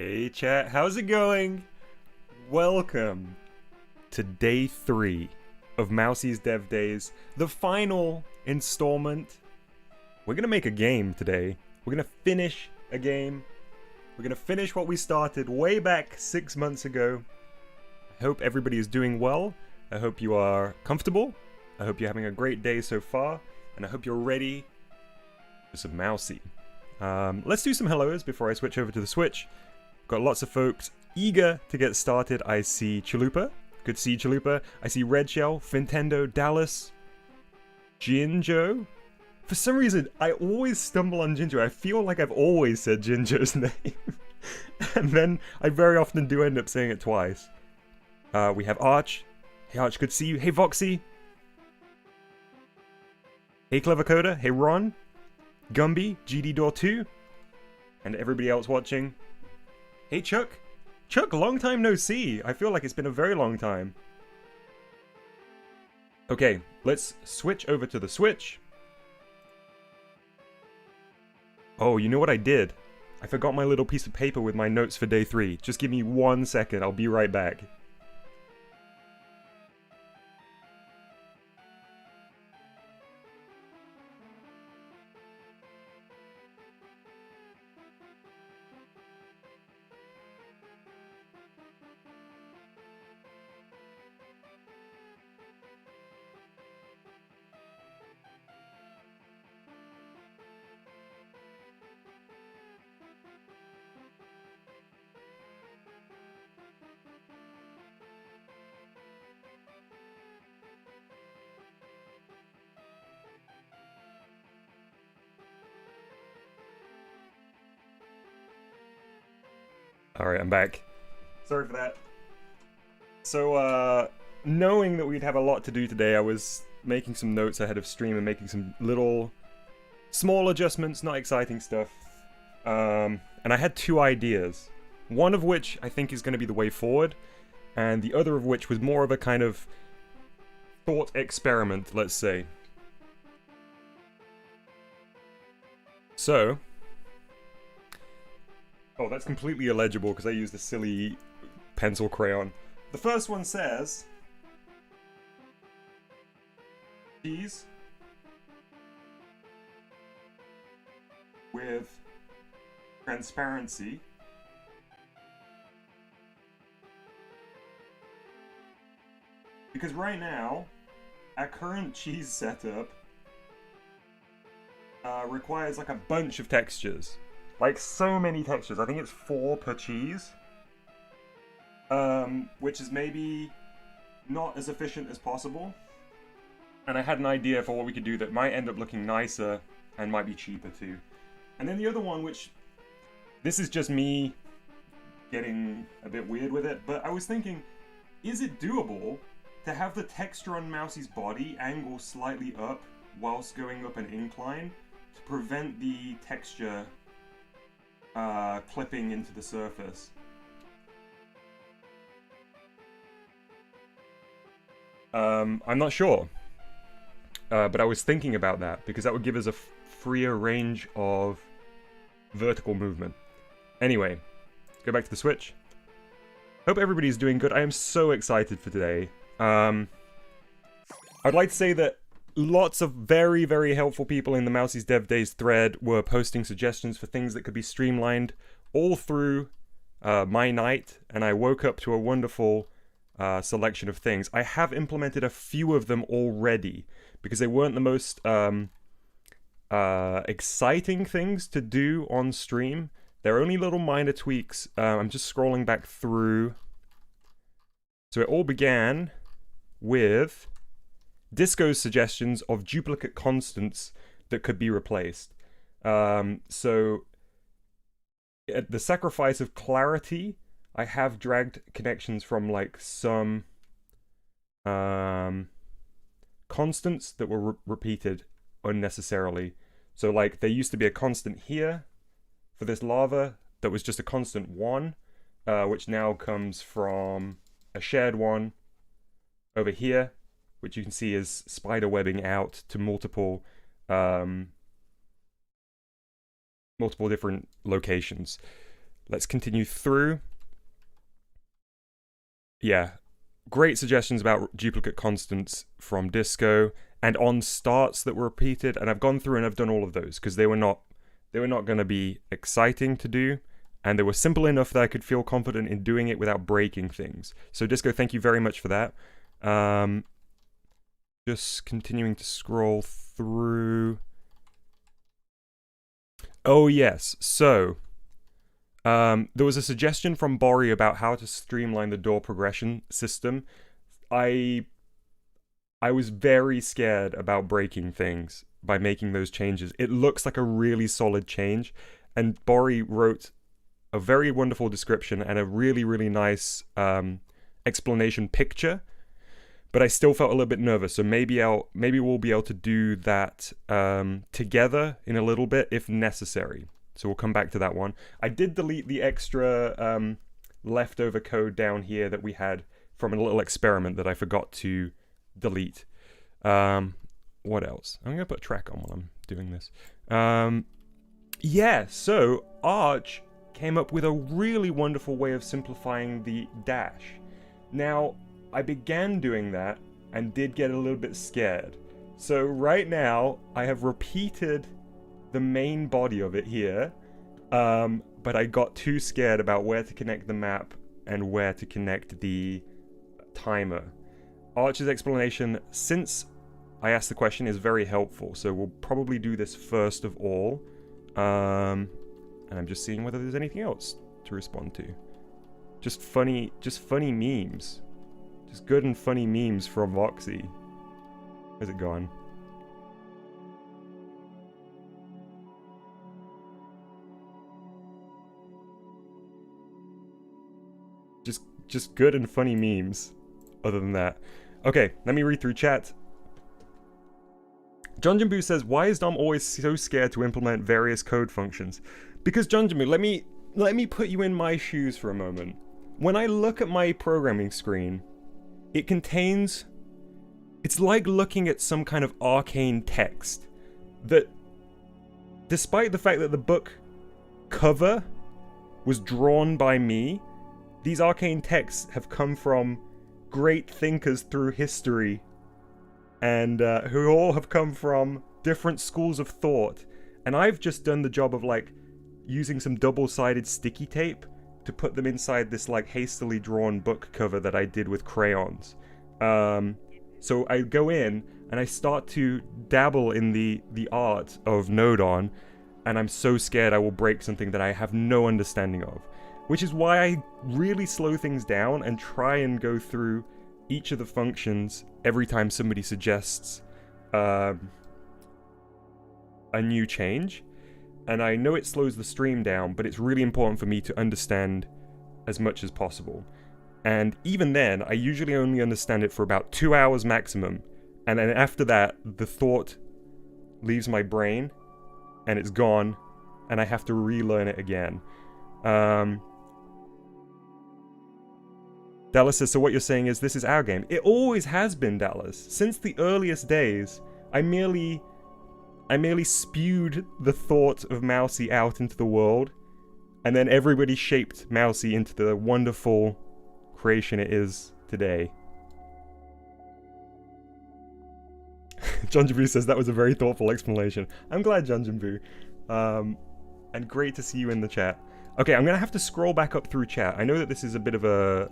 Hey chat, how's it going? Welcome to day 3 of Mousey's Dev Days, the final installment. We're gonna make a game today. We're gonna finish a game. We're gonna finish what we started way back 6 months ago. I hope everybody is doing well. I hope you are comfortable. I hope you're having a great day so far. And I hope you're ready for some Mousey. Let's do some hellos before I switch over to the Switch. Got lots of folks eager to get started. I see Chalupa. Good to see you, Chalupa. I see Red Shell, Fintendo, Dallas, Jinjo. For some reason, I always stumble on Jinjo. I feel like I've always said Jinjo's name. And then I very often do end up saying it twice. We have Arch. Hey Arch, good to see you. Hey Voxy. Hey Clever Coder. Hey Ron. Gumby, GD Door 2. And everybody else watching. Hey Chuck. Chuck, long time no see. I feel like it's been a very long time. Okay, let's switch over to the Switch. Oh, you know what I did? I forgot my little piece of paper with my notes for day 3. Just give me 1 second, I'll be right back. Alright, I'm back. Sorry for that. So, knowing that we'd have a lot to do today, I was making some notes ahead of stream and making some little small adjustments, not exciting stuff. And I had 2 ideas. One of which I think is going to be the way forward, and the other of which was more of a kind of thought experiment, let's say. So... Oh, that's completely illegible because I used a silly pencil crayon. The first one says... cheese with transparency because right now our current cheese setup requires like a bunch of textures. Like, so many textures. I think it's 4 per cheese. Which is maybe not as efficient as possible. And I had an idea for what we could do that might end up looking nicer and might be cheaper too. And then the other one, which... this is just me getting a bit weird with it, but I was thinking, is it doable to have the texture on Mousey's body angle slightly up whilst going up an incline to prevent the texture clipping into the surface? I'm not sure, but I was thinking about that because that would give us a freer range of vertical movement. Anyway, let's go back to the Switch. Hope everybody's doing good. I am so excited for today. I'd like to say that lots of very, very helpful people in the Mousey's Dev Days thread were posting suggestions for things that could be streamlined all through my night, and I woke up to a wonderful selection of things. I have implemented a few of them already, because they weren't the most exciting things to do on stream. They're only little minor tweaks. I'm just scrolling back through. So it all began with Disco's suggestions of duplicate constants that could be replaced. So, at the sacrifice of clarity, I have dragged connections from like some constants that were repeated unnecessarily. So like there used to be a constant here for this lava that was just a constant 1, which now comes from a shared one over here, which you can see is spider webbing out to multiple multiple different locations. let's continue through. Yeah, great suggestions about duplicate constants from Disco and on starts that were repeated. And I've gone through and I've done all of those because they were not going to be exciting to do. And they were simple enough that I could feel confident in doing it without breaking things. So Disco, thank you very much for that. Just continuing to scroll through. Oh, yes. So, there was a suggestion from Bori about how to streamline the door progression system. I was very scared about breaking things by making those changes. It looks like a really solid change. And Bori wrote a very wonderful description and a really, really nice explanation picture. But I still felt a little bit nervous, so maybe we'll be able to do that together in a little bit if necessary. So we'll come back to that one. I did delete the extra leftover code down here that we had from a little experiment that I forgot to delete. What else? I'm gonna put a track on while I'm doing this. Yeah, so Arch came up with a really wonderful way of simplifying the dash. Now, I began doing that and did get a little bit scared. So right now, I have repeated the main body of it here, but I got too scared about where to connect the map and where to connect the timer. Arch's explanation, since I asked the question, is very helpful, so we'll probably do this first of all. And I'm just seeing whether there's anything else to respond to. Just funny memes. Just good and funny memes from Voxy. Where's it gone? Just good and funny memes. Other than that. Okay, let me read through chat. John Jimbu says, why is Dom always so scared to implement various code functions? Because John Jimbu, let me put you in my shoes for a moment. When I look at my programming screen, it contains... It's like looking at some kind of arcane text that, despite the fact that the book cover was drawn by me, these arcane texts have come from great thinkers through history and who all have come from different schools of thought. And I've just done the job of like using some double-sided sticky tape to put them inside this like hastily drawn book cover that I did with crayons. So I go in and I start to dabble in the art of Nodon, and I'm so scared I will break something that I have no understanding of. Which is why I really slow things down and try and go through each of the functions every time somebody suggests a new change. And I know it slows the stream down, but it's really important for me to understand as much as possible. And even then, I usually only understand it for about 2 hours maximum. And then after that, the thought leaves my brain, and it's gone, and I have to relearn it again. Dallas says, so what you're saying is this is our game. It always has been, Dallas. Since the earliest days, I merely spewed the thought of Mousey out into the world, and then everybody shaped Mousey into the wonderful creation it is today. John Jambu says that was a very thoughtful explanation. I'm glad, John Jambu. And great to see you in the chat. Okay, I'm gonna have to scroll back up through chat. I know that this is a bit of a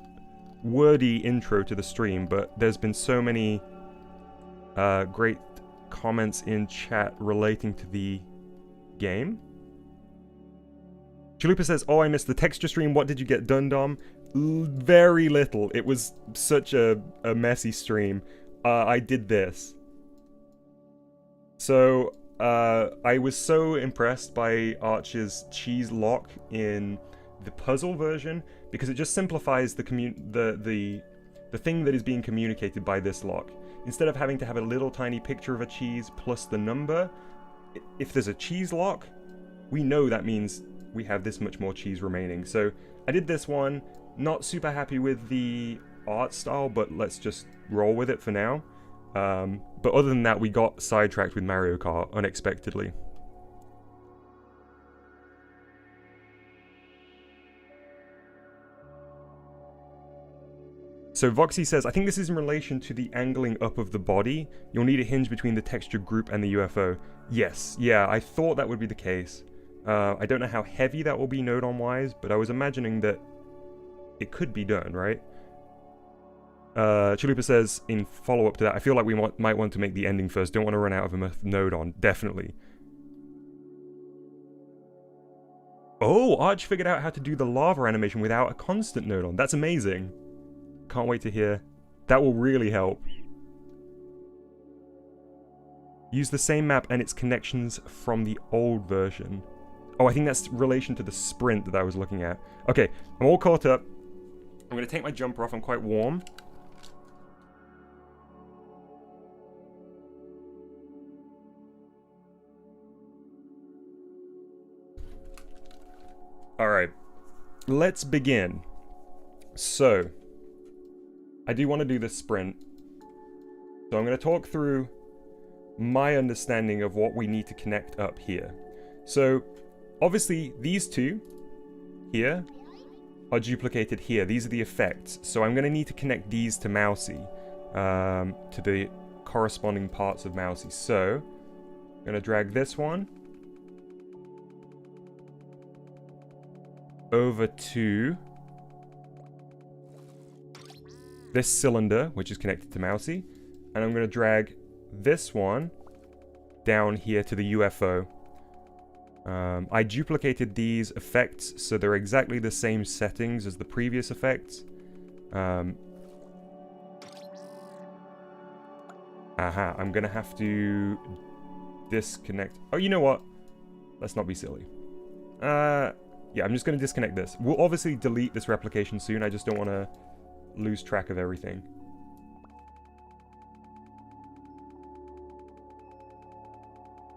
wordy intro to the stream, but there's been so many great comments in chat relating to the game. Chalupa says, oh, I missed the texture stream. What did you get done, Dom? Very little. It was such a messy stream. I did this. So, I was so impressed by Arch's cheese lock in the puzzle version, because it just simplifies the thing that is being communicated by this lock. Instead of having to have a little tiny picture of a cheese plus the number, if there's a cheese lock, we know that means we have this much more cheese remaining. So I did this one, not super happy with the art style, but let's just roll with it for now. But other than that, we got sidetracked with Mario Kart unexpectedly. So Voxy says, I think this is in relation to the angling up of the body. You'll need a hinge between the texture group and the UFO. Yes, yeah, I thought that would be the case. I don't know how heavy that will be node-on-wise, but I was imagining that it could be done, right? Chalupa says, in follow-up to that, I feel like we might want to make the ending first. Don't want to run out of a node-on. Definitely. Oh, Arch figured out how to do the lava animation without a constant node-on. That's amazing. Can't wait to hear. That will really help. Use the same map and its connections from the old version. Oh, I think that's relation to the sprint that I was looking at. Okay, I'm all caught up. I'm going to take my jumper off. I'm quite warm. Alright, let's begin. So, I do want to do this sprint. So I'm going to talk through my understanding of what we need to connect up here. So, obviously, these two here are duplicated here. These are the effects. So I'm going to need to connect these to Mousey, to the corresponding parts of Mousey. So, I'm going to drag this one over to this cylinder, which is connected to Mousey, and I'm going to drag this one down here to the UFO. I duplicated these effects so they're exactly the same settings as the previous effects. I'm going to have to disconnect. Oh, you know what? Let's not be silly. Yeah, I'm just going to disconnect this. We'll obviously delete this replication soon. I just don't want to lose track of everything.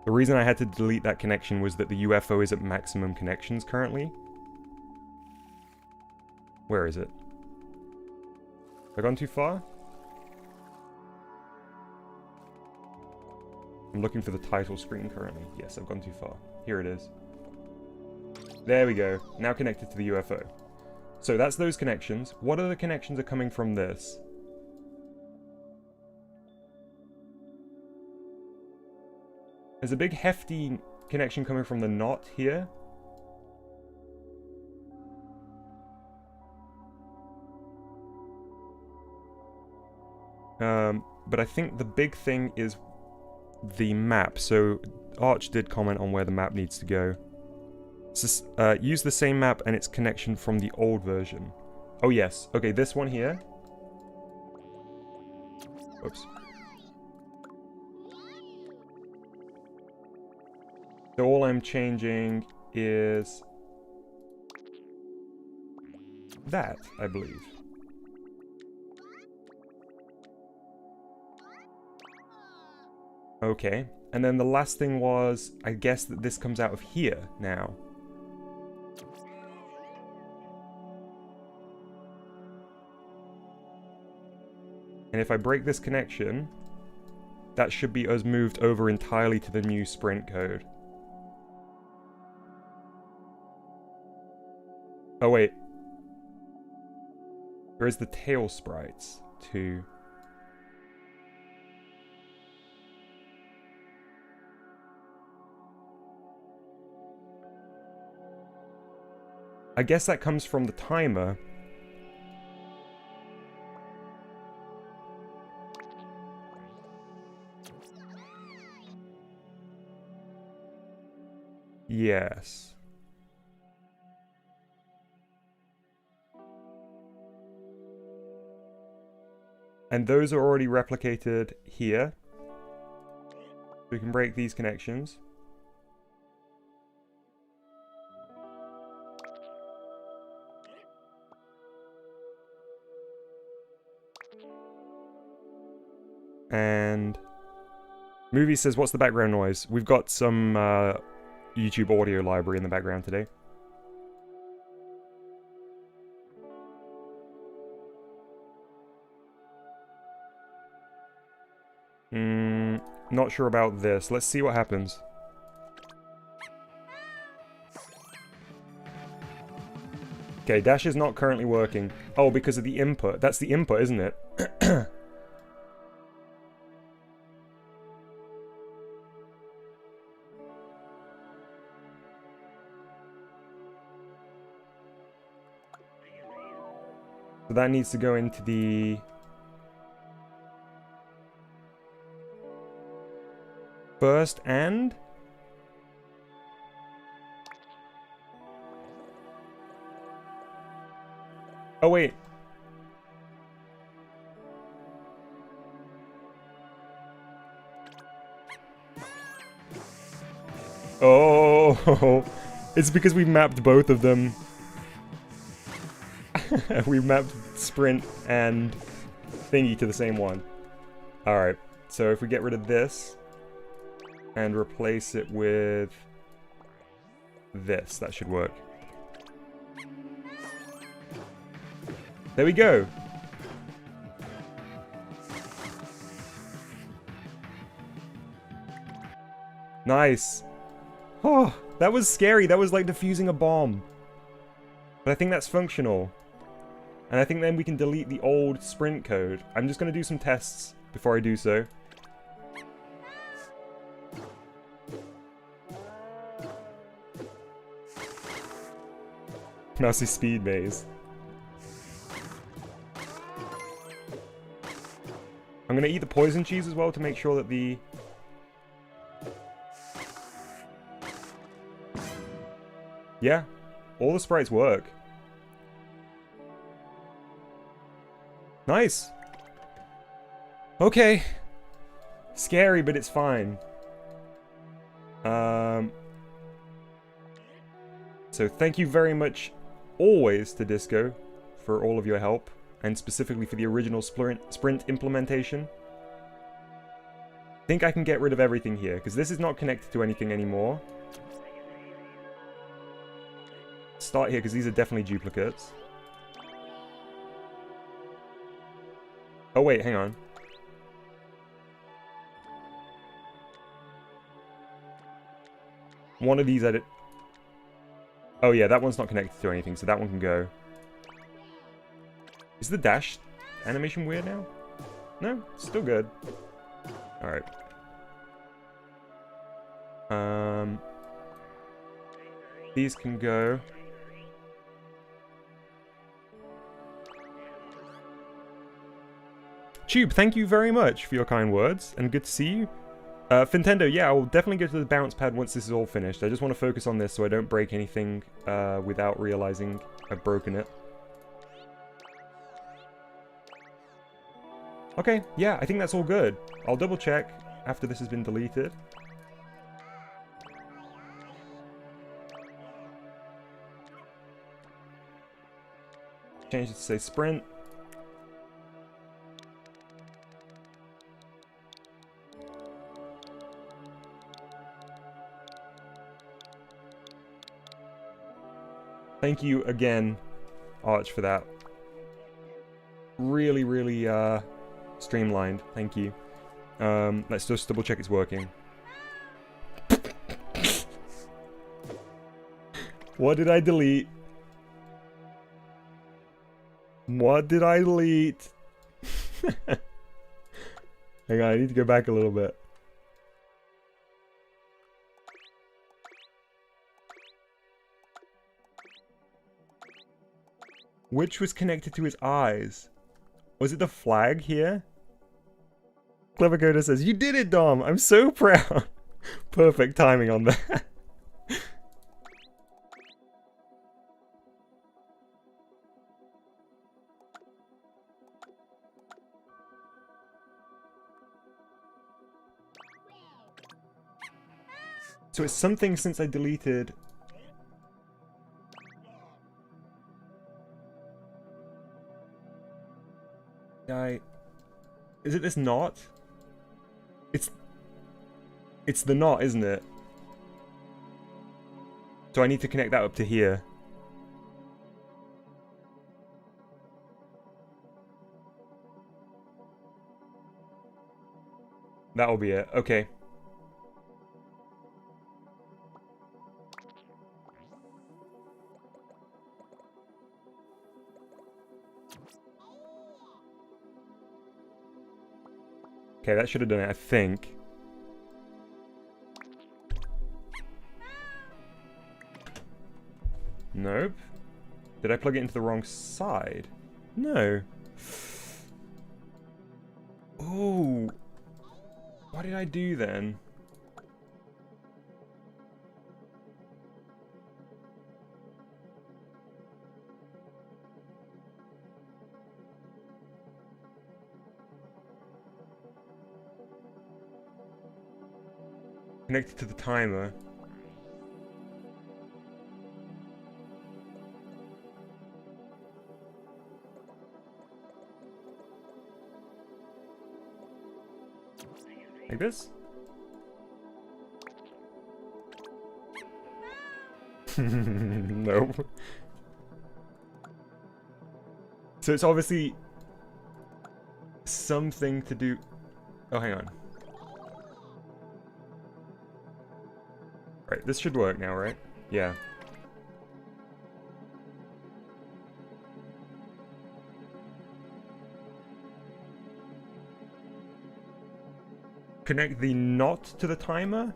The reason I had to delete that connection was that the UFO is at maximum connections currently. Where is it? Have I gone too far? I'm looking for the title screen currently. Yes, I've gone too far. Here it is. There we go. Now connected to the UFO. So that's those connections. What other connections are coming from this? There's a big hefty connection coming from the knot here. But I think the big thing is the map. So Arch did comment on where the map needs to go. So, use the same map and its connection from the old version. Oh yes. Okay, this one here. Oops. So all I'm changing is that, I believe. Okay, and then the last thing was, I guess that this comes out of here now. And if I break this connection, that should be us moved over entirely to the new sprint code. Oh wait. There is the tail sprites too. I guess that comes from the timer. Yes. And those are already replicated here. We can break these connections. And Movie says, what's the background noise? We've got some YouTube audio library in the background today. Not sure about this. Let's see what happens. Okay, dash is not currently working. Oh, because of the input. That's the input, isn't it? So that needs to go into the... first and... oh, wait. Oh, it's because we mapped both of them. We mapped sprint and thingy to the same one. Alright, so if we get rid of this and replace it with this, that should work. There we go. Nice. Oh, that was scary. That was like defusing a bomb. But I think that's functional. And I think then we can delete the old sprint code. I'm just going to do some tests before I do so. Mousey speed maze. I'm going to eat the poison cheese as well to make sure that the... yeah, all the sprites work. Nice. Okay. Scary, but it's fine. So thank you very much, always, to Disco for all of your help, and specifically for the original sprint implementation. I think I can get rid of everything here, because this is not connected to anything anymore. Start here, because these are definitely duplicates. Oh wait, hang on. One of these I did... oh yeah, that one's not connected to anything, so that one can go. Is the dash animation weird now? No, still good. Alright. These can go. Tube, thank you very much for your kind words, and good to see you. Fintendo, yeah, I will definitely go to the bounce pad once this is all finished. I just want to focus on this so I don't break anything without realizing I've broken it. Okay, yeah, I think that's all good. I'll double check after this has been deleted. Change it to say sprint. Thank you again, Arch, for that. Really, really streamlined. Thank you. Let's just double check it's working. What did I delete? What did I delete? Hang on, I need to go back a little bit. Which was connected to his eyes? Was it the flag here? Clever Coda says, "You did it, Dom! I'm so proud!" Perfect timing on that. So it's something since I deleted... Is it this knot? It's the knot, isn't it? So I need to connect that up to here. That'll be it. Okay. Okay, that should have done it, I think. Nope. Did I plug it into the wrong side? No. Oh. What did I do then? Connected to the timer. Like this? Nope. So it's obviously something to do... Oh, hang on. Right, this should work now, right? Yeah. Connect the knot to the timer?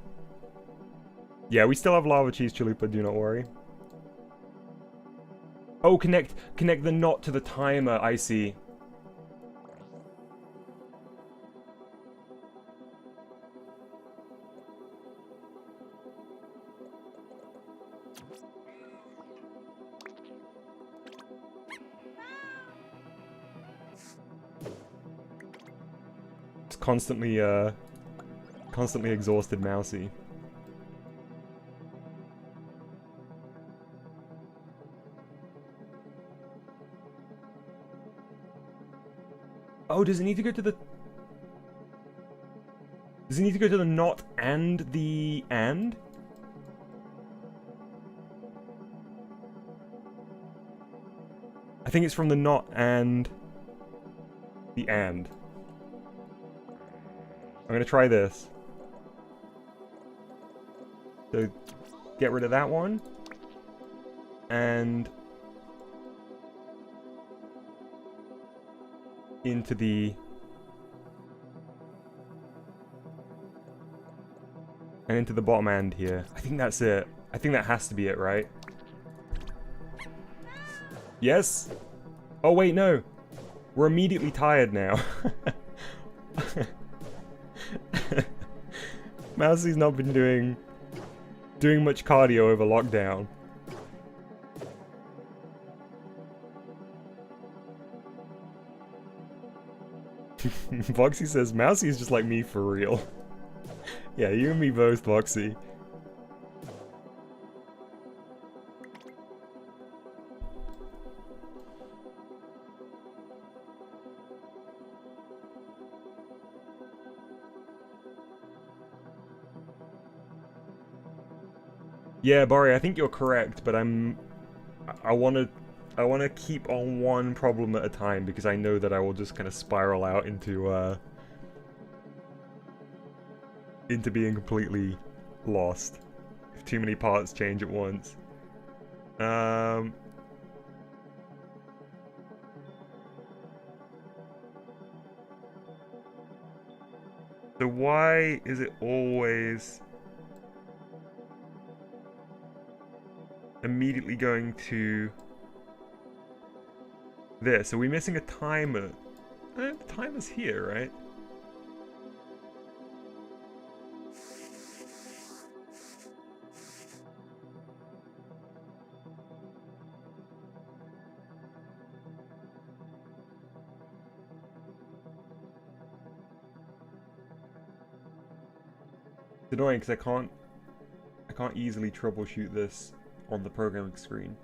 Yeah, we still have lava cheese chalupa, do not worry. Oh, connect the knot to the timer, I see. It's constantly exhausted Mousey. Oh, does it need to go to the... Does it need to go to the not and the and? I think it's from the not and the and. I'm gonna try this. So, get rid of that one. And... into the... and into the bottom end here. I think that's it. I think that has to be it, right? Yes? Oh wait, no. We're immediately tired now. Mousey's not been doing much cardio over lockdown. Voxy says, Mousey's just like me for real. Yeah, you and me both, Voxy. Yeah, Barry, I think you're correct, but I wanna keep on one problem at a time because I know that I will just kind of spiral out into being completely lost if too many parts change at once. So why is it always immediately going to this? Are we missing a timer? The timer's here, right? It's annoying because I can't easily troubleshoot this on the programming screen.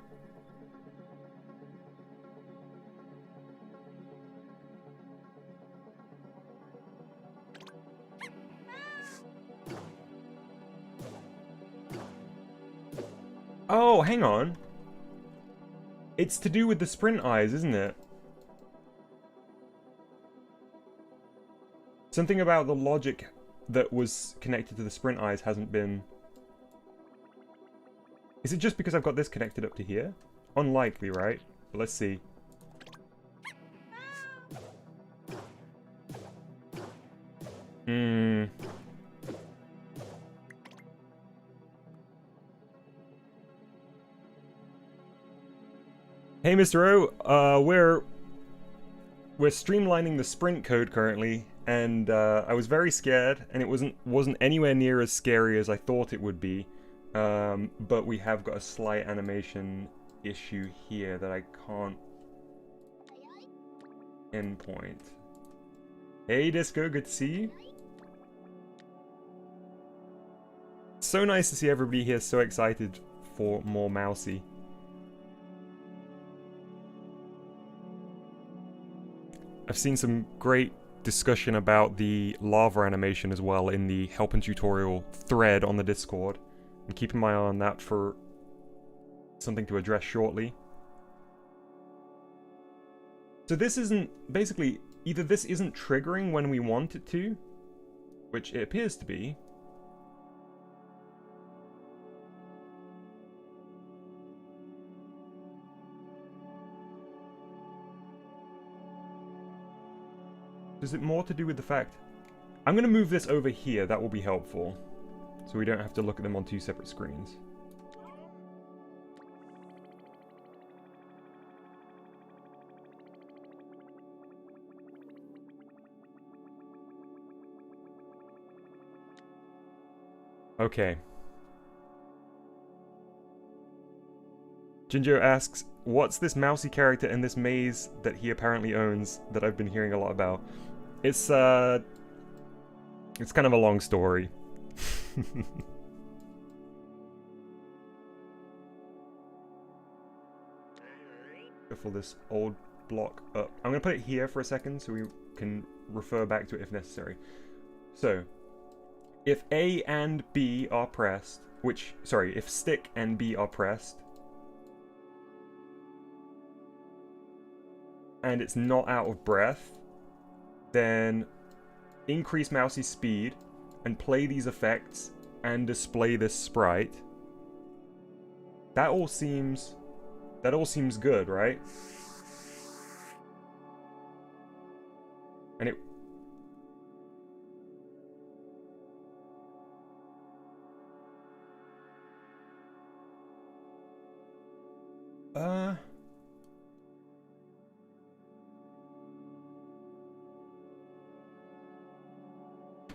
Oh, hang on. It's to do with the sprint eyes, isn't it? Something about the logic that was connected to the sprint eyes hasn't been... Is it just because I've got this connected up to here? Unlikely, right? But let's see. Hmm. Hey, Mr. O. We're streamlining the sprint code currently, and I was very scared, and it wasn't anywhere near as scary as I thought it would be. But we have got a slight animation issue here that I can't endpoint. Hey, Disco, good to see you. So nice to see everybody here so excited for more Mousey. I've seen some great discussion about the lava animation as well in the help and tutorial thread on the Discord. I'm keeping my eye on that for something to address shortly. So this isn't, basically, either this isn't triggering when we want it to, which it appears to be. Is it more to do with the fact... I'm going to move this over here, that will be helpful. So we don't have to look at them on two separate screens. Okay. Jinjo asks, what's this Mousey character in this maze that he apparently owns that I've been hearing a lot about? It's kind of a long story. Fill this old block up. I'm going to put it here for a second so we can refer back to it if necessary. So, if A and B are pressed, if stick and B are pressed, and it's not out of breath, then increase Mousey's speed and play these effects and display this sprite. That all seems good, right? And it...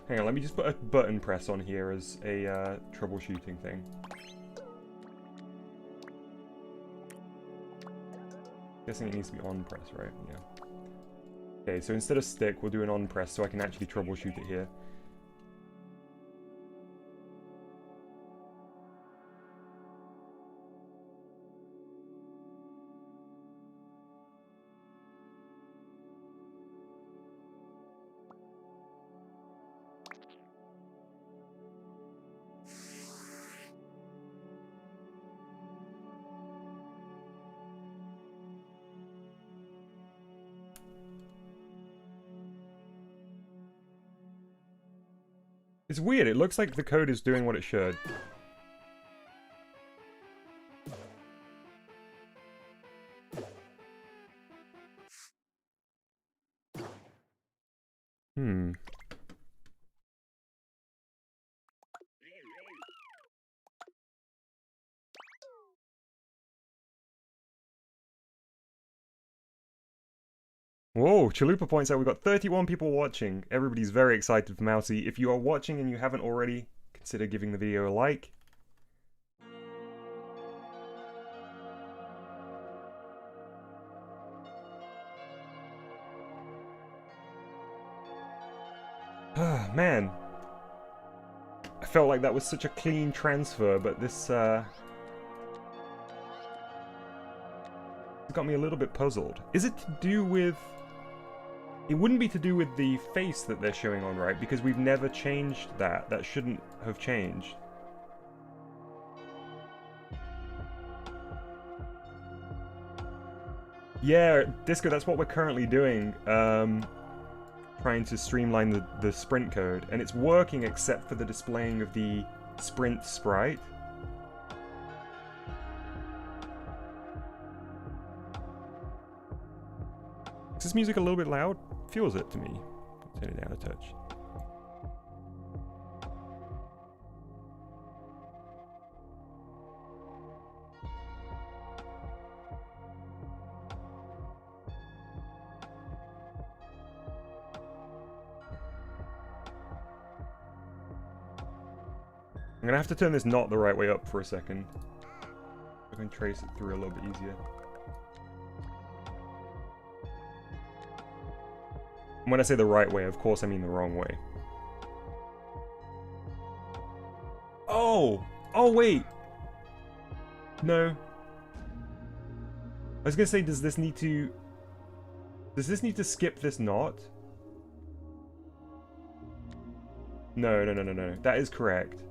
Hang on, let me just put a button press on here as a troubleshooting thing. Guessing it needs to be on press, right? Yeah. Okay, so instead of stick, we'll do an on press so I can actually troubleshoot it here. It's weird, it looks like the code is doing what it should. Whoa, Chalupa points out we've got 31 people watching. Everybody's very excited for Mousey. If you are watching and you haven't already, consider giving the video a like. Ah, man. I felt like that was such a clean transfer, but this, got me a little bit puzzled. Is it to do with... It wouldn't be to do with the face that they're showing on, right? Because we've never changed that. That shouldn't have changed. Yeah, Disco, that's what we're currently doing. Trying to streamline the sprint code. And it's working except for the displaying of the sprint sprite. Is this music a little bit loud? Feels it to me. Turn it down a touch. I'm gonna have to turn this not the right way up for a second. I can trace it through a little bit easier. And when I say the right way, of course I mean the wrong way. Oh! Oh, wait! No. I was gonna say, does this need to skip this knot? No. That is correct.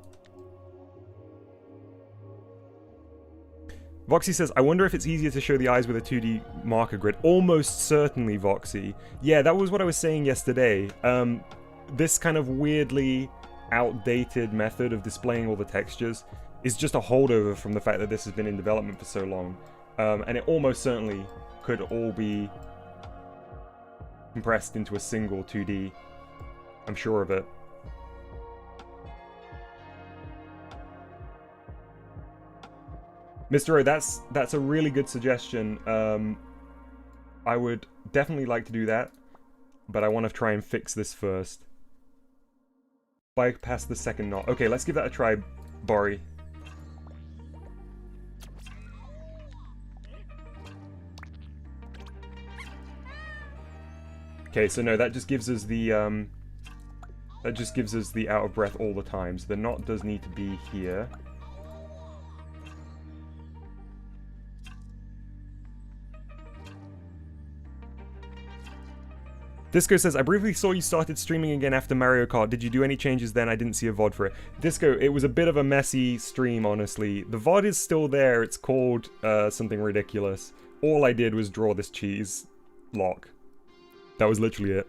Voxy says, I wonder if it's easier to show the eyes with a 2D marker grid. Almost certainly, Voxy. Yeah, that was what I was saying yesterday. This kind of weirdly outdated method of displaying all the textures is just a holdover from the fact that this has been in development for so long. And it almost certainly could all be compressed into a single 2D. I'm sure of it. Mr. O, that's a really good suggestion. I would definitely like to do that, but I want to try and fix this first. Bypass the second knot. Okay, let's give that a try, Bori. Okay, so no, that just gives us the out of breath all the time. So the knot does need to be here. Disco says, I briefly saw you started streaming again after Mario Kart. Did you do any changes then? I didn't see a VOD for it. Disco, it was a bit of a messy stream, honestly. The VOD is still there. It's called something ridiculous. All I did was draw this cheese lock. That was literally it.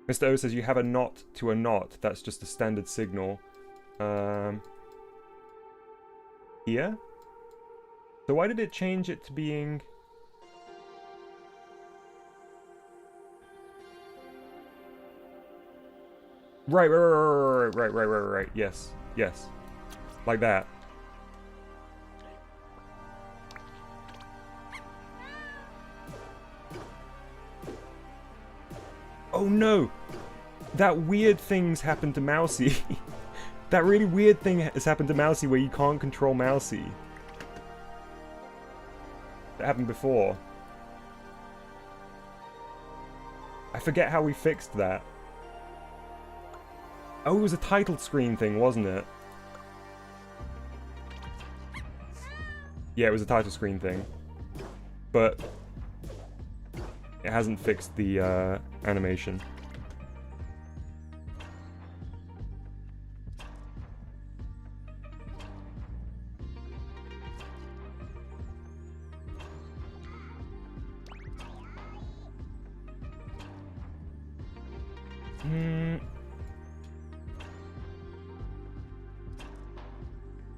Mr. O says, you have a knot to a knot. That's just a standard signal. Here? So why did it change it to being... Right. Yes. Like that. Oh no! That weird thing's happened to Mousey. That really weird thing has happened to Mousey where you can't control Mousey. That happened before. I forget how we fixed that. Oh, it was a title screen thing, wasn't it? Yeah, it was a title screen thing. But it hasn't fixed the animation.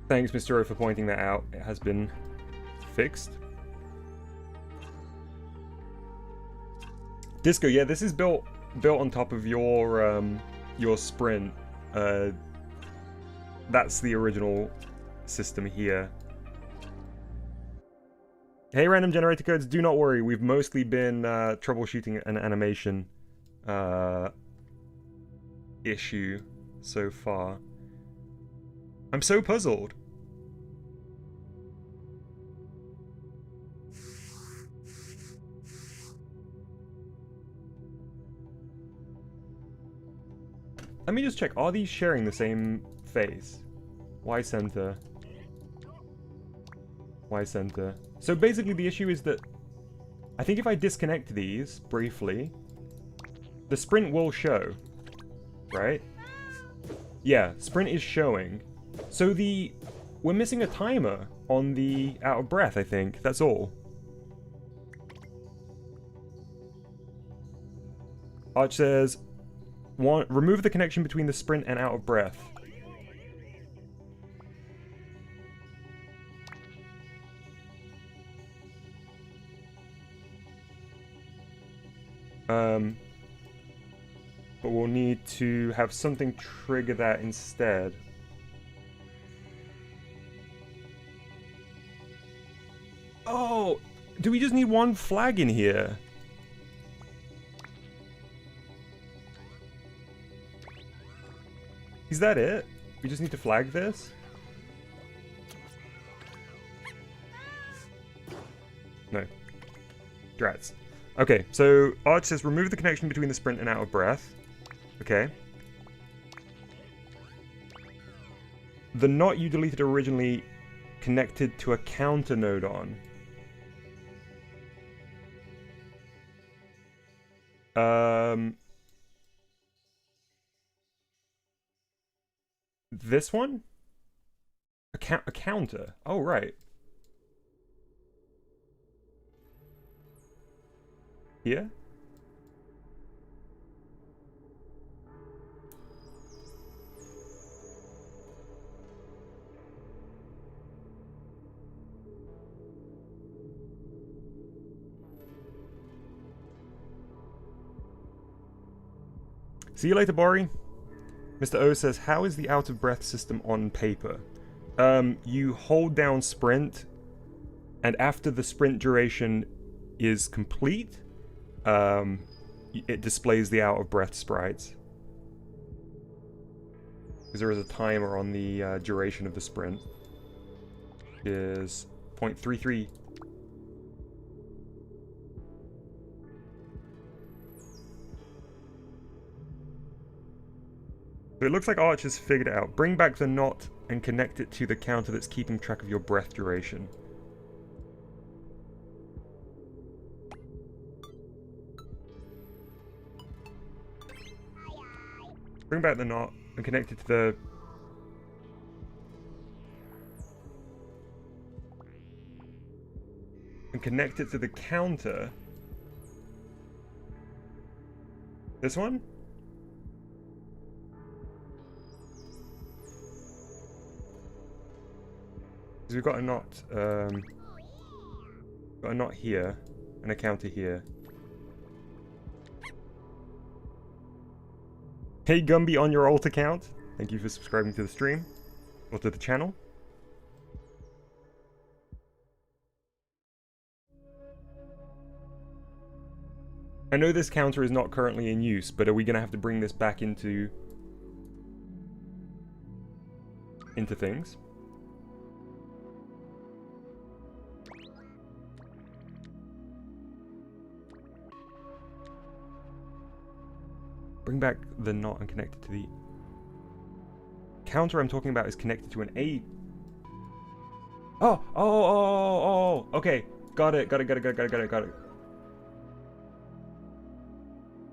Thanks, Mr. O, for pointing that out. It has been fixed. Disco, yeah, this is built on top of your sprint. That's the original system here. Hey, random generator codes, do not worry. We've mostly been troubleshooting an animation issue so far. I'm so puzzled. Let me just check. Are these sharing the same face? Y center. Y center. So basically the issue is that I think if I disconnect these briefly, the sprint will show, right? Yeah, sprint is showing. So we're missing a timer on the out of breath, I think. That's all. Arch says, remove the connection between the sprint and out of breath. But we'll need to have something trigger that instead. Oh, do we just need one flag in here? Is that it? We just need to flag this? No. Drats. Okay, so Arch says remove the connection between the sprint and out of breath. Okay. The knot you deleted originally connected to a counter node on. This one? A counter. Oh, right. Here? See you later, Bori. Mr. O says, how is the out-of-breath system on paper? You hold down sprint, and after the sprint duration is complete, it displays the out-of-breath sprites. Because there is a timer on the duration of the sprint. It is 0.33. So it looks like Arch has figured it out. Bring back the knot and connect it to the counter that's keeping track of your breath duration. Bring back the knot and connect it to the... and connect it to the counter. This one? Because we've got a knot, here, and a counter here. Hey Gumby on your alt account, thank you for subscribing to the stream, or to the channel. I know this counter is not currently in use, but are we going to have to bring this back into things? Bring back the knot and connect it to the... counter I'm talking about is connected to an A... Oh! Okay. Got it.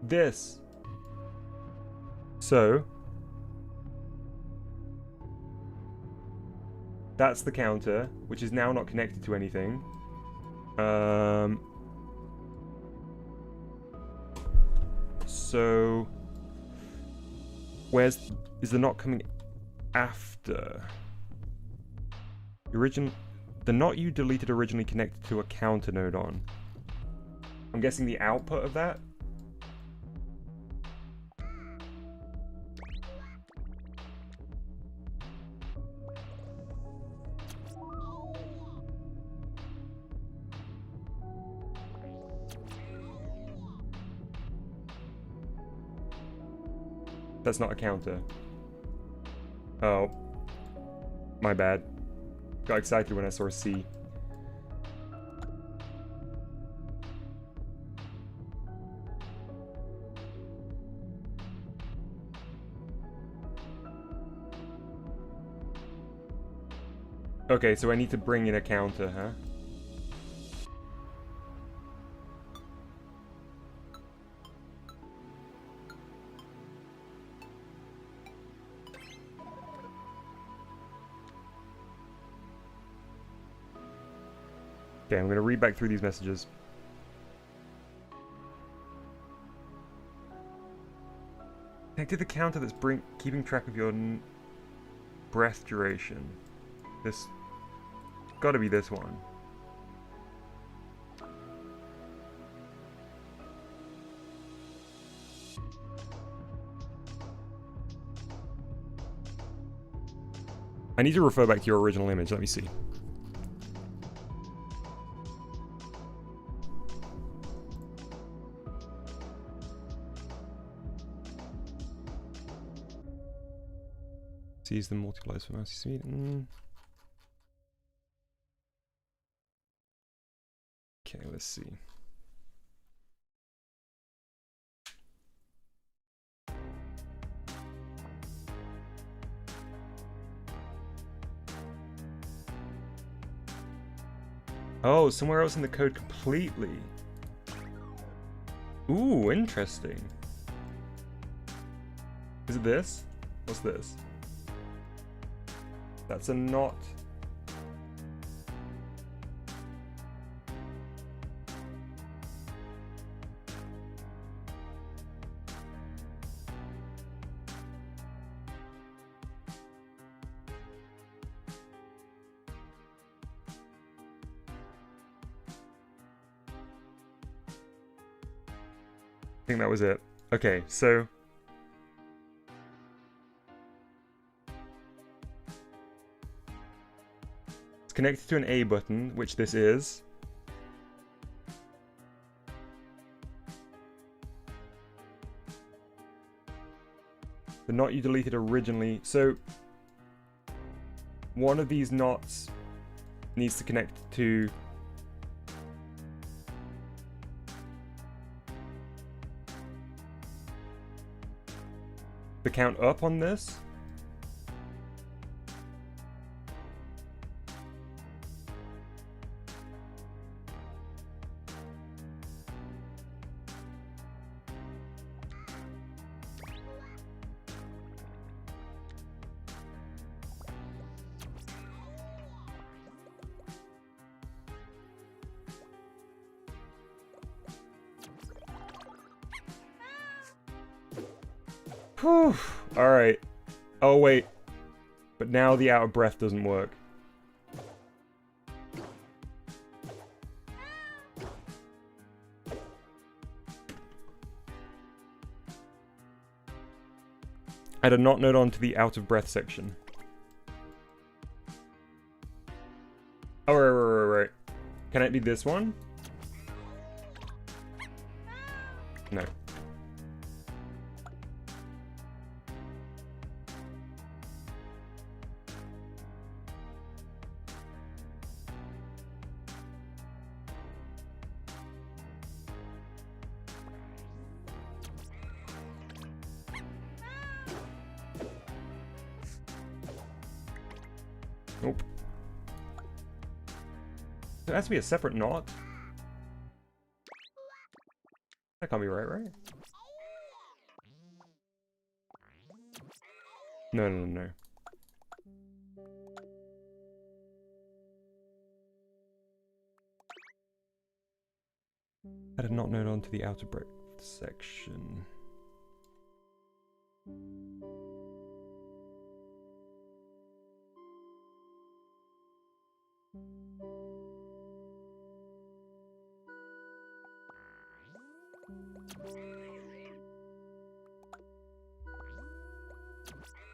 This. So... that's the counter, which is now not connected to anything. So... is the knot coming after? The knot you deleted originally connected to a counter node on. I'm guessing the output of that? That's not a counter. Oh. My bad. Got excited when I saw a C. Okay, so I need to bring in a counter, huh? Okay, I'm going to read back through these messages. Connect to the counter that's keeping track of your breath duration. This... gotta be this one. I need to refer back to your original image, let me see. Sees the multipliers for mouse speed. Okay, let's see. Oh, somewhere else in the code completely. Ooh, interesting. Is it this? What's this? That's a not. I think that was it. Okay, so it's connected to an A button, which this is. The knot you deleted originally. So one of these knots needs to connect to the count up on this. Whew. Alright. Oh, wait. But now the out of breath doesn't work. Add a not node onto the out of breath section. Oh, right. Can it be this one? No. Nope. It has to be a separate knot. That can't be right? No. Add a not node onto the outer breath section.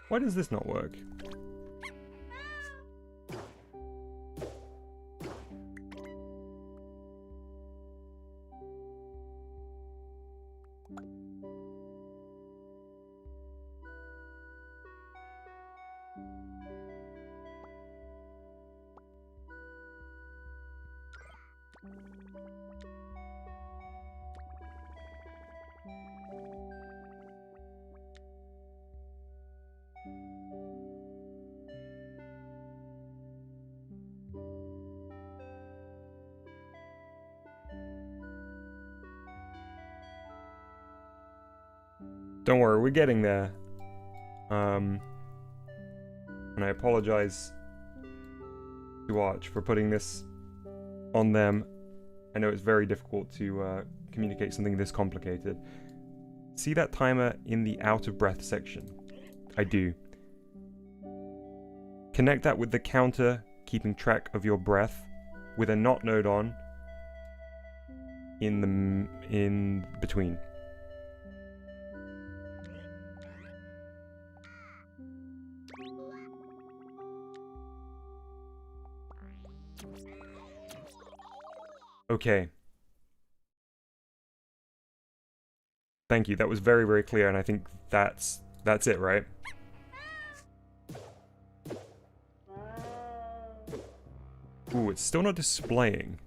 Why does this not work? Don't worry, we're getting there. And I apologize to Arch for putting this on them. I know it's very difficult to communicate something this complicated. See that timer in the out of breath section? I do. Connect that with the counter keeping track of your breath with a not node on in between. Okay. Thank you. That was very, very clear, and I think that's it, right? Ooh, it's still not displaying.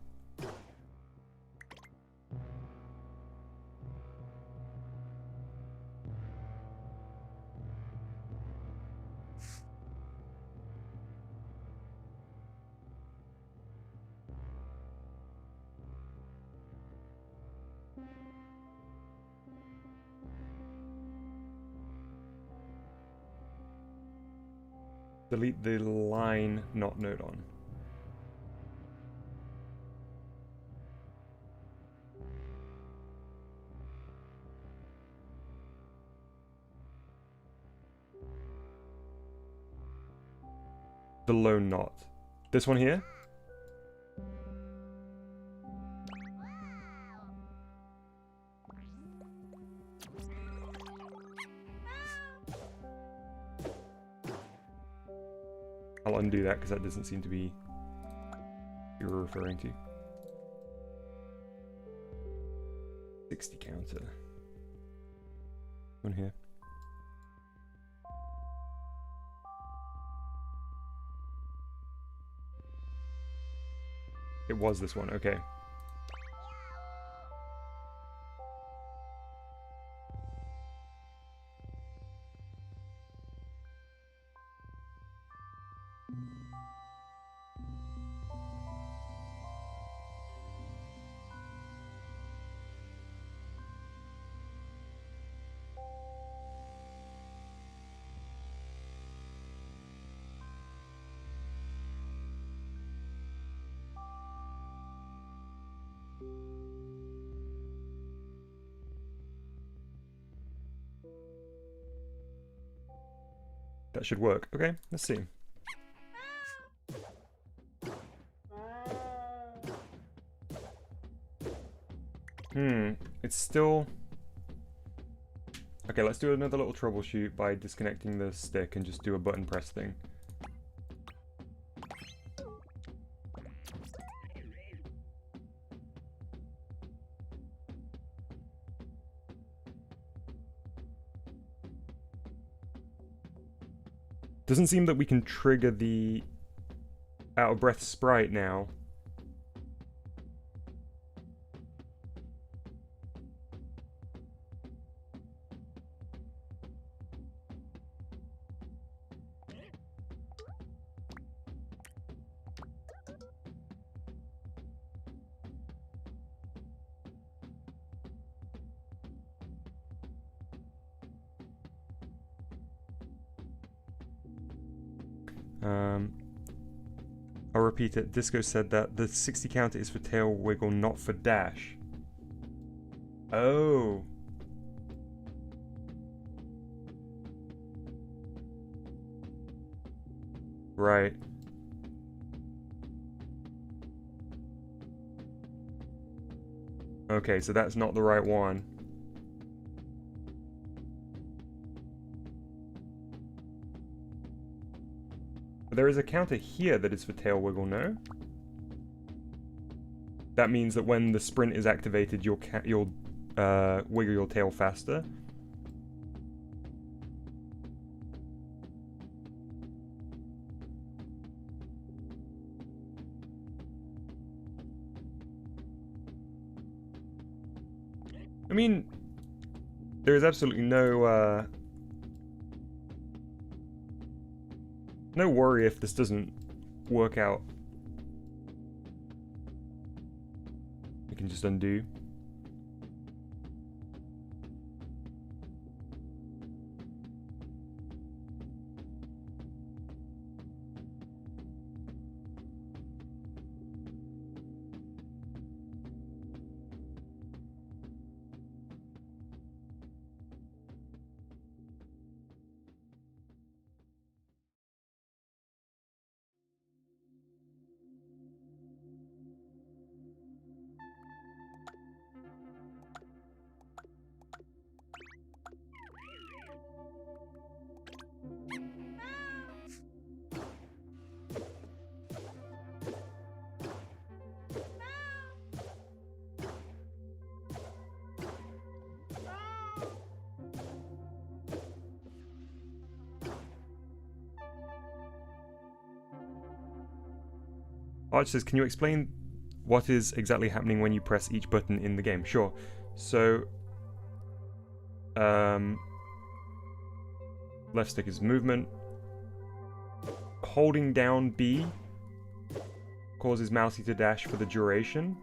Delete the line not note on. The lone knot. This one here? I'll undo that because that doesn't seem to be what you're referring to. 60 counter. One here. It was this one, okay. That should work. Okay, let's see. It's still... Okay, let's do another little troubleshoot by disconnecting the stick and just do a button press thing. Doesn't seem that we can trigger the out of breath sprite now. I'll repeat it. Disco said that the 60 counter is for tail wiggle, not for dash. Oh. Right. Okay, so that's not the right one. There is a counter here that is for tail wiggle, no? That means that when the sprint is activated, you'll wiggle your tail faster. I mean, there is absolutely no no worry if this doesn't work out. We can just undo. Arch says, can you explain what is exactly happening when you press each button in the game? Sure. So, left stick is movement. Holding down B causes Mousey to dash for the duration.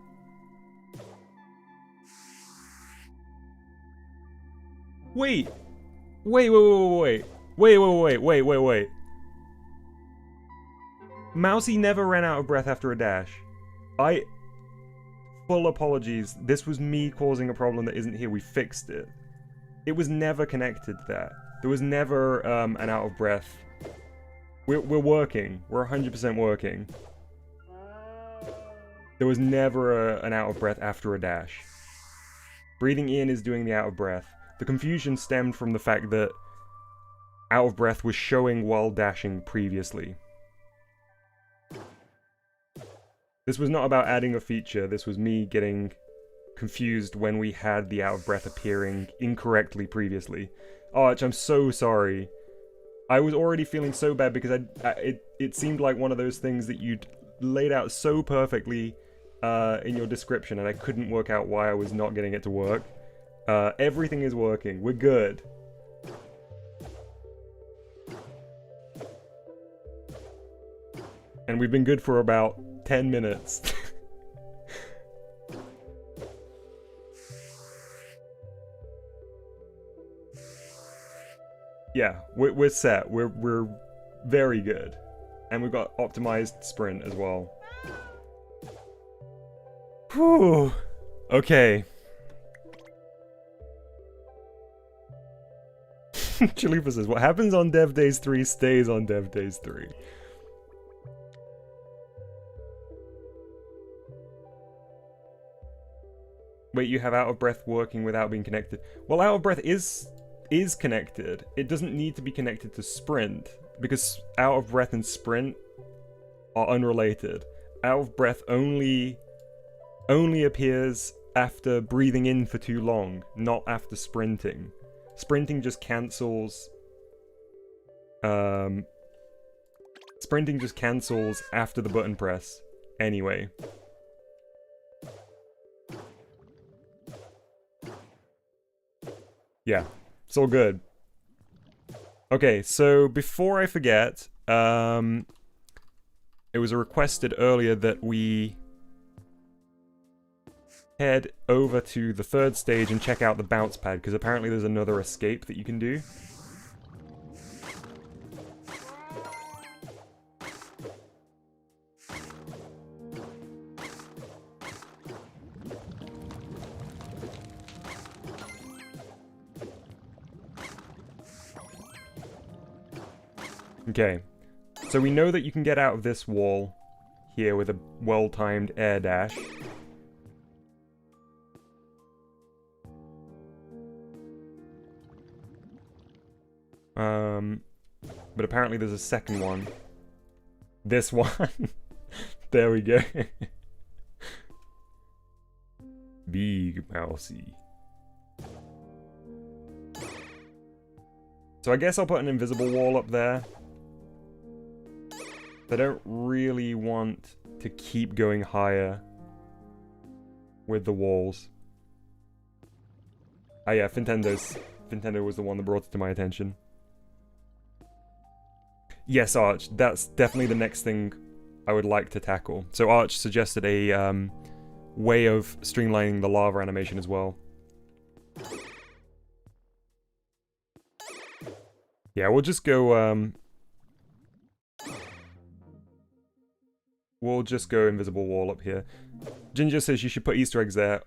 Wait! Wait. Mousey never ran out of breath after a dash. Full apologies. This was me causing a problem that isn't here. We fixed it. It was never connected there. There was never an out of breath. We're working. We're 100% working. There was never an out of breath after a dash. Breathing in is doing the out of breath. The confusion stemmed from the fact that out of breath was showing while dashing previously. This was not about adding a feature, this was me getting confused when we had the out of breath appearing incorrectly previously. Arch, I'm so sorry. I was already feeling so bad because it seemed like one of those things that you'd laid out so perfectly in your description, and I couldn't work out why I was not getting it to work. Everything is working. We're good. And we've been good for about 10 minutes. Yeah, we're set. We're very good. And we've got optimized sprint as well. Whew. Okay. Chalupa says, what happens on Dev Days 3 stays on Dev Days 3. Wait, you have out of breath working without being connected. Well, out of breath is connected. It doesn't need to be connected to sprint, because out of breath and sprint are unrelated. Out of breath only appears after breathing in for too long, not after sprinting. Sprinting just cancels after the button press anyway. Yeah, it's all good. Okay, so before I forget, it was requested earlier that we head over to the third stage and check out the bounce pad, because apparently there's another escape that you can do. Okay, so we know that you can get out of this wall here with a well-timed air dash. But apparently there's a second one. This one. There we go. Big Mousey. So I guess I'll put an invisible wall up there. I don't really want to keep going higher with the walls. Ah yeah, Fintendo was the one that brought it to my attention. Yes, Arch, that's definitely the next thing I would like to tackle. So Arch suggested a way of streamlining the lava animation as well. Yeah, we'll just go we'll just go invisible wall up here. Ginger says you should put Easter eggs there.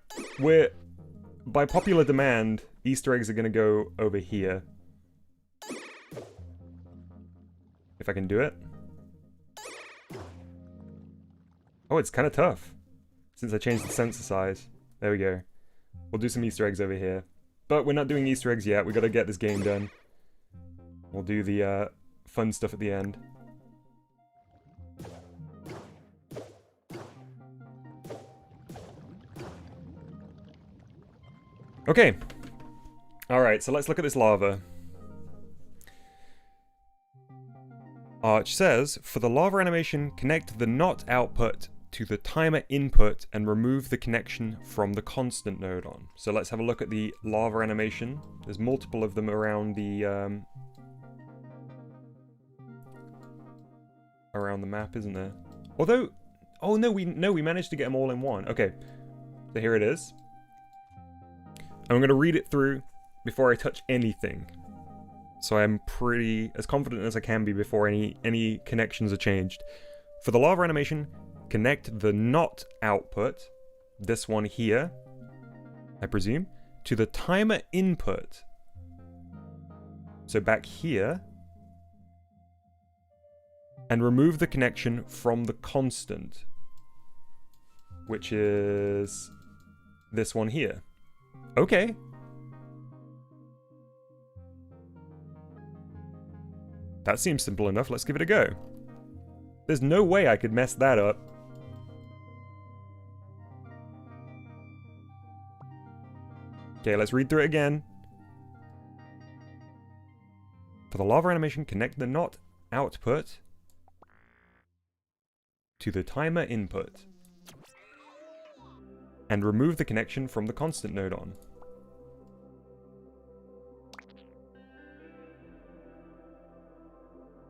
By popular demand, Easter eggs are gonna go over here. If I can do it. Oh, it's kind of tough. Since I changed the sensor size. There we go. We'll do some Easter eggs over here. But we're not doing Easter eggs yet. We gotta get this game done. We'll do the fun stuff at the end. Okay. Alright, so let's look at this lava. Arch says, for the lava animation, connect the not output to the timer input and remove the connection from the constant node on. So let's have a look at the lava animation. There's multiple of them around the map, isn't there? Although, oh no, we managed to get them all in one. Okay, so here it is. I'm going to read it through before I touch anything, so I'm pretty as confident as I can be before any connections are changed. For the lava animation, connect the not output, this one here, I presume, to the timer input. So back here, and remove the connection from the constant, which is this one here. Okay. That seems simple enough. Let's give it a go. There's no way I could mess that up. Okay, let's read through it again. For the lava animation, connect the not output to the timer input and remove the connection from the constant node on.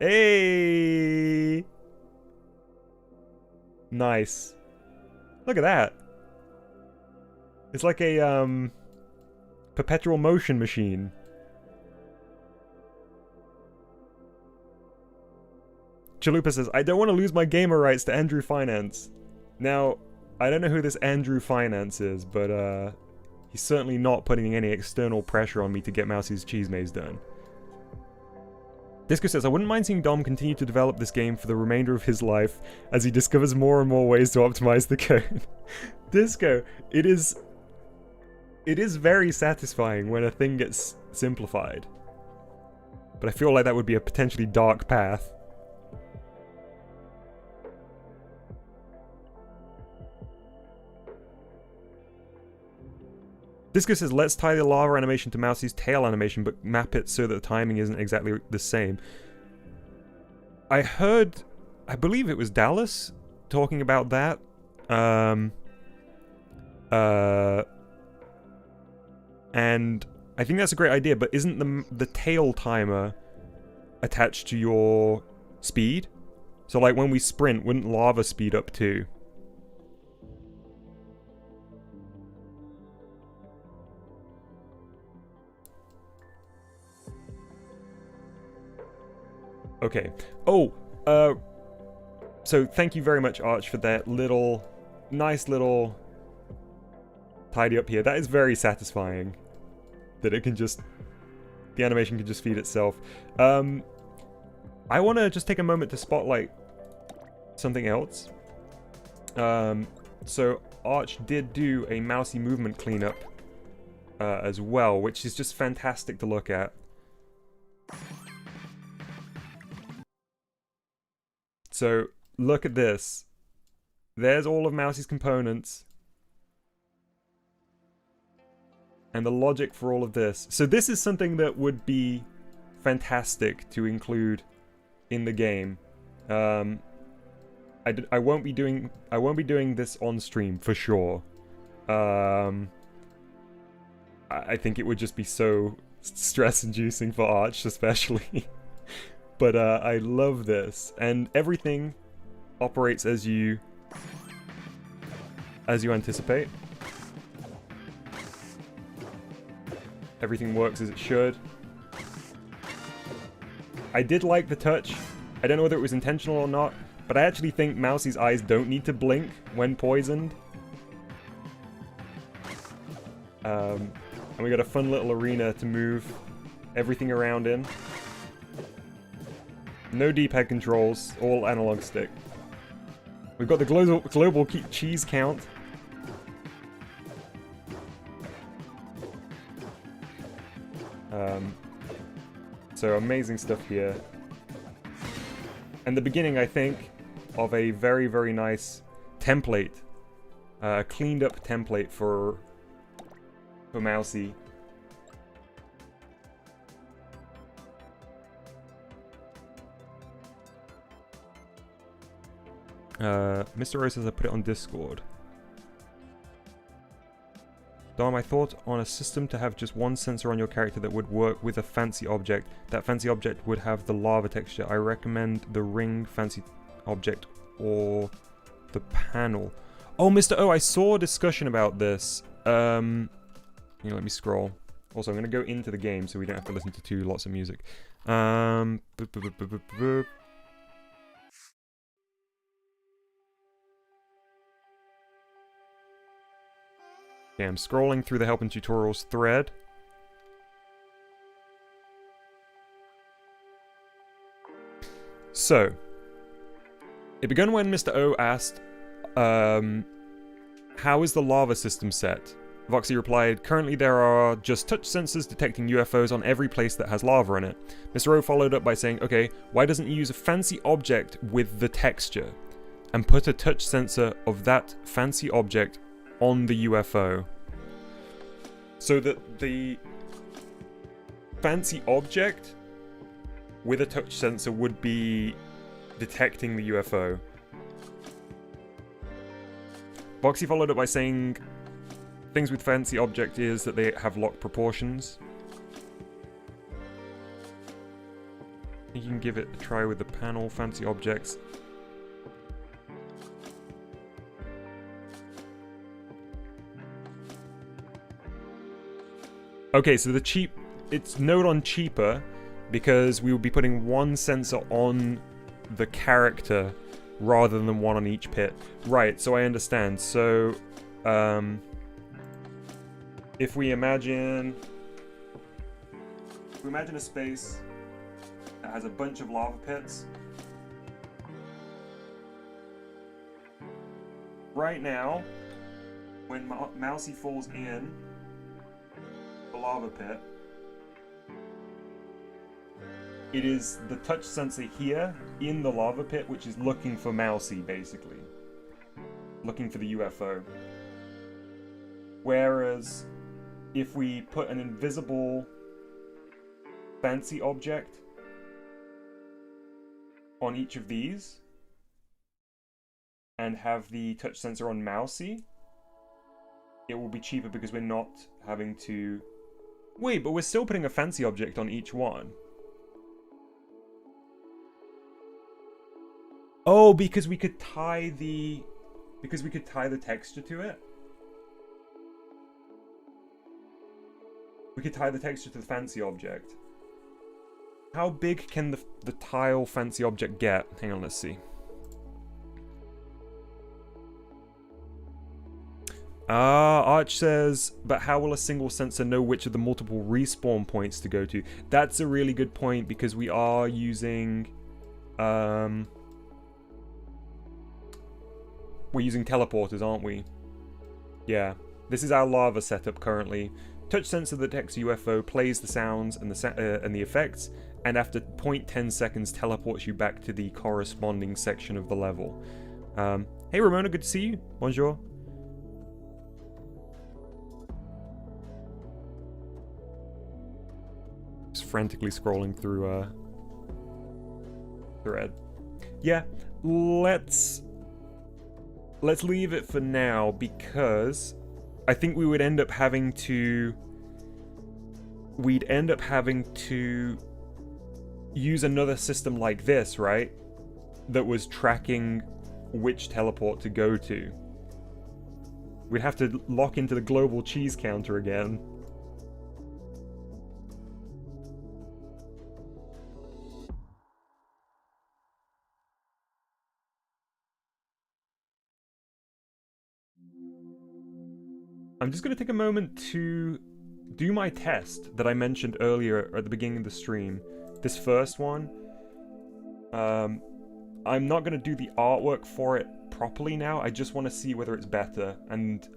Hey! Nice. Look at that. It's like a perpetual motion machine. Chalupa says, I don't want to lose my gamer rights to Andrew Finance. Now, I don't know who this Andrew Finance is, but he's certainly not putting any external pressure on me to get Mousey's cheese maze done. Disco says, I wouldn't mind seeing Dom continue to develop this game for the remainder of his life as he discovers more and more ways to optimize the code. Disco, it is very satisfying when a thing gets simplified. But I feel like that would be a potentially dark path. Disco says, let's tie the lava animation to Mousey's tail animation, but map it so that the timing isn't exactly the same. I believe it was Dallas talking about that. And I think that's a great idea, but isn't the tail timer attached to your speed? So like when we sprint, wouldn't lava speed up too? Okay. Oh, so thank you very much, Arch, for that nice little tidy up here. That is very satisfying. That it can just, the animation can just feed itself. I want to just take a moment to spotlight something else. So Arch did do a Mousey movement cleanup as well, which is just fantastic to look at. So, look at this. There's all of Mousey's components. And the logic for all of this. So this is something that would be fantastic to include in the game. I won't be doing this on stream for sure. I think it would just be so stress-inducing for Arch, especially. But I love this, and everything operates as you anticipate. Everything works as it should. I did like the touch. I don't know whether it was intentional or not, but I actually think Mousey's eyes don't need to blink when poisoned. And we got a fun little arena to move everything around in. No D-pad controls, all analog stick. We've got the global cheese count. So amazing stuff here. And the beginning, I think, of a very, very nice template. Cleaned up template for Mousey. Mr. Rose says I put it on Discord. Dom, I thought on a system to have just one sensor on your character that would work with a fancy object. That fancy object would have the lava texture. I recommend the ring fancy object or the panel. Oh, Mr. O, I saw a discussion about this. Let me scroll. Also, I'm going to go into the game so we don't have to listen to lots of music. Okay, I'm scrolling through the help and tutorials thread. So, it began when Mr. O asked, how is the lava system set? Voxy replied, currently there are just touch sensors detecting UFOs on every place that has lava in it. Mr. O followed up by saying, okay, why doesn't you use a fancy object with the texture? And put a touch sensor of that fancy object on the UFO. So that the fancy object with a touch sensor would be detecting the UFO. Voxy followed up by saying things with fancy object is that they have locked proportions. You can give it a try with the panel fancy objects. Okay, so it's note on cheaper because we will be putting one sensor on the character rather than one on each pit. Right, so I understand. So, if we imagine a space that has a bunch of lava pits. Right now, when Mousey falls in the lava pit, it is the touch sensor here in the lava pit which is looking for Mousey, basically. Looking for the UFO. Whereas, if we put an invisible fancy object on each of these and have the touch sensor on Mousey, it will be cheaper because we're not having to... Wait, but we're still putting a fancy object on each one. Oh, because we could tie the texture to it. We could tie the texture to the fancy object. How big can the tile fancy object get? Hang on, let's see. Arch says, but how will a single sensor know which of the multiple respawn points to go to? That's a really good point because we are using... we're using teleporters, aren't we? Yeah. This is our lava setup currently. Touch sensor that detects UFO, plays the sounds and the effects, and after 0.10 seconds teleports you back to the corresponding section of the level. Hey Ramona, good to see you. Bonjour. Just frantically scrolling through thread. Yeah, let's leave it for now because I think we would end up having to... We'd end up having to use another system like this, right? That was tracking which teleport to go to. We'd have to lock into the global cheese counter again. I'm just going to take a moment to do my test that I mentioned earlier at the beginning of the stream. This first one. I'm not going to do the artwork for it properly now. I just want to see whether it's better. And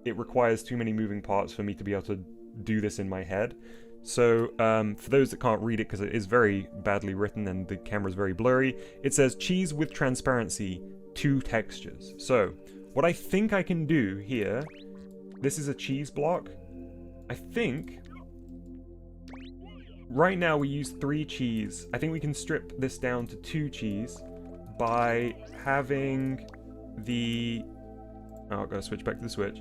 it requires too many moving parts for me to be able to do this in my head. So, for those that can't read it, because it is very badly written and the camera's very blurry, it says cheese with transparency, 2 textures. So, what I think I can do here... This is a cheese block. I think... Right now we use 3 cheese. I think we can strip this down to 2 cheese. by having the... Oh, I've got to switch back to the Switch.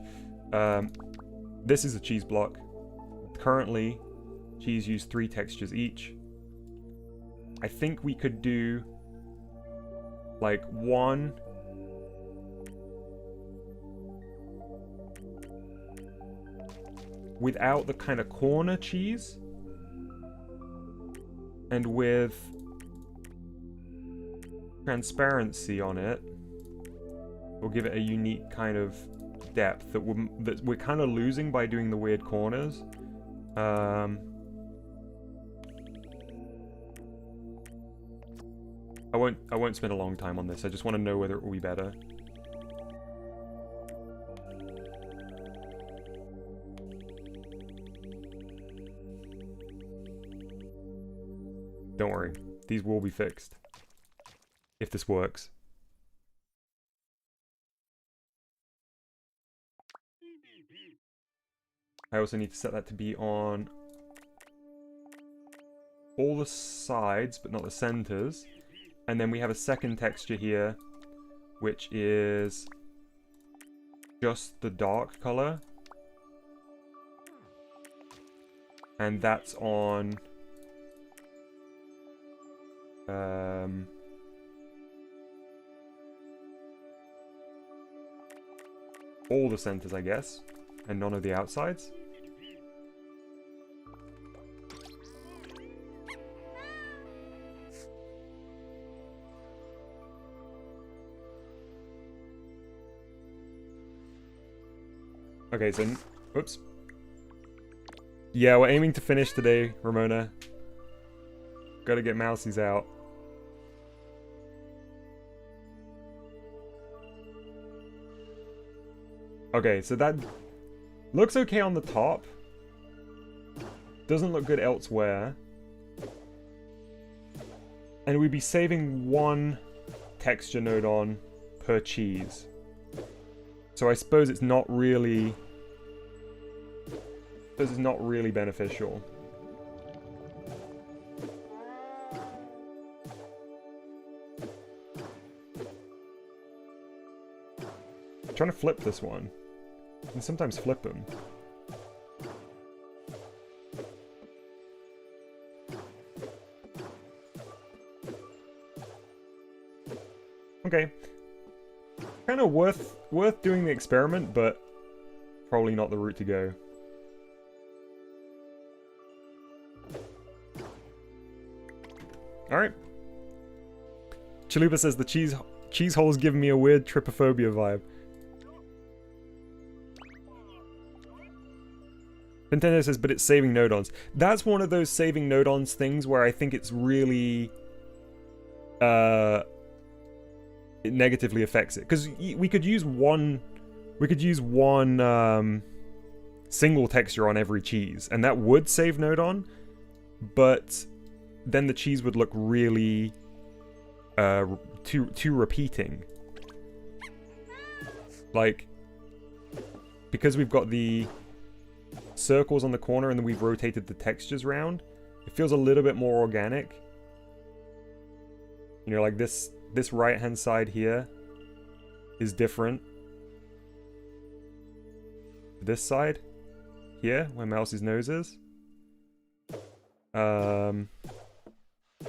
This is a cheese block. Currently, cheese use 3 textures each. I think we could do like one without the kind of corner cheese, and with transparency on it will give it a unique kind of depth that we're kind of losing by doing the weird corners. I won't spend a long time on this. I just want to know whether it will be better. Don't worry, these will be fixed if this works. I also need to set that to be on all the sides, but not the centers. And then we have a second texture here, which is just the dark color. And that's on all the centers, I guess, and none of the outsides. Okay, so, oops. Yeah, we're aiming to finish today, Ramona. Gotta get Mousey's out. Okay, so that looks okay on the top. Doesn't look good elsewhere. And we'd be saving 1 texture node on per cheese. So I suppose it's not really... This is not really beneficial. I'm trying to flip this one. You can sometimes flip them. Okay. Kind of worth doing the experiment, but probably not the route to go. Alright. Chalupa says the cheese holes give me a weird trypophobia vibe. Nintendo says, but it's saving node-ons. That's one of those saving node-ons things where I think it's really... it negatively affects it. Because we could use one... We could use one single texture on every cheese, and that would save node-on, but then the cheese would look really... too repeating. Like, because we've got the circles on the corner and then we've rotated the textures around, it feels a little bit more organic. You know, like this right hand side here is different. This side here, where Mousey's nose is. I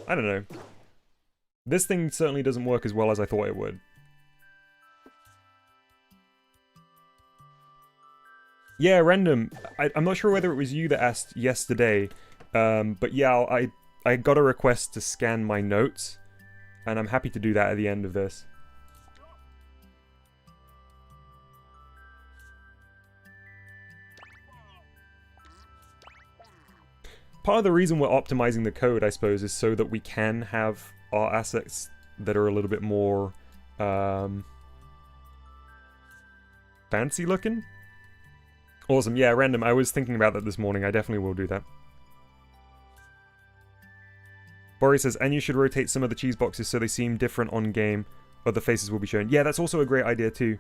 don't know. This thing certainly doesn't work as well as I thought it would. Yeah, Random. I'm not sure whether it was you that asked yesterday, but yeah, I got a request to scan my notes, and I'm happy to do that at the end of this. Part of the reason we're optimizing the code, I suppose, is so that we can have our assets that are a little bit more fancy looking. Awesome. Yeah, Random. I was thinking about that this morning. I definitely will do that. Boris says, and you should rotate some of the cheese boxes so they seem different on game, but the faces will be shown. Yeah, that's also a great idea too.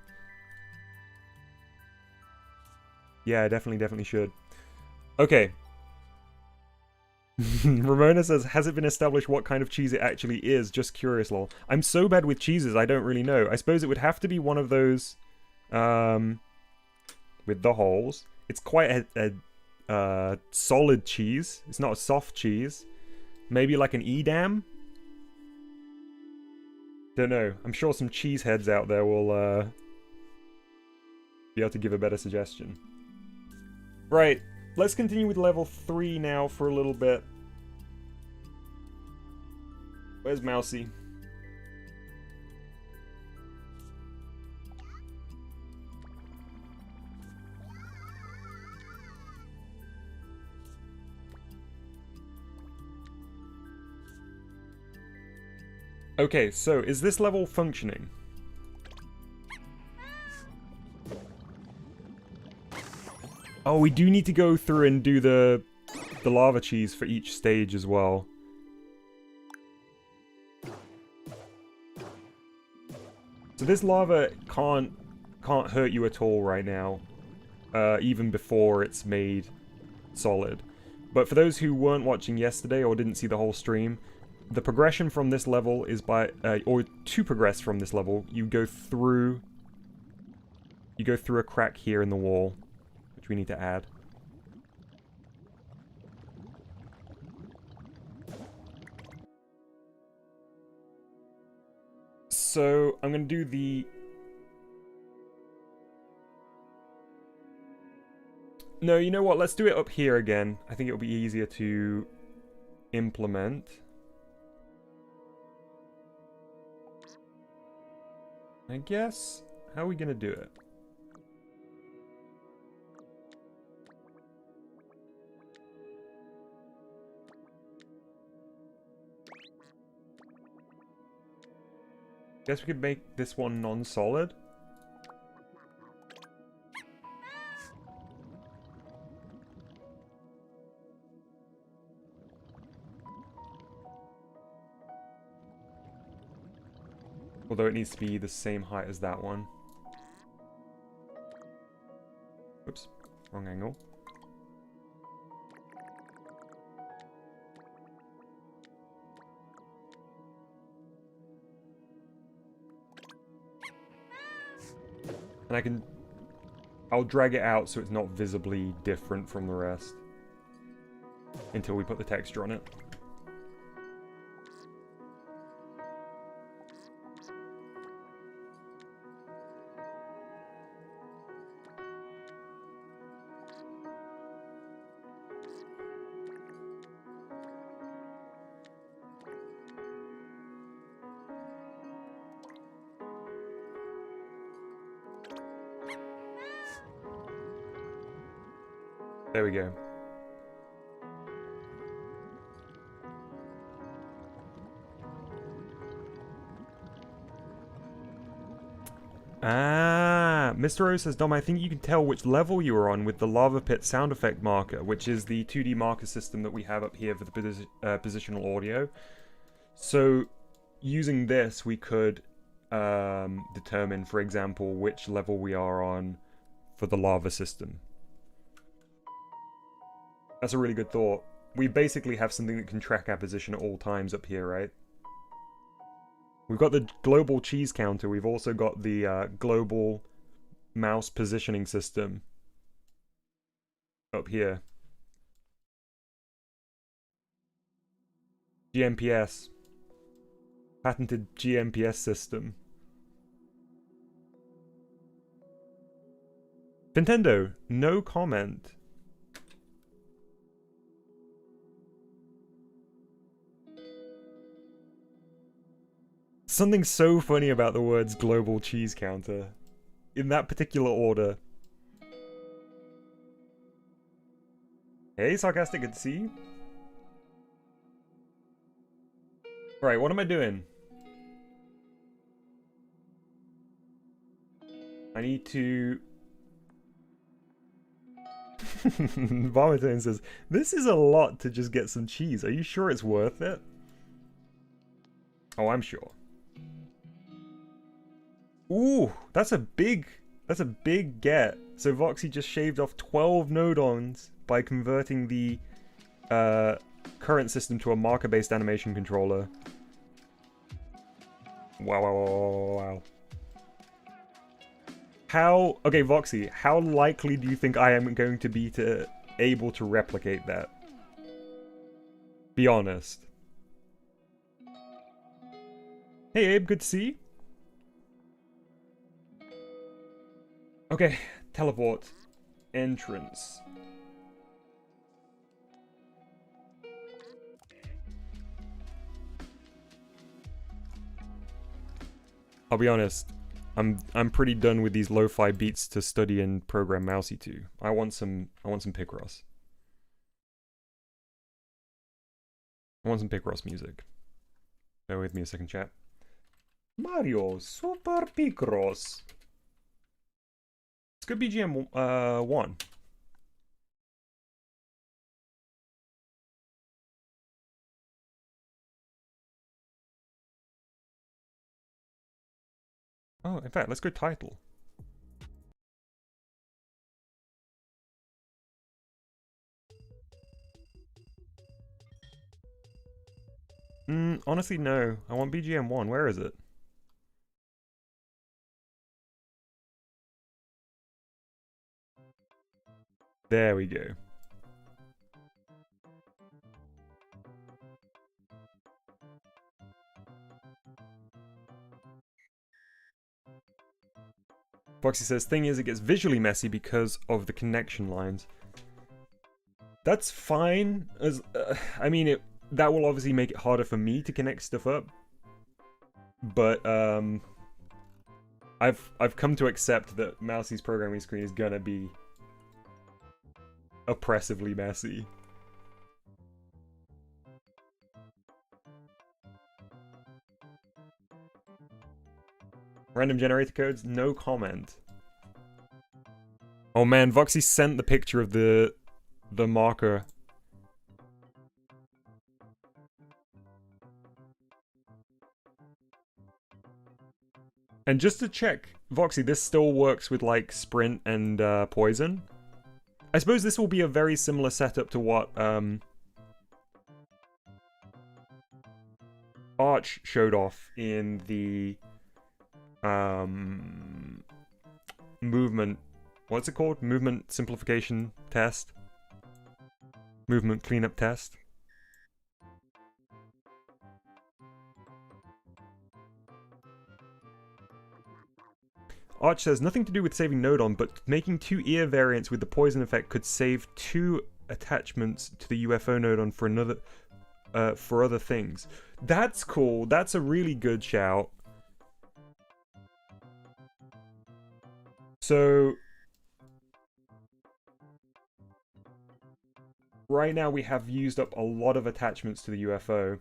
Yeah, definitely should. Okay. Ramona says, has it been established what kind of cheese it actually is? Just curious, lol. I'm so bad with cheeses, I don't really know. I suppose it would have to be one of those, with the holes. It's quite a solid cheese. It's not a soft cheese. Maybe like an Edam? Don't know. I'm sure some cheeseheads out there will, be able to give a better suggestion. Right. Let's continue with level 3 now for a little bit. Where's Mousey? Okay, so is this level functioning? Oh, we do need to go through and do the lava cheese for each stage as well. So this lava can't hurt you at all right now, even before it's made solid. But for those who weren't watching yesterday or didn't see the whole stream, the progression from this level is by, or to progress from this level, you go through a crack here in the wall, which we need to add. So I'm going to do the... No, you know what? Let's do it up here again. I think it'll be easier to implement. I guess... How are we going to do it? Guess we could make this one non-solid. Although it needs to be the same height as that one. Oops, wrong angle. And I'll drag it out so it's not visibly different from the rest. Until we put the texture on it. There we go. Ah, Mr. O says, Dom, I think you can tell which level you are on with the lava pit sound effect marker, which is the 2D marker system that we have up here for the positional audio. So, using this, we could determine, for example, which level we are on for the lava system. That's a really good thought. We basically have something that can track our position at all times up here, right? We've got the global cheese counter. We've also got the global mouse positioning system up here. GMPS. Patented GMPS system. Nintendo, no comment. Something so funny about the words global cheese counter. In that particular order. Hey, Sarcastic, good to see you. Alright, what am I doing? I need to... Vomitone says, this is a lot to just get some cheese. Are you sure it's worth it? Oh, I'm sure. Ooh, that's a big get. So Voxy just shaved off 12 nodons by converting the current system to a marker-based animation controller. Wow, wow, wow, wow, wow. How... Okay, Voxy, how likely do you think I am going to be able to replicate that? Be honest. Hey, Abe, good to see you. Okay, teleport. Entrance. I'll be honest. I'm pretty done with these lo-fi beats to study and program Mousey to. I want some Picross. I want some Picross music. Bear with me a second, chat. Mario Super Picross. It's good BGM 1. Oh, in fact, let's go title. Honestly, no. I want BGM 1. Where is it? There we go. Foxy says, thing is, it gets visually messy because of the connection lines. That's fine. As I mean, that will obviously make it harder for me to connect stuff up. But I've come to accept that Mousey's programming screen is gonna be oppressively messy. Random generator codes, no comment. Oh man, Voxy sent the picture of the marker. And just to check, Voxy, this still works with like sprint and poison. I suppose this will be a very similar setup to what Arch showed off in the movement, what's it called? Movement simplification test? Movement cleanup test? Arch says, nothing to do with saving Nodon, but making 2 ear variants with the poison effect could save 2 attachments to the UFO Nodon for another, for other things. That's cool. That's a really good shout. So right now we have used up a lot of attachments to the UFO.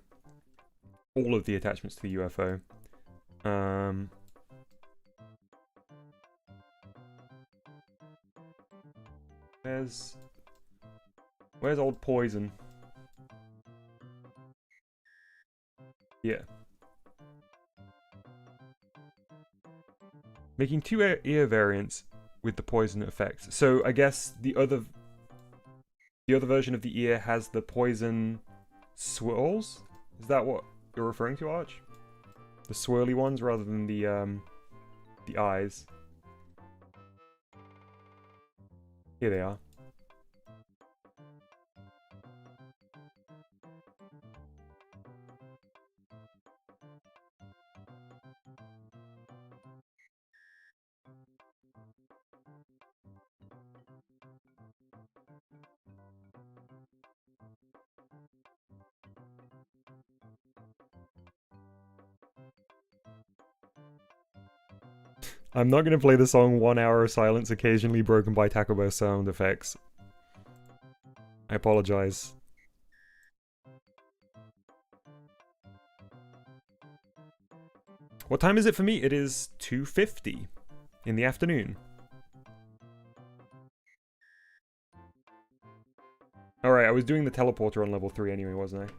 All of the attachments to the UFO. Where's old poison? Yeah. Making 2 ear variants with the poison effect. So I guess the other version of the ear has the poison swirls? Is that what you're referring to, Arch? The swirly ones rather than the eyes. Here they are. I'm not going to play the song 1 Hour of Silence occasionally broken by Taco Bell sound effects. I apologize. What time is it for me? It is 2:50 in the afternoon. Alright, I was doing the teleporter on level 3 anyway, wasn't I?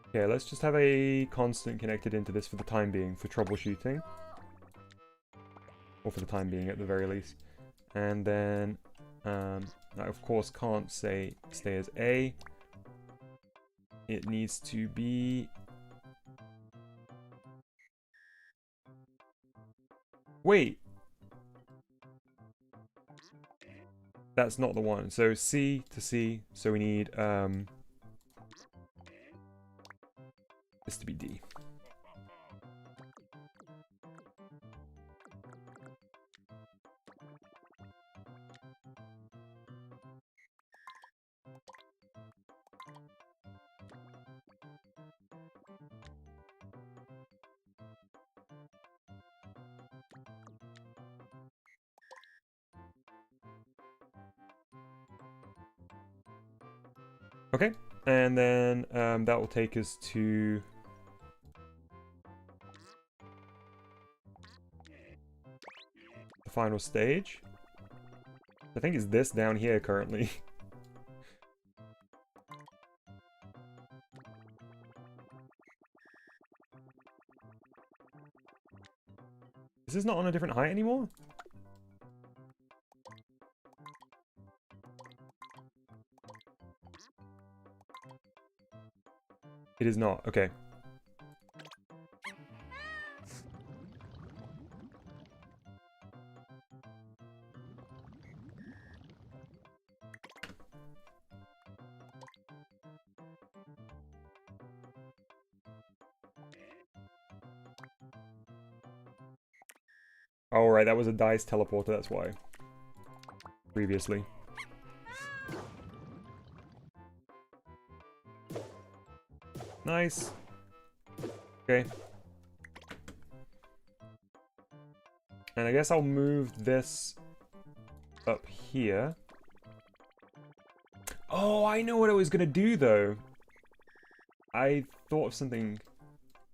Okay, let's just have a constant connected into this for the time being for troubleshooting. Or for the time being, at the very least. And then, I of course can't say stay as A. It needs to be... Wait! That's not the one. So C to C, so we need, this to be D. Okay, and then that will take us to the final stage. I think it's this down here currently. Is this not on a different height anymore? It is not, okay. Oh, right, that was a dice teleporter, that's why. Previously. Nice. Okay. And I guess I'll move this up here. Oh, I know what I was gonna do, though. I thought of something.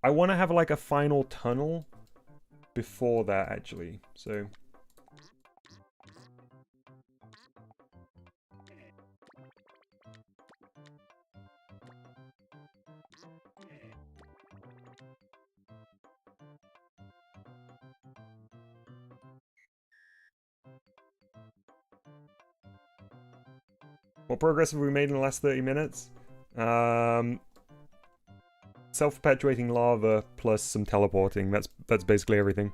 I want to have, like, a final tunnel before that, actually. So... What progress have we made in the last 30 minutes? Self-perpetuating lava plus some teleporting. That's basically everything.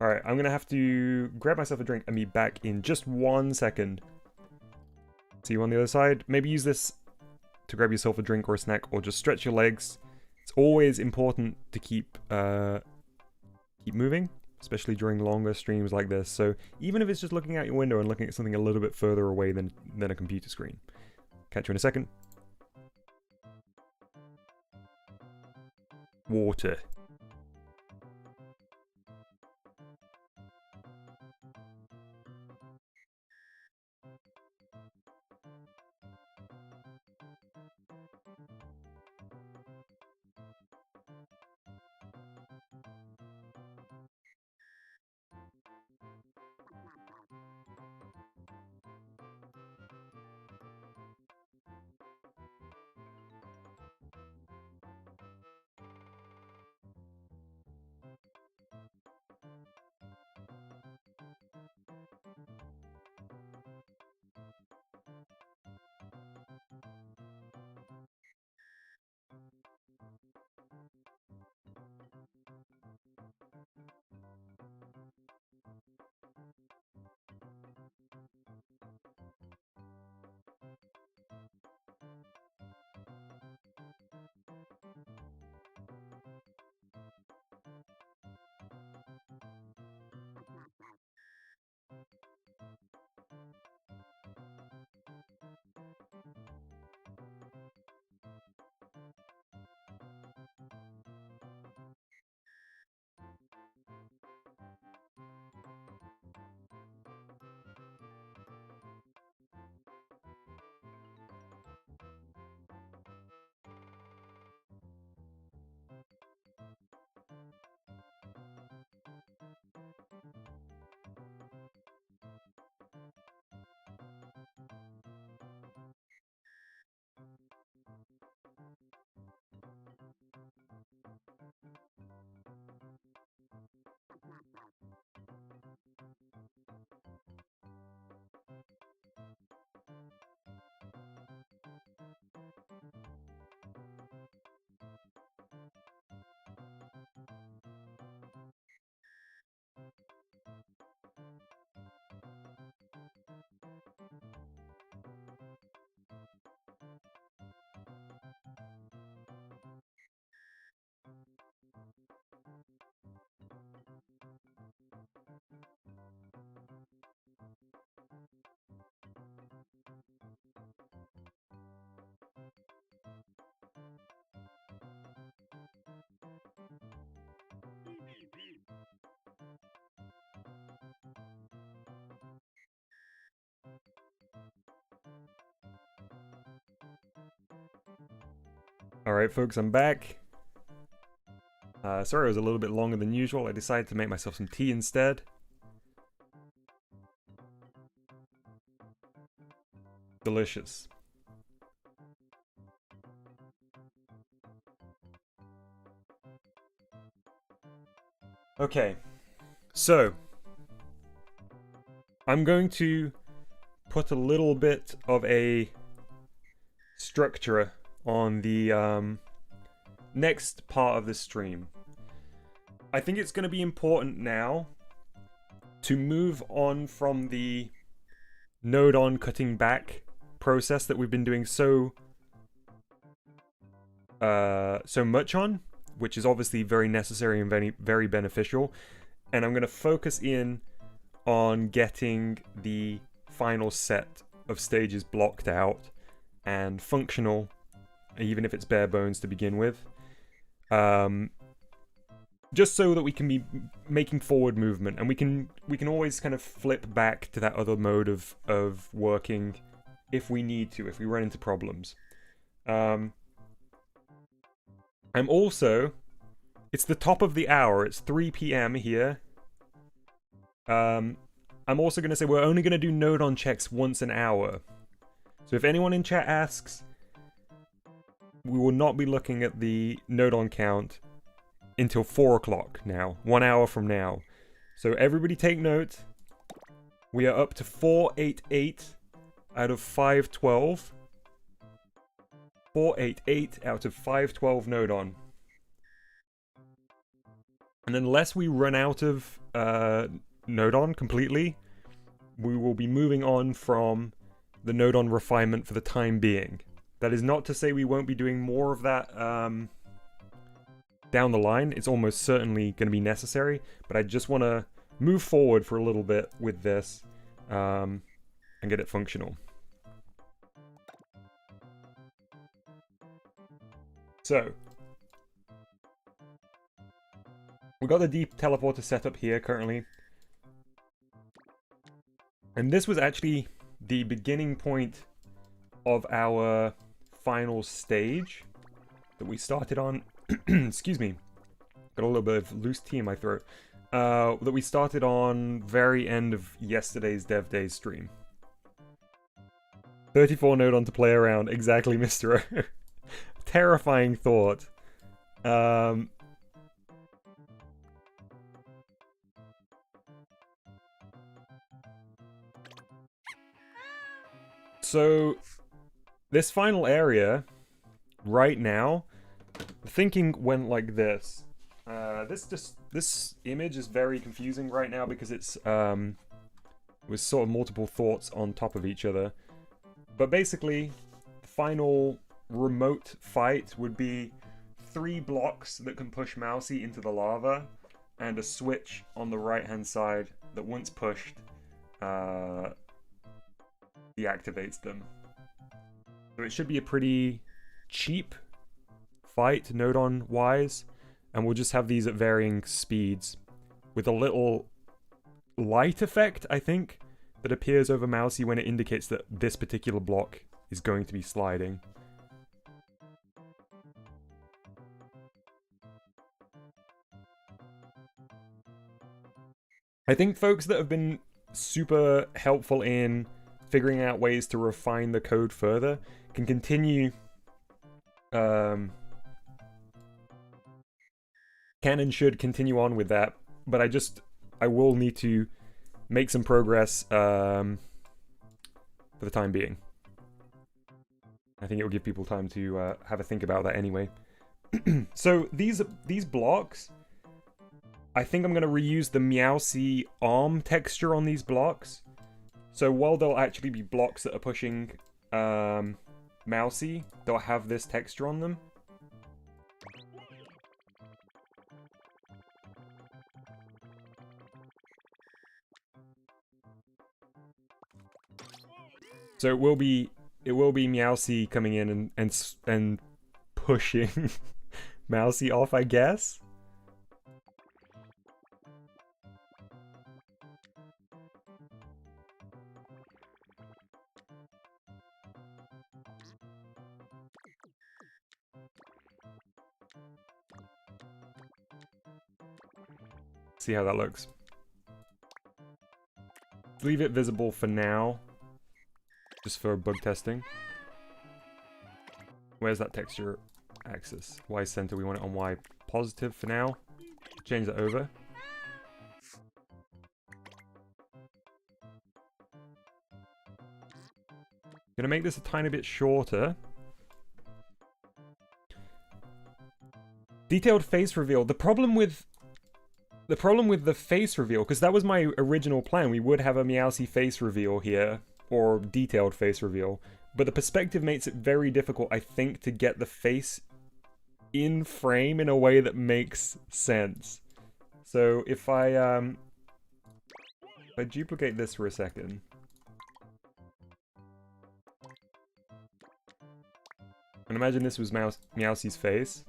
Alright, I'm gonna have to grab myself a drink and be back in just 1 second. See you on the other side. Maybe use this to grab yourself a drink or a snack, or just stretch your legs. It's always important to keep moving, especially during longer streams like this. So even if it's just looking out your window and looking at something a little bit further away than a computer screen. Catch you in a second. Water. Alright folks, I'm back. Sorry it was a little bit longer than usual. I decided to make myself some tea instead. Delicious. Okay, so I'm going to put a little bit of a structure on the next part of the stream. I think it's going to be important now to move on from the node on cutting back process that we've been doing so much on, which is obviously very necessary and very, very beneficial. And I'm going to focus in on getting the final set of stages blocked out and functional, even if it's bare bones to begin with. Just so that we can be making forward movement, and we can always kind of flip back to that other mode of working if we need to, if we run into problems. I'm also, it's the top of the hour, it's 3 p.m. here. I'm also going to say we're only going to do node on checks once an hour. So if anyone in chat asks, we will not be looking at the node on count until 4 o'clock now, 1 hour from now. So everybody take note. We are up to 488 out of 512. 488 out of 512 node on. And unless we run out of node on completely, we will be moving on from the node on refinement for the time being. That is not to say we won't be doing more of that down the line. It's almost certainly going to be necessary, but I just want to move forward for a little bit with this and get it functional. So we've got the deep teleporter set up here currently, and this was actually the beginning point of our final stage that we started on. Excuse me, got a little bit of loose tea in my throat. That we started on very end of yesterday's Dev Days stream. 34 node on to play around. Exactly, Mr. O. Terrifying thought. So this final area right now, the thinking went like this. This image is very confusing right now because it's with sort of multiple thoughts on top of each other. But basically, the final remote fight would be 3 blocks that can push Mousey into the lava, and a switch on the right-hand side that once pushed deactivates them. So it should be a pretty cheap fight, node on wise, and we'll just have these at varying speeds with a little light effect, I think, that appears over Mousey when it indicates that this particular block is going to be sliding. I think folks that have been super helpful in figuring out ways to refine the code further can continue can and should continue on with that, but I will need to make some progress for the time being. I think it will give people time to have a think about that anyway. So these blocks, I think I'm going to reuse the Mousey arm texture on these blocks. So while there'll actually be blocks that are pushing Mousey, they'll have this texture on them. So it will be Mousey coming in and pushing Mousey off, I guess. See how that looks. Leave it visible for now. Just for bug testing. Where's that texture axis? Y center, we want it on Y positive for now. Change that over. Gonna make this a tiny bit shorter. Detailed face reveal. The problem with the face reveal, because that was my original plan, we would have a Meowsy face reveal here, or detailed face reveal, but the perspective makes it very difficult, I think, to get the face in frame in a way that makes sense. So if I duplicate this for a second. And imagine this was Meowsy's face.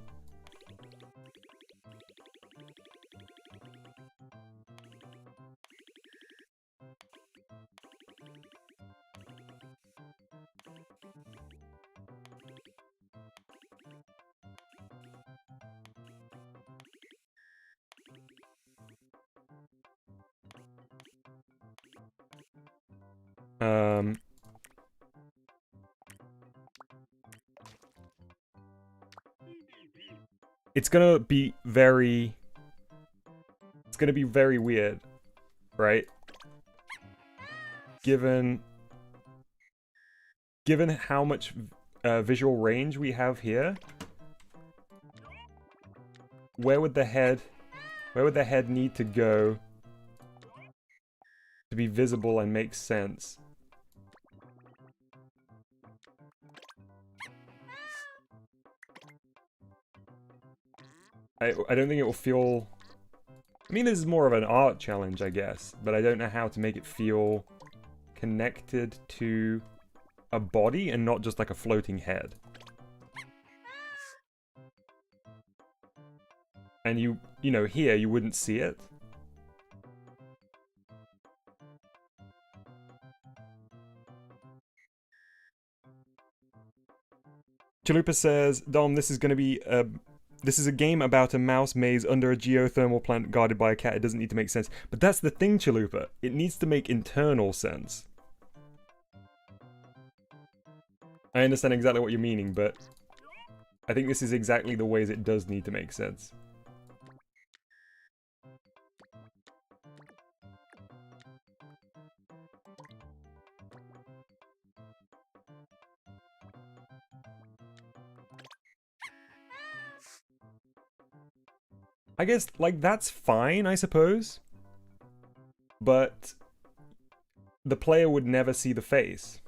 It's gonna be very weird, right? Given how much visual range we have here, where would the head need to go to be visible and make sense? I don't think it will feel... I mean, this is more of an art challenge, I guess, but I don't know how to make it feel connected to a body and not just like a floating head. And you know, here you wouldn't see it. Chalupa says, Dom, this is going to be this is a game about a mouse maze under a geothermal plant guarded by a cat. It doesn't need to make sense. But that's the thing, Chalupa. It needs to make internal sense. I understand exactly what you're meaning, but I think this is exactly the ways it does need to make sense. I guess, like, that's fine, I suppose. But the player would never see the face.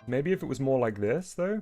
Maybe if it was more like this, though?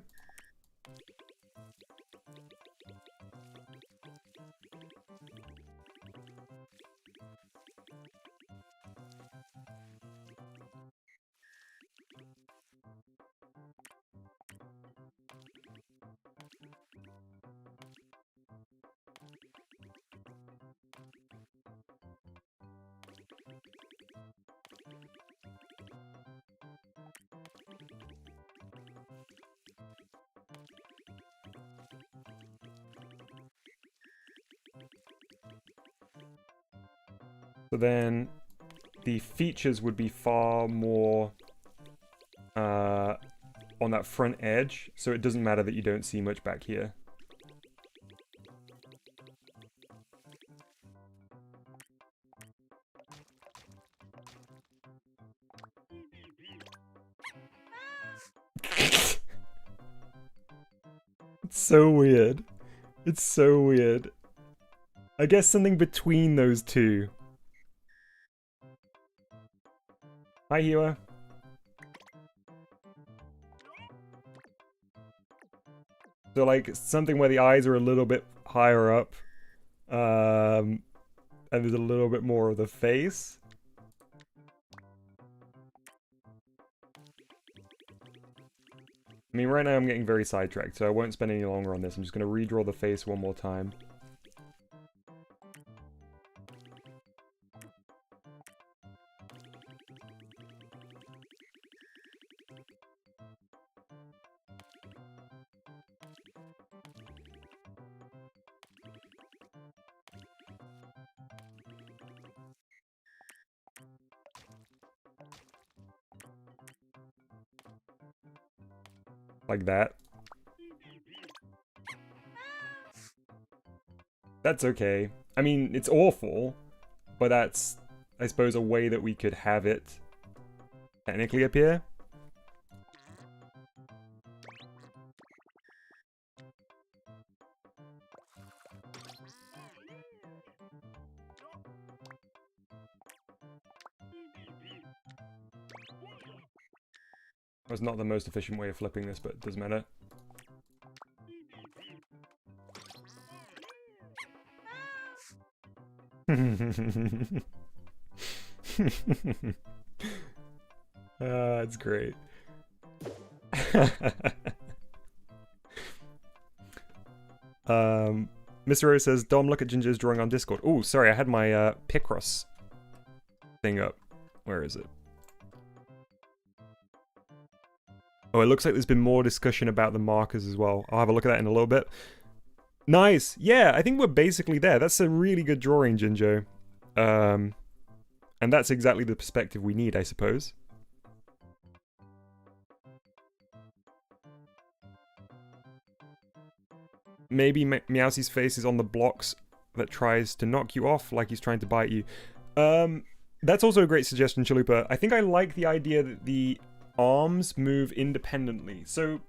So then the features would be far more on that front edge, so it doesn't matter that you don't see much back here. It's so weird. It's so weird. I guess something between those two. Hi, Hua. So, like, something where the eyes are a little bit higher up. And there's a little bit more of the face. I mean, right now I'm getting very sidetracked, so I won't spend any longer on this. I'm just going to redraw the face one more time. Like that. That's okay. I mean, it's awful, but that's, I suppose, a way that we could have it technically appear. Was not the most efficient way of flipping this, but it doesn't matter. It's great. Mr. Rose says, Dom, look at Ginger's drawing on Discord. Oh, sorry, I had my Picross thing up. Where is it? Oh, it looks like there's been more discussion about the markers as well. I'll have a look at that in a little bit. Nice! Yeah, I think we're basically there. That's a really good drawing, Jinjo. And that's exactly the perspective we need, I suppose. Maybe Meowsie's face is on the blocks that tries to knock you off, like he's trying to bite you. That's also a great suggestion, Chalupa. I think I like the idea that the arms move independently. So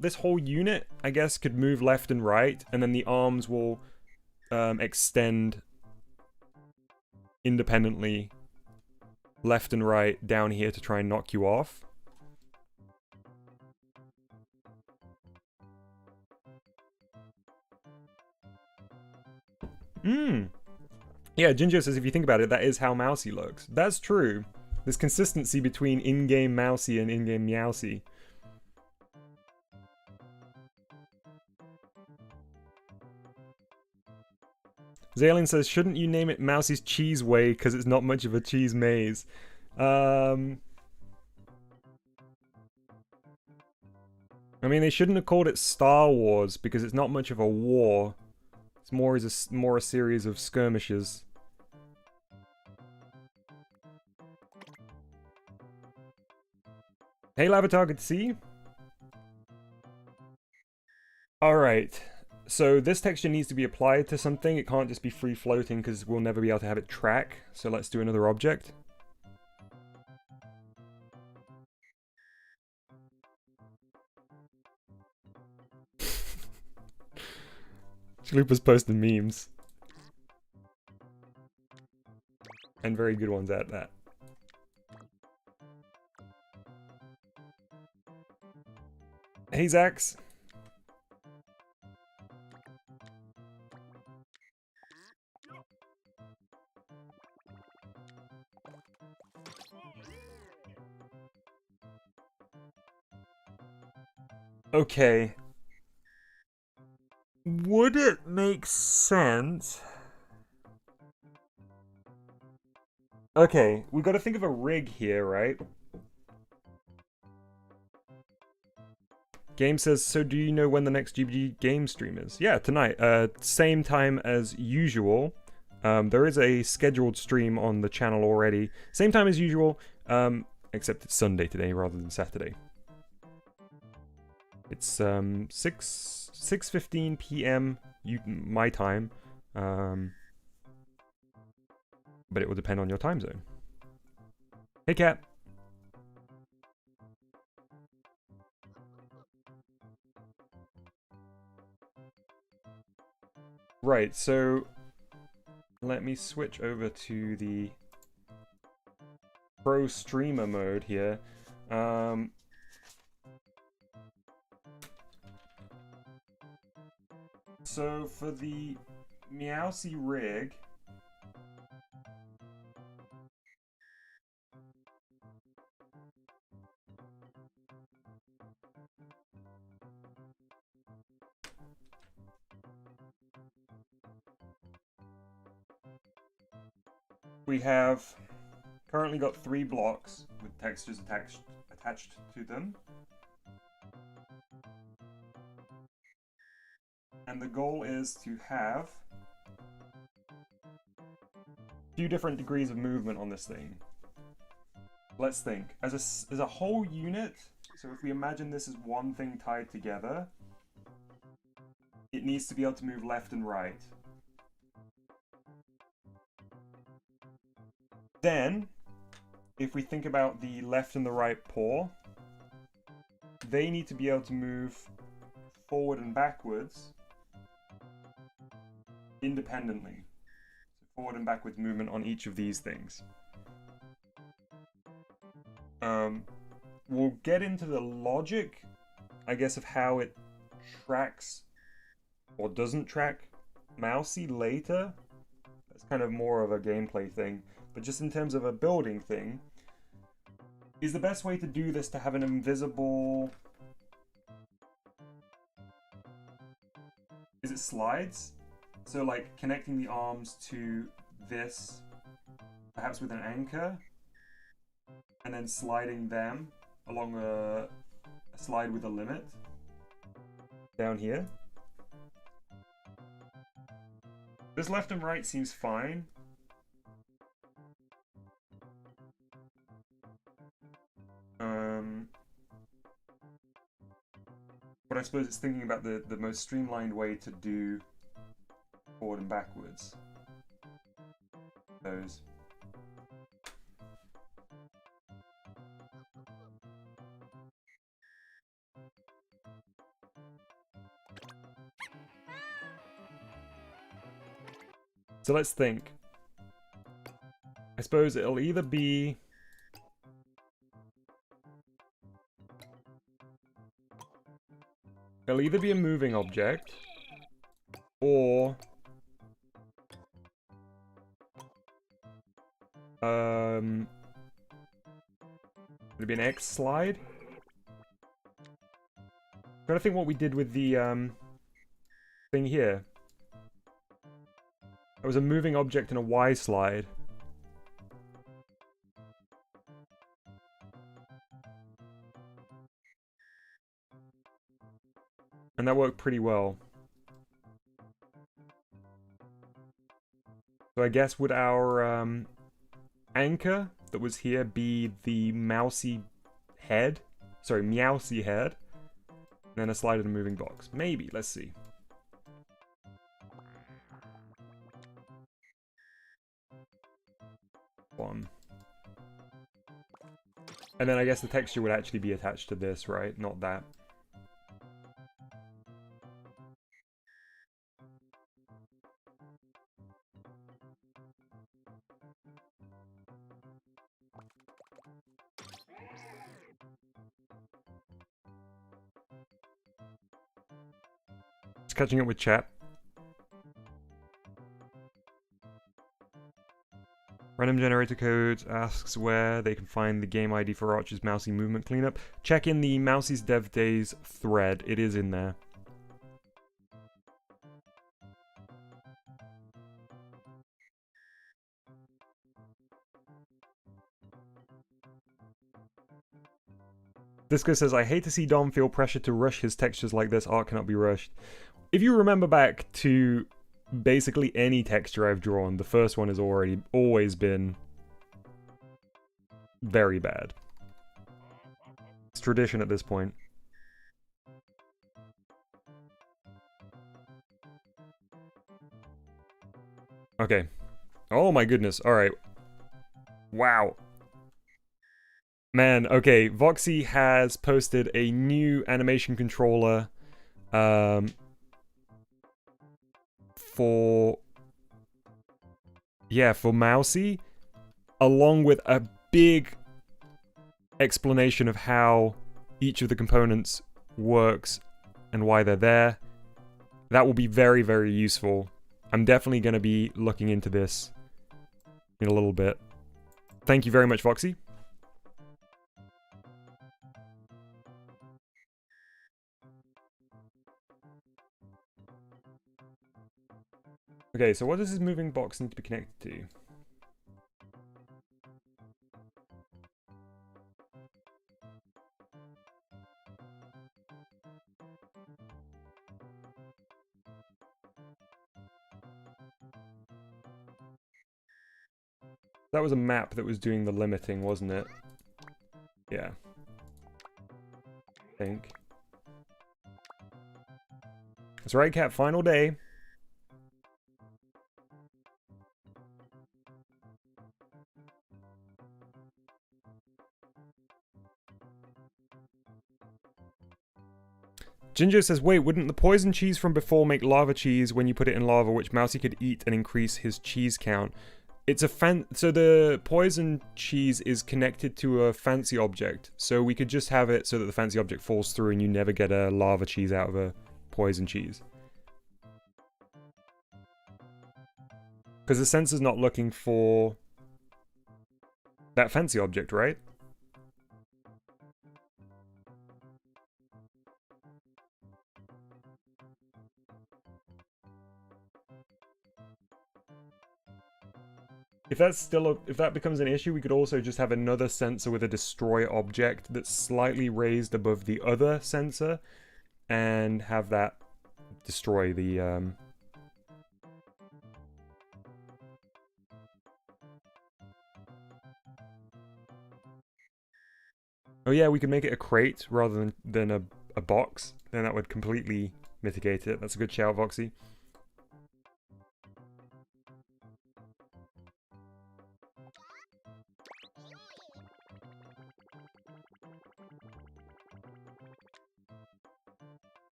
this whole unit, I guess, could move left and right, and then the arms will extend independently left and right down here to try and knock you off. Yeah, Jinjo says if you think about it, that is how Mousey looks. That's true. There's consistency between in-game Mousey and in-game Meowsey. Zaylin says, shouldn't you name it Mousey's Cheese Way because it's not much of a cheese maze? I mean, they shouldn't have called it Star Wars because it's not much of a war. It's more a series of skirmishes. Hey, Lavatar, good to see you. Alright, so this texture needs to be applied to something. It can't just be free floating because we'll never be able to have it track. So let's do another object. Chalupa's posting memes. And very good ones at that. Hey, Zax. Okay. Would it make sense? Okay, we gotta think of a rig here, right? Game says, so do you know when the next GBG game stream is? Yeah, tonight. Same time as usual. There is a scheduled stream on the channel already. Same time as usual, except it's Sunday today rather than Saturday. It's 6:15 p.m. my time. But it will depend on your time zone. Hey, Cat. Right, so let me switch over to the pro streamer mode here. So for the Meowsey rig, we have currently got 3 blocks with textures attached to them. And the goal is to have a few different degrees of movement on this thing. Let's think. As a whole unit, So if we imagine this as one thing tied together, it needs to be able to move left and right. Then, if we think about the left and the right paw, they need to be able to move forward and backwards independently. So forward and backwards movement on each of these things. We'll get into the logic, I guess, of how it tracks or doesn't track Mousey later. That's kind of more of a gameplay thing. But just in terms of a building thing, is the best way to do this to have an invisible... Is it slides? So like connecting the arms to this, perhaps with an anchor, and then sliding them along a slide with a limit down here. This left and right seems fine. But I suppose it's thinking about the most streamlined way to do forward and backwards. Those. So let's think. I suppose it'll either be... It'll either be a moving object, or... It'll be an X slide. I'm trying to think what we did with the, thing here. It was a moving object and a Y slide. And that worked pretty well. So I guess would our anchor that was here be the Mousey head? Sorry, Meowsy head. And then a slide in a moving box. Maybe, let's see. One. And then I guess the texture would actually be attached to this, right? Not that. Just catching up with chat. Random generator code asks where they can find the game ID for Archer's Mousey movement cleanup. Check in the Mousey's Dev Days thread. It is in there. Disco says, I hate to see Dom feel pressure to rush his textures like this. Art cannot be rushed. If you remember back to basically any texture I've drawn, the first one has always been very bad. It's tradition at this point. Okay. Oh my goodness. Alright. Wow. Man, okay. Voxy has posted a new animation controller for Mousey, along with a big explanation of how each of the components works and why they're there. That will be very, very useful. I'm definitely going to be looking into this in a little bit. Thank you very much, Voxy. Okay, so what does this moving box need to be connected to? That was a map that was doing the limiting, wasn't it? Yeah. I think. That's right, Cat. Final day. Ginger says, wait, wouldn't the poison cheese from before make lava cheese when you put it in lava, which Mousey could eat and increase his cheese count? It's a so the poison cheese is connected to a fancy object. So we could just have it so that the fancy object falls through and you never get a lava cheese out of a poison cheese. Because the sensor's not looking for that fancy object, right? If that's still if that becomes an issue, we could also just have another sensor with a destroy object that's slightly raised above the other sensor and have that destroy the Oh yeah, we could make it a crate rather than a box. Then that would completely mitigate it. That's a good shout, Voxy.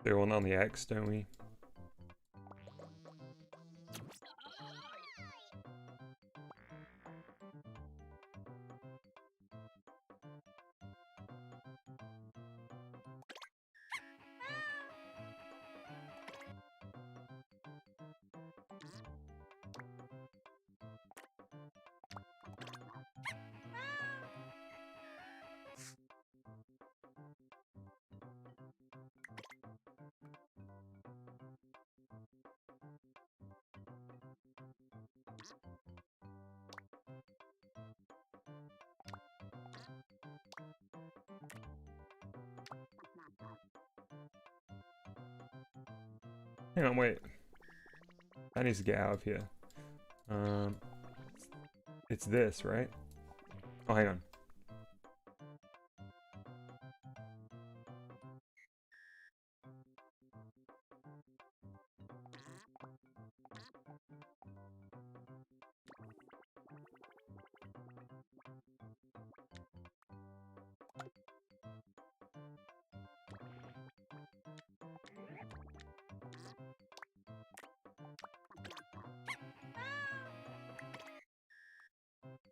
They want on the X, don't we? Hang on, wait. That needs to get out of here. It's this, right? Oh, hang on.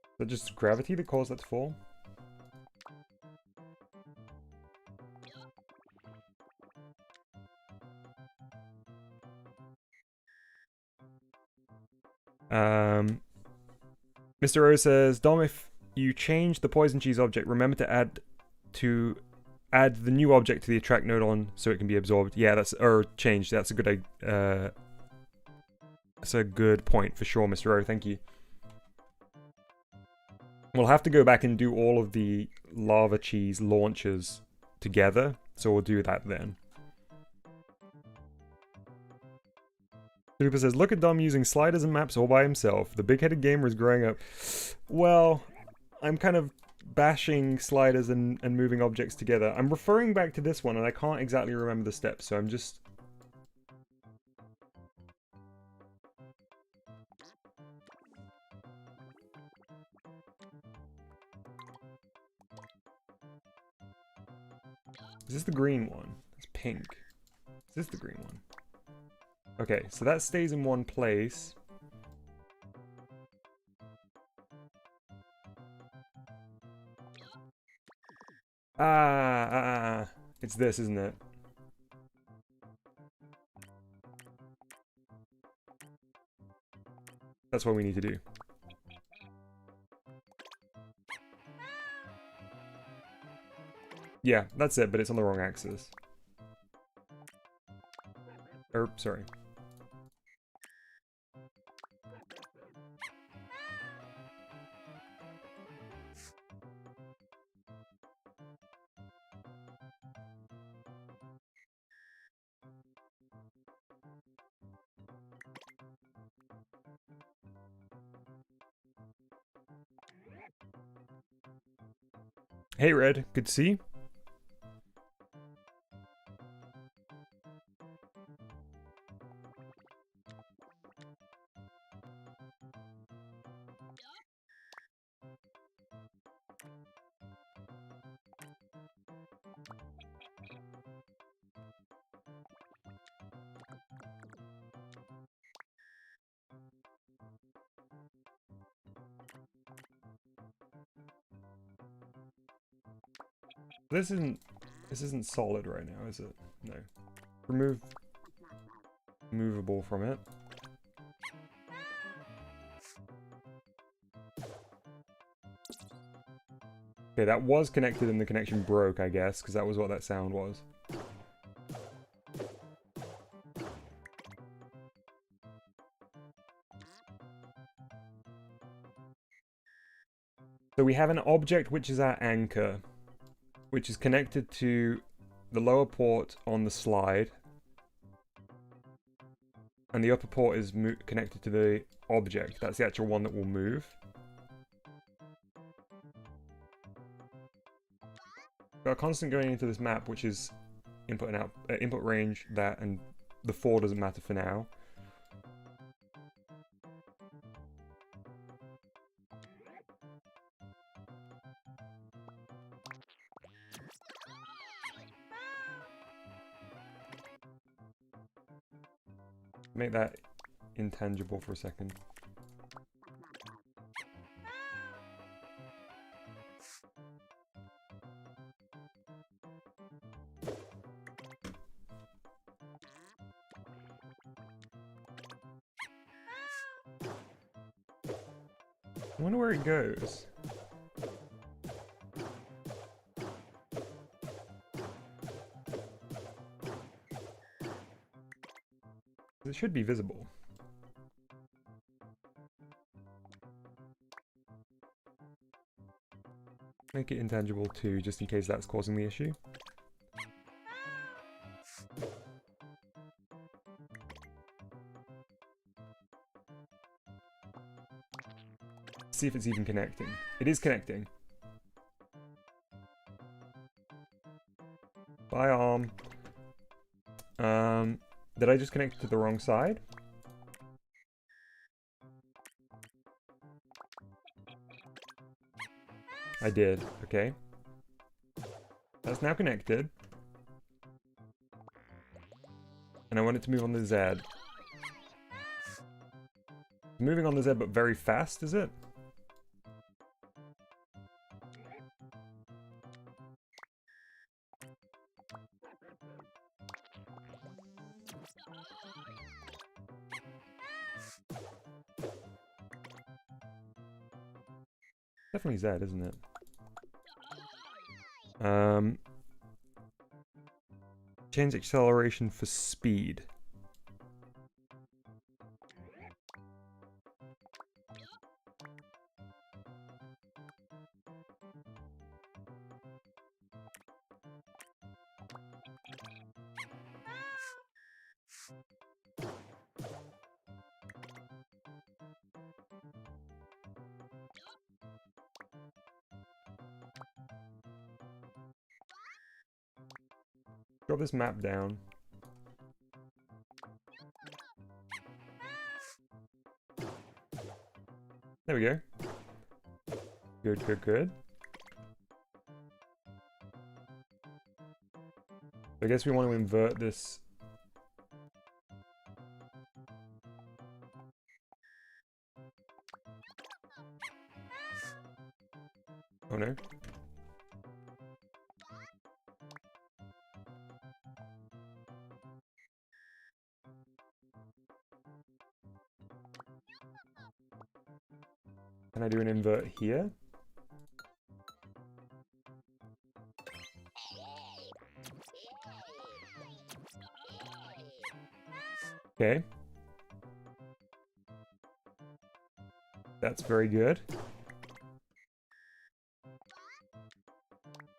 Is that just gravity that caused that to fall? Mr. O says, Dom, if you change the poison cheese object, remember to add the new object to the attract node on so it can be absorbed. Yeah, changed. That's a good point for sure, Mr. O. Thank you. We'll have to go back and do all of the lava cheese launchers together, so we'll do that then. Super says, look at Dom using sliders and maps all by himself. The big-headed gamer is growing up. Well, I'm kind of bashing sliders and moving objects together. I'm referring back to this one, and I can't exactly remember the steps, so I'm just... Is this the green one? It's pink. Is this the green one? Okay, so that stays in one place. It's this, isn't it? That's what we need to do. Yeah, that's it, but it's on the wrong axis. Sorry. Hey Red, good to see you. This isn't solid right now, is it? No. Remove movable from it. Okay, that was connected and the connection broke, I guess, because that was what that sound was. So we have an object which is our anchor, which is connected to the lower port on the slide. And the upper port is connected to the object. That's the actual one that will move. Got a constant going into this map, which is input and out, input range, that, and the 4 doesn't matter for now. Make that intangible for a second. I wonder where it goes. It should be visible. Make it intangible too, just in case that's causing the issue. See if it's even connecting. It is connecting. Bye, arm. Did I just connect it to the wrong side? I did, okay. That's now connected. And I want it to move on the Z. Moving on the Z, but very fast, is it? Definitely Z, isn't it? Change acceleration for speed. Drop this map down. There we go. Good, good, good. I guess we want to invert this. Oh no. Can I do an invert here? Okay. That's very good.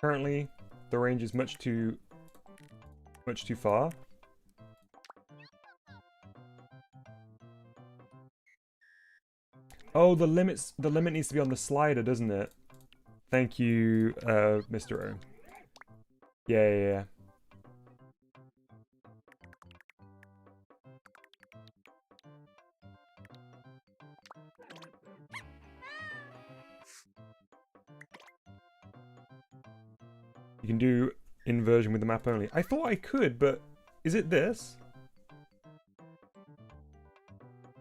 Currently, the range is much too far. Oh, the limit needs to be on the slider, doesn't it? Thank you, Mr. O. Yeah. You can do inversion with the map only. I thought I could, but is it this?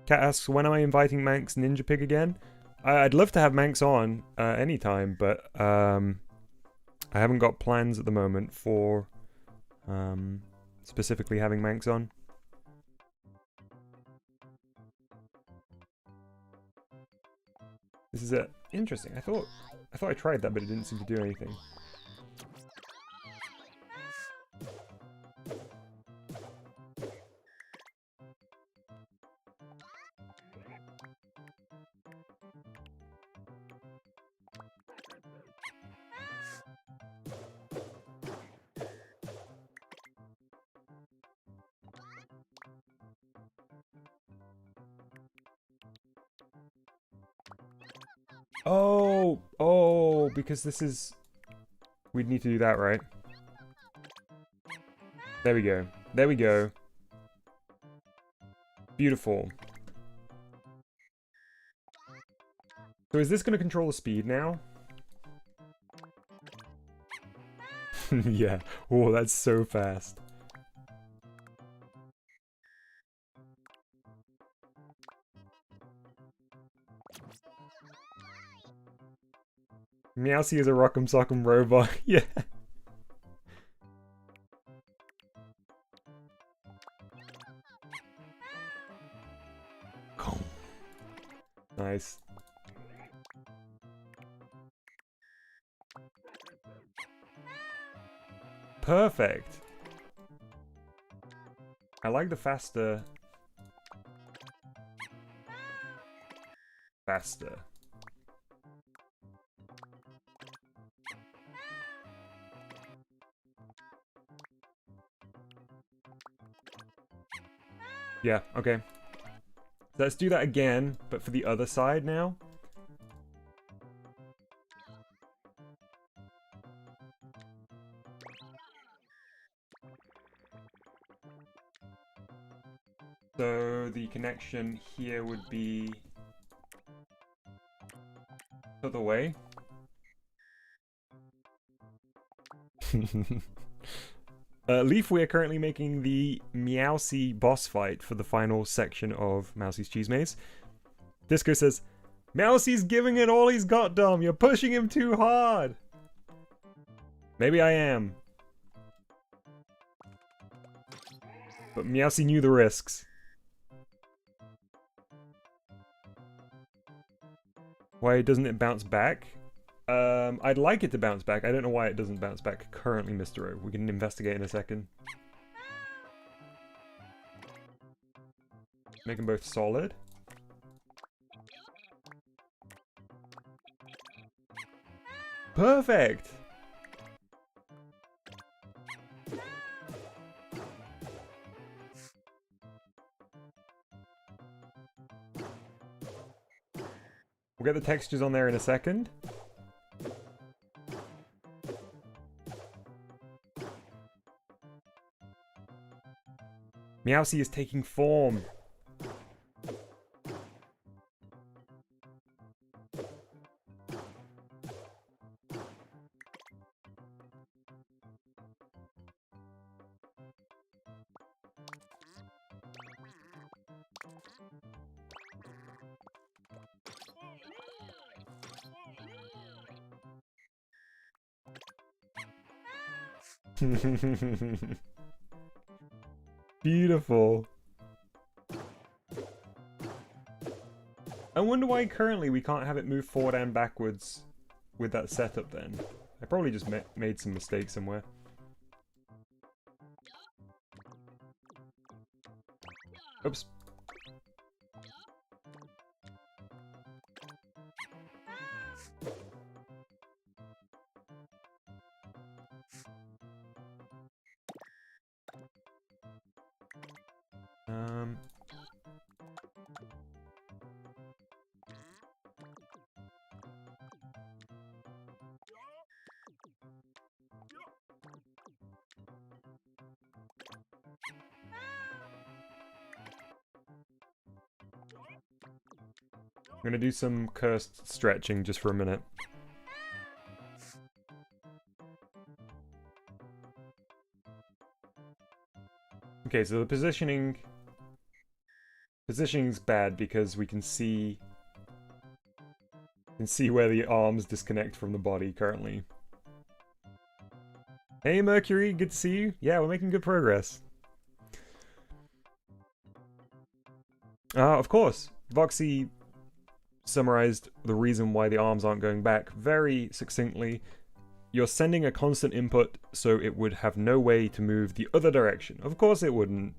Cat asks, when am I inviting Manx Ninja Pig again? I'd love to have Manx on anytime, but I haven't got plans at the moment for specifically having Manx on. This is interesting. I thought I tried that, but it didn't seem to do anything. Oh, because this is... We'd need to do that, right? There we go. There we go. Beautiful. So is this going to control the speed now? Yeah. Oh, that's so fast. Mousey is a rock'em sock'em robot. Yeah. Nice. Perfect. I like the faster. Yeah, okay. Let's do that again, but for the other side now. So the connection here would be other way. Leaf, we are currently making the Mousey boss fight for the final section of Mousey's Cheese Maze. Disco says, Mousey's giving it all he's got, Dom. You're pushing him too hard. Maybe I am. But Mousey knew the risks. Why doesn't it bounce back? I'd like it to bounce back. I don't know why it doesn't bounce back currently, Mr. O. We can investigate in a second. Make them both solid. Perfect! We'll get the textures on there in a second. Mousey is taking form. Beautiful. I wonder why currently we can't have it move forward and backwards with that setup then. I probably just made some mistakes somewhere. Oops. gonna do some cursed stretching just for a minute. Okay, so the positioning's bad because we can see where the arms disconnect from the body currently. Hey Mercury, good to see you. Yeah, we're making good progress. Of course, Voxy summarized the reason why the arms aren't going back very succinctly. You're sending a constant input, so it would have no way to move the other direction. Of course it wouldn't.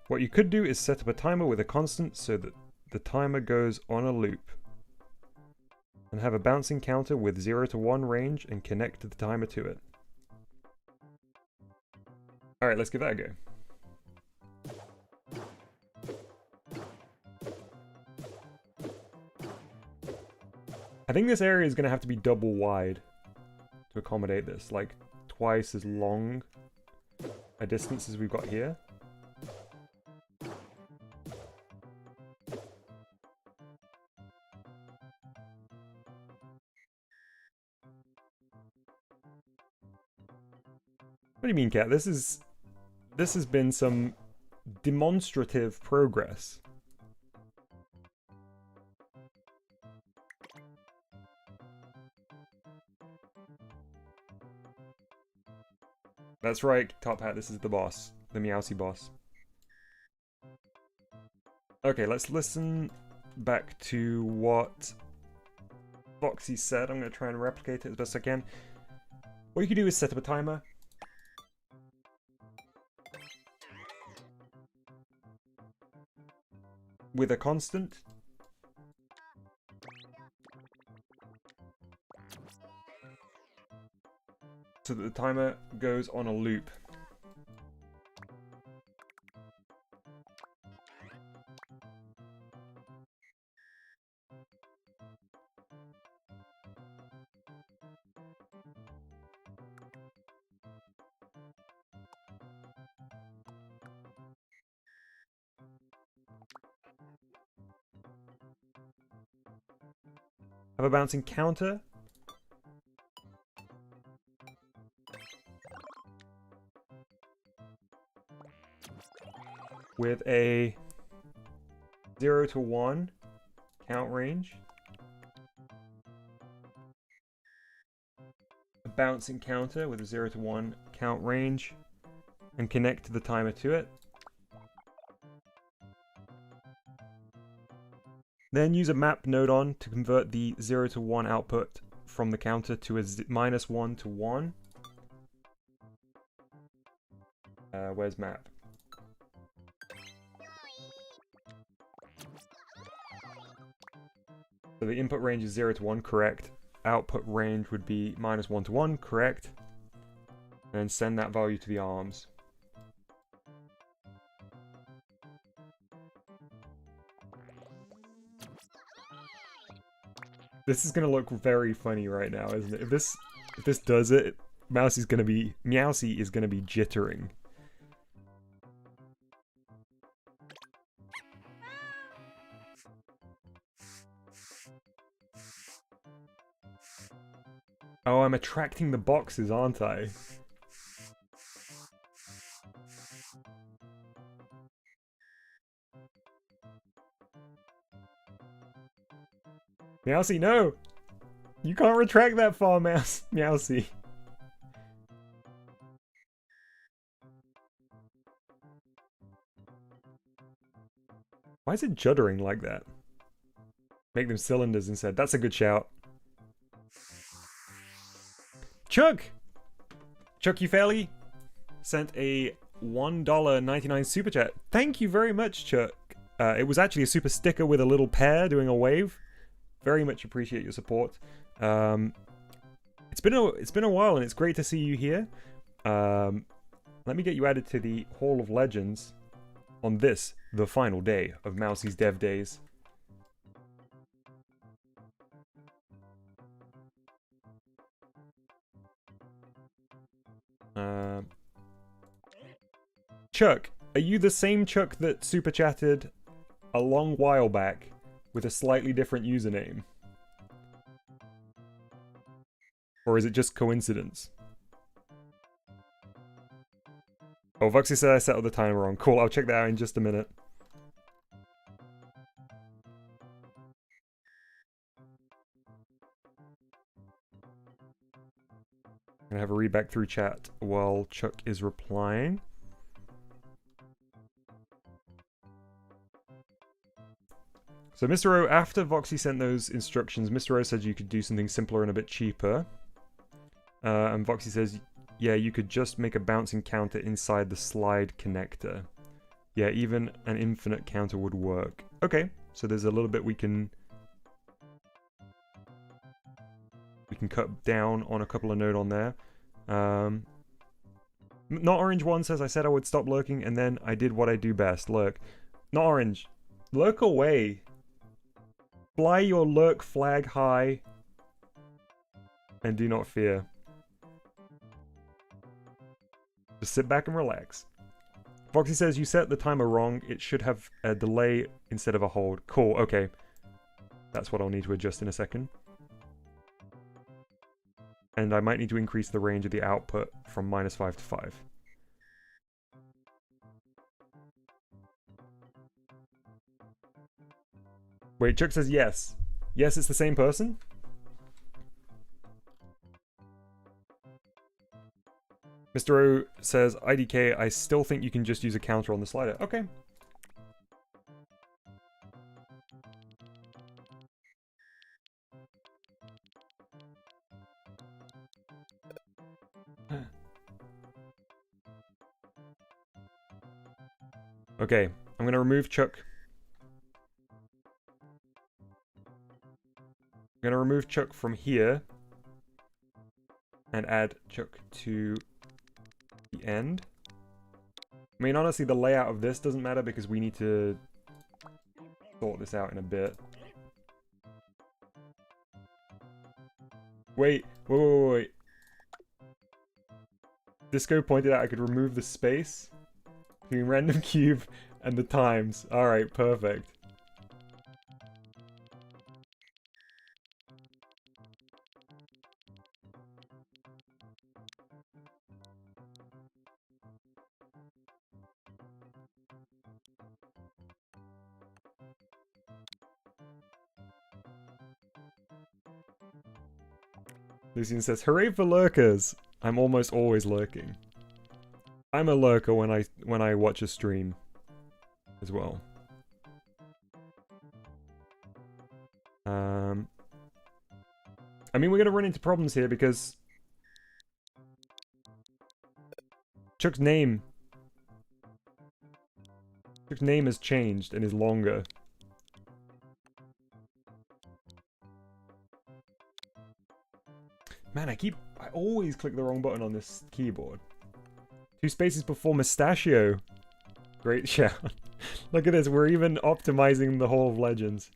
What you could do is set up a timer with a constant so that the timer goes on a loop. And have a bouncing counter with 0 to 1 range and connect the timer to it. Alright, let's give that a go. I think this area is going to have to be double wide to accommodate this, like twice as long a distance as we've got here. What do you mean, Cat? This has been some demonstrative progress. That's right, Top Hat, this is the boss. The Mousey boss. Okay, let's listen back to what Foxy said. I'm going to try and replicate it as best I can. What you can do is set up a timer. With a constant. So that the timer goes on a loop. Have a bouncing counter. With a 0 to 1 count range. A bouncing counter with a 0 to 1 count range. And connect the timer to it. Then use a map node on to convert the 0 to 1 output from the counter to a -1 to 1. Where's map? So the input range is 0 to 1, correct. Output range would be -1 to 1, correct. And send that value to the arms. This is gonna look very funny right now, isn't it? If this does it, Mousey is gonna be jittering. Oh, I'm attracting the boxes, aren't I? Mousey, no! You can't retract that far, Mousey. Why is it juddering like that? Make them cylinders instead. That's a good shout. Chuck! Chuck You Fairly sent a $1.99 super chat. Thank you very much, Chuck. It was actually a super sticker with a little pear doing a wave. Very much appreciate your support. It's been a while, and it's great to see you here. Let me get you added to the Hall of Legends on this, the final day of Mousey's Dev Days. Chuck, are you the same Chuck that super chatted a long while back with a slightly different username? Or is it just coincidence? Oh, Voxy said I set the timer wrong. Cool, I'll check that out in just a minute. I'm gonna have a read back through chat while Chuck is replying. So Mr. O, after Voxy sent those instructions, Mr. O said you could do something simpler and a bit cheaper. And Voxy says, yeah, you could just make a bouncing counter inside the slide connector. Yeah, even an infinite counter would work. Okay, so there's a little bit we can cut down on a couple of node on there. Not Orange 1 says, I said I would stop lurking, and then I did what I do best, lurk. Not Orange. Lurk away. Fly your lurk flag high. And do not fear. Just sit back and relax. Foxy says, you set the timer wrong. It should have a delay instead of a hold. Cool, okay. That's what I'll need to adjust in a second. And I might need to increase the range of the output from -5 to 5. Wait, Chuck says yes. Yes, it's the same person? Mr. O says, IDK, I still think you can just use a counter on the slider. Okay. Okay, I'm gonna remove Chuck. I'm gonna remove Chuck from here. And add Chuck to the end. I mean, honestly, the layout of this doesn't matter because we need to sort this out in a bit. Wait. Disco pointed out I could remove the space between random cube and the times. Alright, perfect. Lucian says, hooray for lurkers! I'm almost always lurking. I'm a lurker when I watch a stream as well. I mean, we're gonna run into problems here because Chuck's name has changed and is longer. Man, I always click the wrong button on this keyboard. 2 spaces before mustachio. Great shout. Look at this, we're even optimizing the Hall of Legends.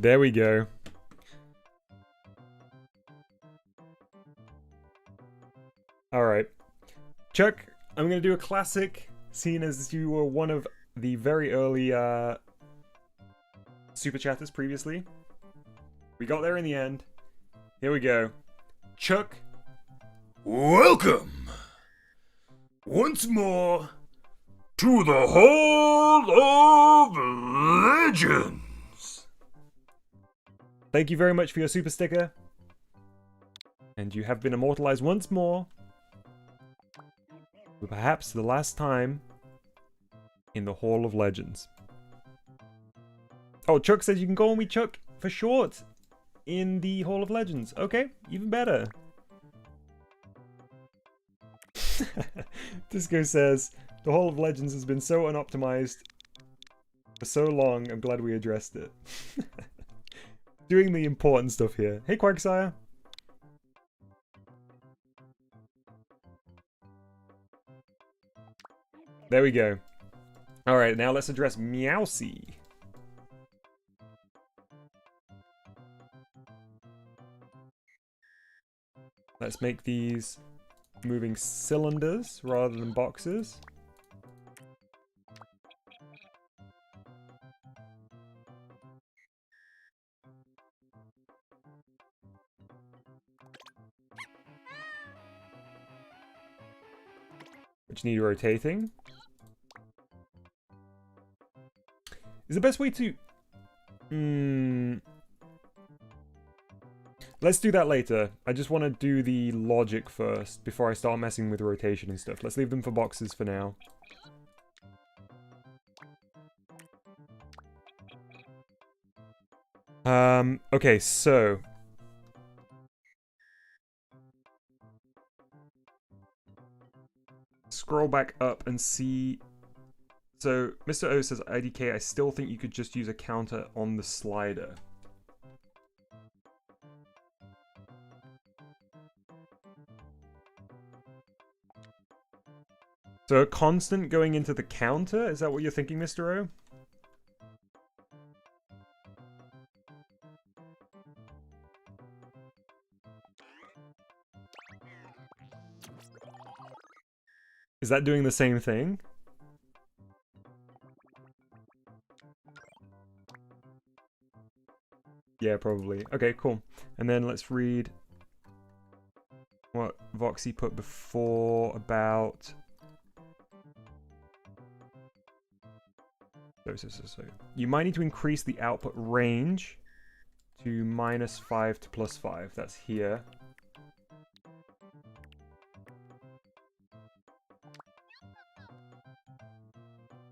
There we go. Alright. Chuck, I'm gonna do a classic, seeing as you were one of the very early super chatters previously. We got there in the end. Here we go. Chuck, welcome once more to the Hall of Legends. Thank you very much for your super sticker. And you have been immortalized once more. For perhaps the last time in the Hall of Legends. Oh, Chuck says you can call me Chuck for short in the Hall of Legends. Okay, even better. Disco says, the Hall of Legends has been so unoptimized for so long, I'm glad we addressed it. doing the important stuff here. Hey, Quagsire. There we go. Alright, now let's address Mousey. Let's make these moving cylinders rather than boxes. Which need rotating. Is the best way to... Let's do that later. I just want to do the logic first before I start messing with rotation and stuff. Let's leave them for boxes for now. Okay, so... Scroll back up and see... So, Mr. O says, IDK, I still think you could just use a counter on the slider. So a constant going into the counter? Is that what you're thinking, Mr. O? Is that doing the same thing? Yeah, probably. Okay, cool. And then let's read what Voxy put before about... So. You might need to increase the output range to -5 to +5. That's here.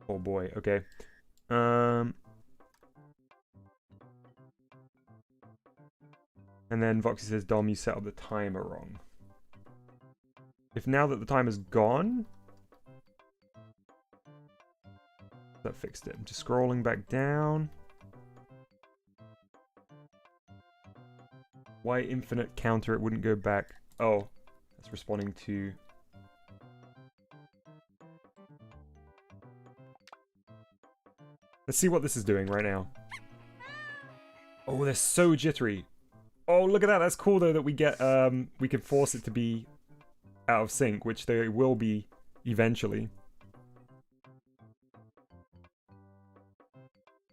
Oh boy, okay. And then Voxy says, Dom, you set up the timer wrong. If now that the timer's gone... That fixed it. I'm just scrolling back down. Why infinite counter? It wouldn't go back. Oh, that's responding to... Let's see what this is doing right now. Oh, they're so jittery. Oh, look at that. That's cool, though, that we get, we can force it to be out of sync, which they will be eventually.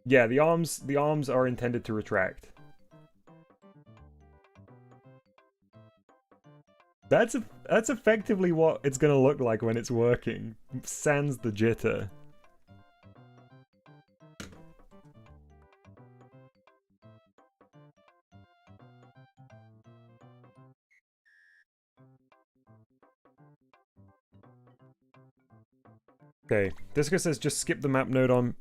Yeah, the arms are intended to retract. That's effectively what it's gonna look like when it's working. Sans the jitter. Okay, Disco says just skip the map node on.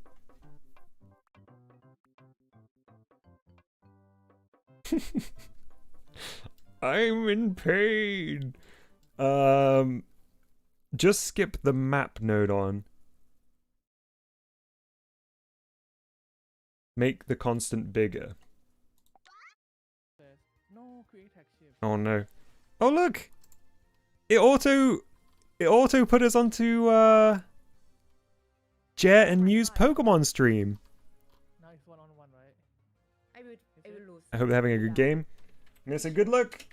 I'm in pain. Just skip the map node on. Make the constant bigger. Oh no. Oh look! It auto put us onto Jet and Mew's Pokemon stream. Now it's 1-on-1, right? I will lose. I hope they're having a good game. I'm gonna say good luck.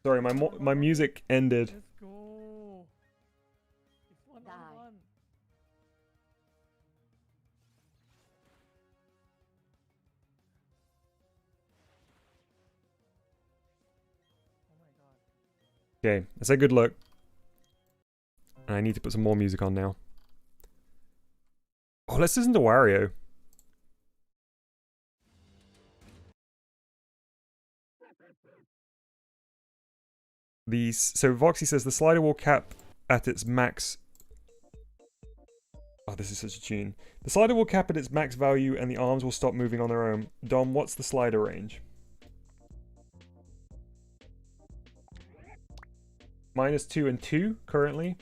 Sorry, my music ended. Let's go. It's 1-on-1. Oh my god. Okay, I said good luck. I need to put some more music on now. Oh, let's listen to Wario. So Voxy says the slider will cap at its max. Oh, this is such a tune. The slider will cap at its max value and the arms will stop moving on their own. Dom, what's the slider range? -2 and 2 currently.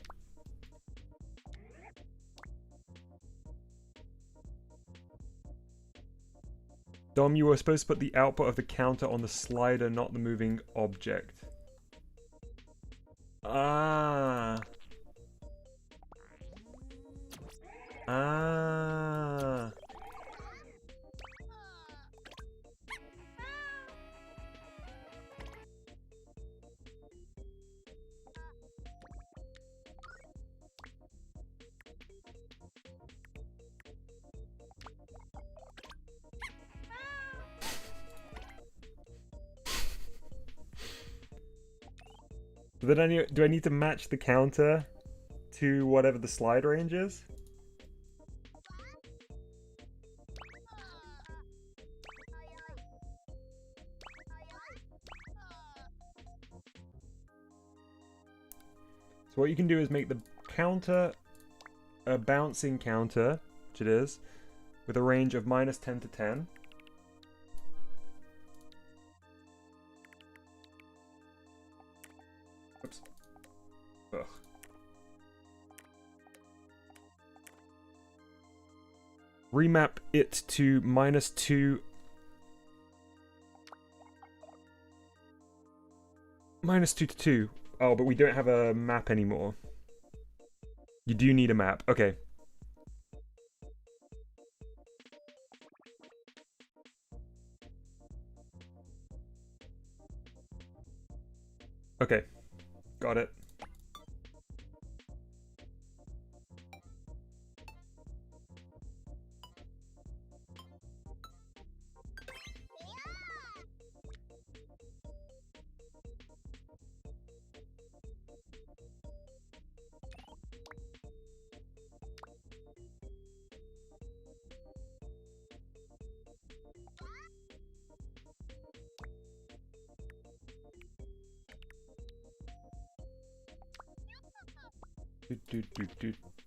Dom, you were supposed to put the output of the counter on the slider, not the moving object. Ah. Ah. Then do I need to match the counter to whatever the slide range is? So what you can do is make the counter a bouncing counter, which it is, with a range of -10 to 10. Oops. Ugh. Remap it to -2. -2 to 2. Oh, but we don't have a map anymore. You do need a map. Okay. Okay. Got it.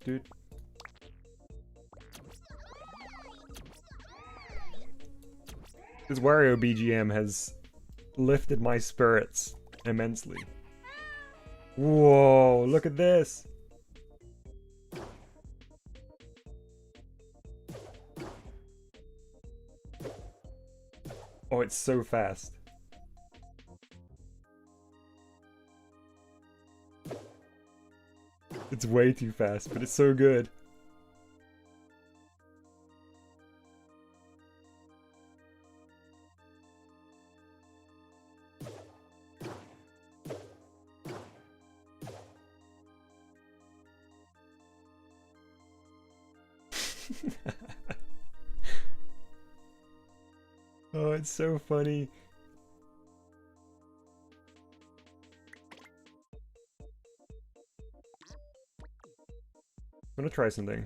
Doot. This Wario BGM has lifted my spirits immensely. Whoa, look at this! Oh, it's so fast. It's way too fast, but it's so good. Oh, it's so funny. I'm gonna try something.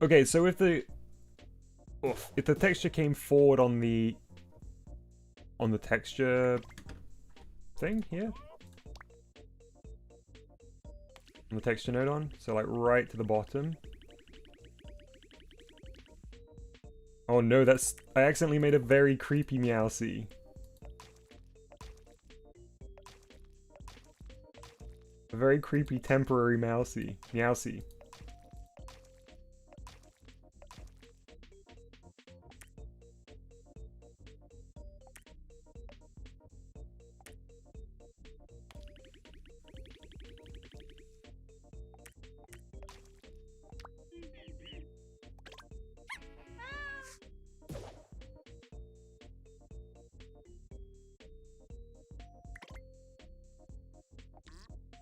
Okay, so if the texture came forward on the texture thing here, on the texture node on, so like right to the bottom. Oh no, I accidentally made a very creepy Mousey. A very creepy temporary Mousey. Mousey.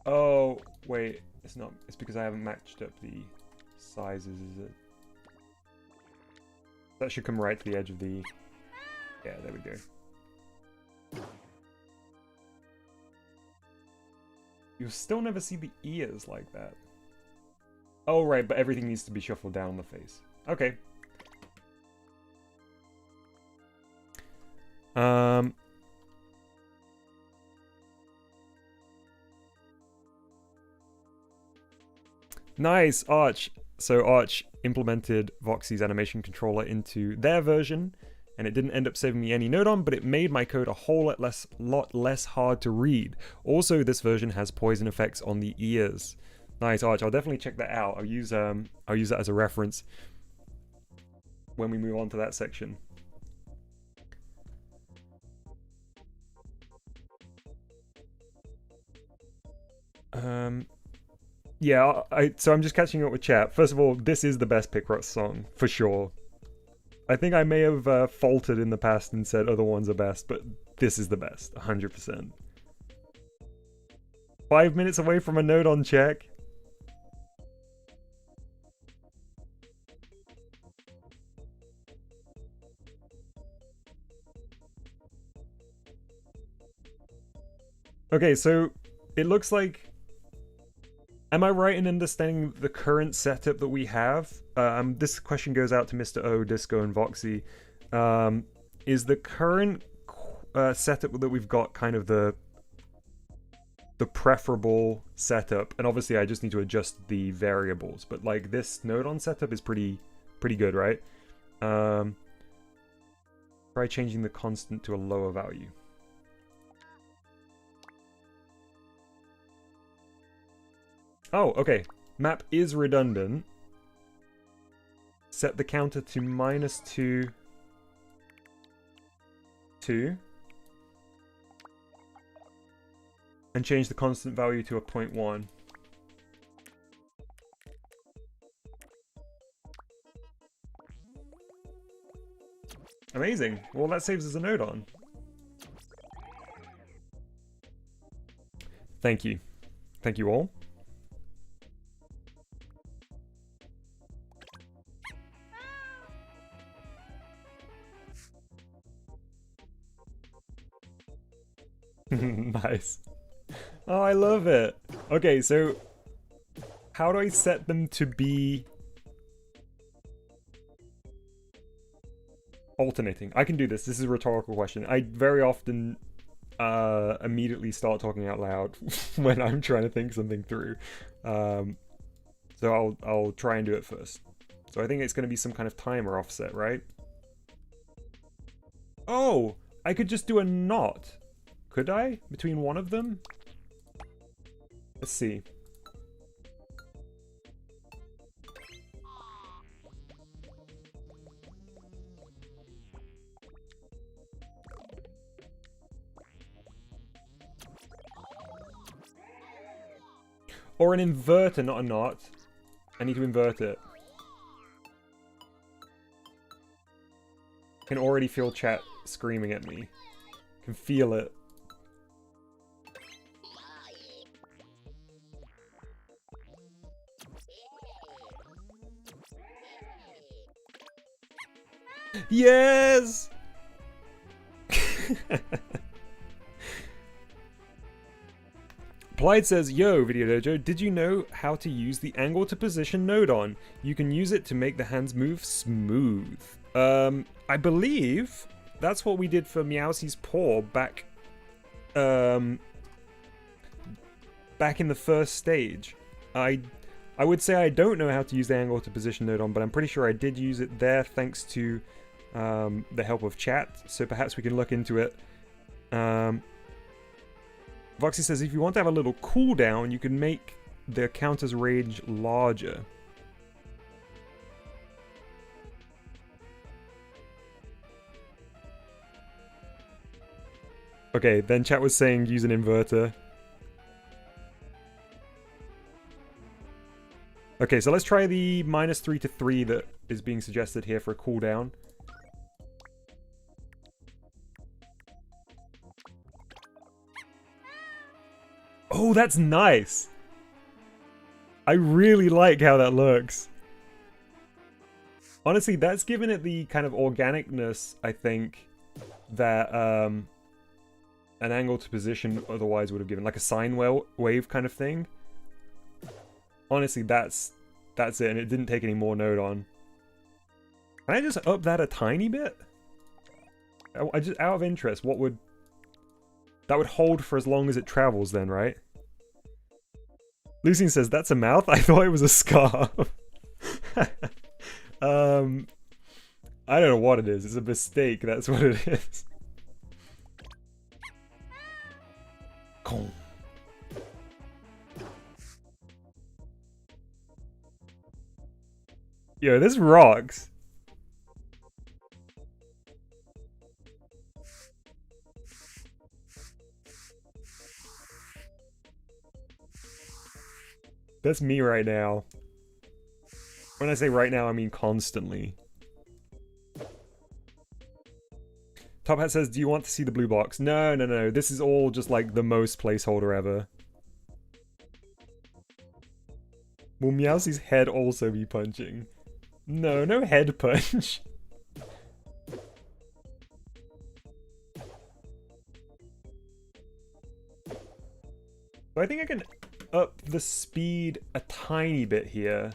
Oh, wait, it's not. It's because I haven't matched up the sizes, is it? That should come right to the edge of the... Yeah, there we go. You'll still never see the ears like that. Oh, right, but everything needs to be shuffled down the face. Okay. Nice, Arch. So Arch implemented Voxy's animation controller into their version, and it didn't end up saving me any nodon, but it made my code a whole lot less hard to read. Also, this version has poison effects on the ears. Nice, Arch. I'll definitely check that out. I'll use that as a reference when we move on to that section. Yeah, so I'm just catching up with chat. First of all, this is the best Picross song, for sure. I think I may have faltered in the past and said other ones are best, but this is the best, 100%. 5 minutes away from a nodon check. Okay, so it looks like... Am I right in understanding the current setup that we have? This question goes out to Mr. O, Disco, and Voxy. Is the current setup that we've got kind of the preferable setup? And obviously I just need to adjust the variables, but like this nodon setup is pretty good, right? Try changing the constant to a lower value. Oh, okay. Map is redundant. Set the counter to -2, 2. And change the constant value to a 0.1. Amazing. Well, that saves us a nodon. Thank you. Thank you all. Nice. Oh, I love it. Okay, so how do I set them to be alternating? I can do this. This is a rhetorical question. I very often immediately start talking out loud when I'm trying to think something through. So I'll try and do it first. So I think it's going to be some kind of timer offset, right? Oh, I could just do a not. Could I? Between one of them? Let's see. Or an inverter, not a not. I need to invert it. I can already feel chat screaming at me. I can feel it. Yes! Applied says, yo, Video Dojo, did you know how to use the angle to position nodon? You can use it to make the hands move smooth. I believe that's what we did for Mousey's paw back in the first stage. I would say I don't know how to use the angle to position nodon, but I'm pretty sure I did use it there thanks to the help of chat, so perhaps we can look into it. Voxy says, if you want to have a little cooldown, you can make the counter's range larger. Okay, then chat was saying use an inverter. Okay, so let's try the -3 to 3 that is being suggested here for a cooldown. Oh, that's nice! I really like how that looks. Honestly, that's given it the kind of organicness, I think, that an angle to position otherwise would have given. Like a sine wave kind of thing. Honestly, that's it, and it didn't take any more nodon. Can I just up that a tiny bit? I just, out of interest, what would... That would hold for as long as it travels then, right? Lucien says, that's a mouth? I thought it was a scarf. I don't know what it is. It's a mistake. That's what it is. Cool. Yo, this rocks. That's me right now. When I say right now, I mean constantly. Top Hat says, do you want to see the blue box? No, no, no. This is all just like the most placeholder ever. Will Meowsie's head also be punching? No, no head punch. So I think I can up the speed a tiny bit here.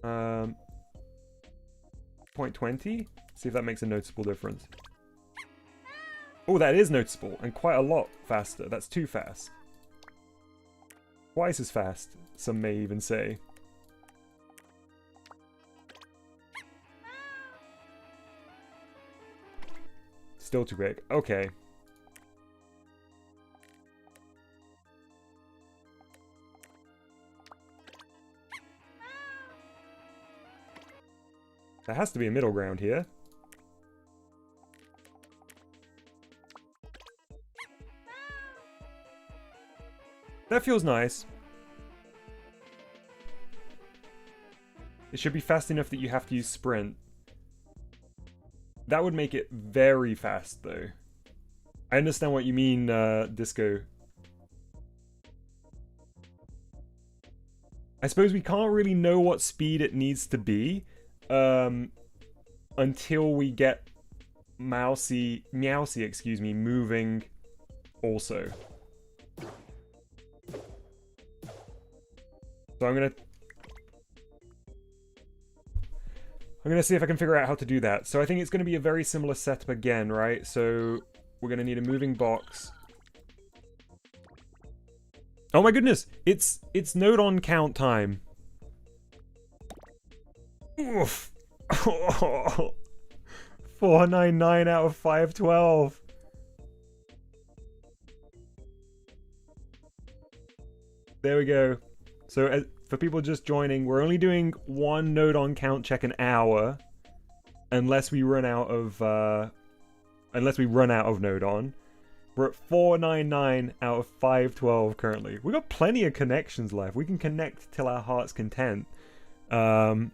0.20? See if that makes a noticeable difference. Oh, that is noticeable, and quite a lot faster. That's too fast. Twice as fast, some may even say. Still too big. Okay. There has to be a middle ground here. That feels nice. It should be fast enough that you have to use sprint. That would make it very fast, though. I understand what you mean, Disco. I suppose we can't really know what speed it needs to be until we get Mousey, excuse me, moving also. So I'm gonna see if I can figure out how to do that. So I think it's gonna be a very similar setup again, right? So we're gonna need a moving box. Oh my goodness! It's node on count time. Oof. 499 out of 512. There we go. So for people just joining, we're only doing one node on count check an hour, unless we run out of node on. We're at 499 out of 512 currently. We've got plenty of connections left. We can connect till our heart's content. But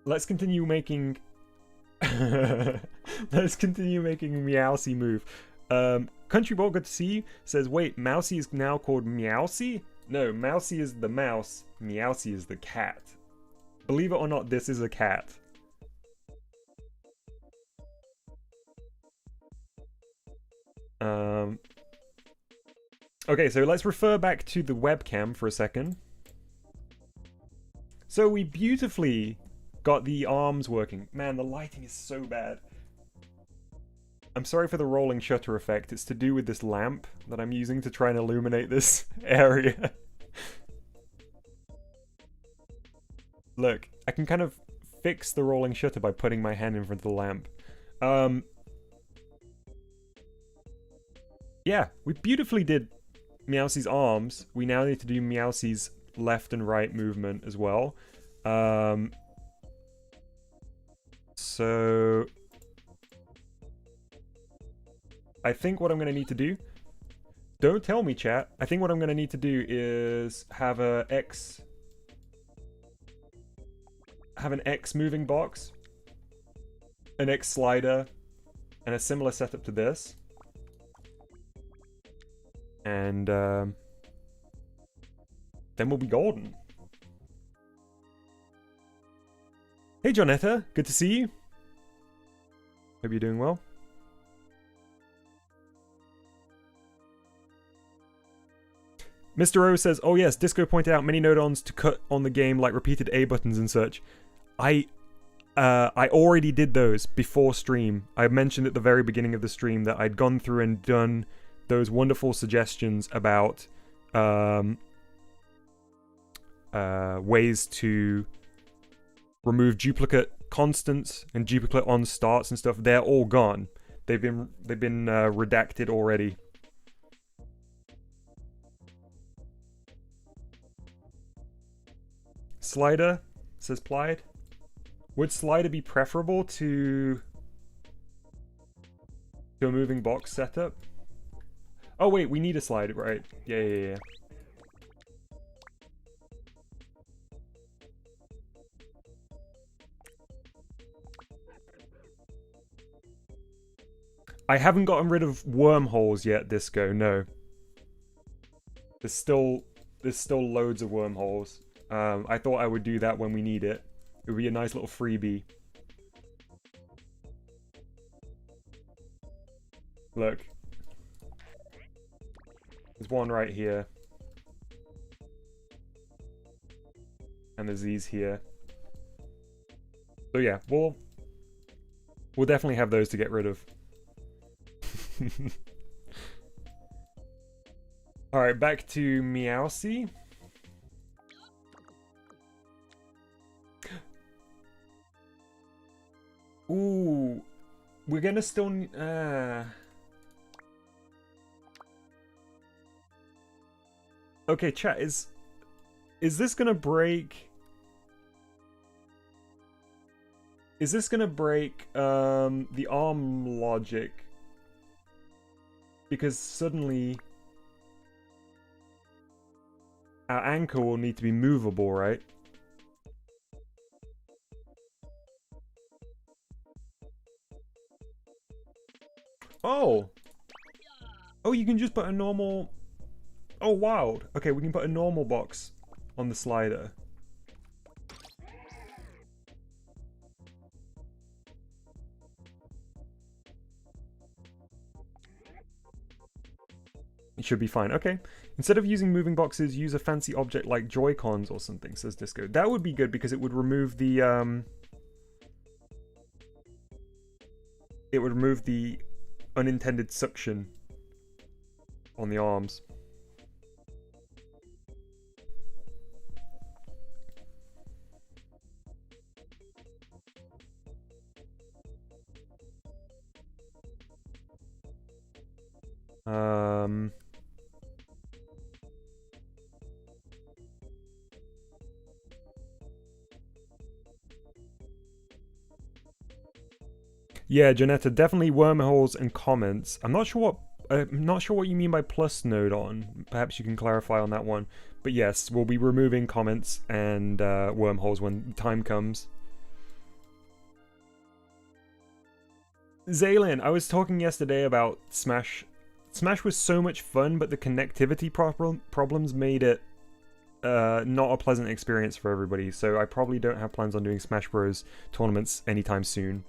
let's continue making Meowsey move. Country Ball, good to see you, says, wait, Mousey is now called Meowsey? No, Mousey is the mouse, Meowsey is the cat. Believe it or not, this is a cat. Okay, so let's refer back to the webcam for a second. So we beautifully got the arms working. Man, the lighting is so bad. I'm sorry for the rolling shutter effect. It's to do with this lamp that I'm using to try and illuminate this area. Look, I can kind of fix the rolling shutter by putting my hand in front of the lamp. Yeah, we beautifully did Meowsey's arms. We now need to do Meowsey's left and right movement as well. So I think what I'm going to need to do... Don't tell me, chat. I think what I'm going to need to do is have an X moving box, an X slider, and a similar setup to this. And then we'll be golden. Hey, Jonetta. Good to see you. Hope you're doing well. Mr. O says, oh yes, Disco pointed out many node-ons to cut on the game like repeated A buttons and such. I already did those before stream. I mentioned at the very beginning of the stream that I'd gone through and done those wonderful suggestions about ways to remove duplicate constants and duplicate on starts and stuff. They're all gone. They've been redacted already. Slider, says Plied. Would slider be preferable to a moving box setup? Oh wait, we need a slider, right? Yeah. I haven't gotten rid of wormholes yet, Disco, no. There's still loads of wormholes. I thought I would do that when we need it. It would be a nice little freebie. Look. There's one right here. And there's these here. So yeah, we'll definitely have those to get rid of. Alright, back to Mousey. Ooh, we're gonna still okay, chat, is this gonna break? Is this gonna break the arm logic? Because suddenly our anchor will need to be movable, right? Oh! Oh, you can just put a normal... Oh, wild. Okay, we can put a normal box on the slider. It should be fine. Okay. Instead of using moving boxes, use a fancy object like Joy-Cons or something, says Disco. That would be good because it would remove the, it would remove the unintended suction on the arms. Yeah, Janetta, definitely wormholes and comments. I'm not sure what you mean by plus node on. Perhaps you can clarify on that one. But yes, we'll be removing comments and wormholes when the time comes. Zaylin, I was talking yesterday about Smash. Smash was so much fun, but the connectivity problems made it not a pleasant experience for everybody. So I probably don't have plans on doing Smash Bros. Tournaments anytime soon.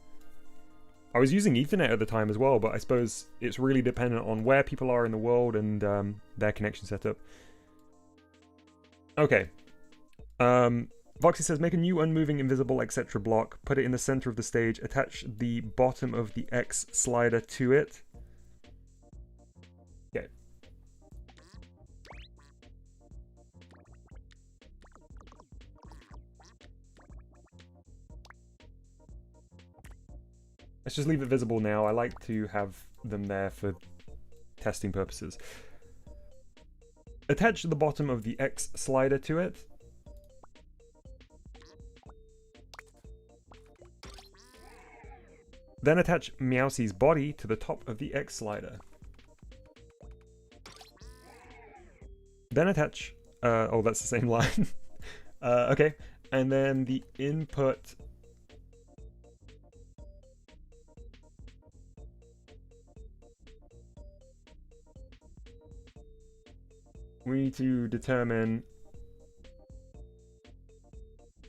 I was using Ethernet at the time as well, but I suppose it's really dependent on where people are in the world and their connection setup. Okay. Voxy says, make a new unmoving, invisible, etc. block, put it in the center of the stage, attach the bottom of the X slider to it. Okay. Let's just leave it visible now. I like to have them there for testing purposes. Attach the bottom of the X slider to it. Then attach Mousey's body to the top of the X slider. Then attach... oh, that's the same line. Okay. And then the input... We need to determine...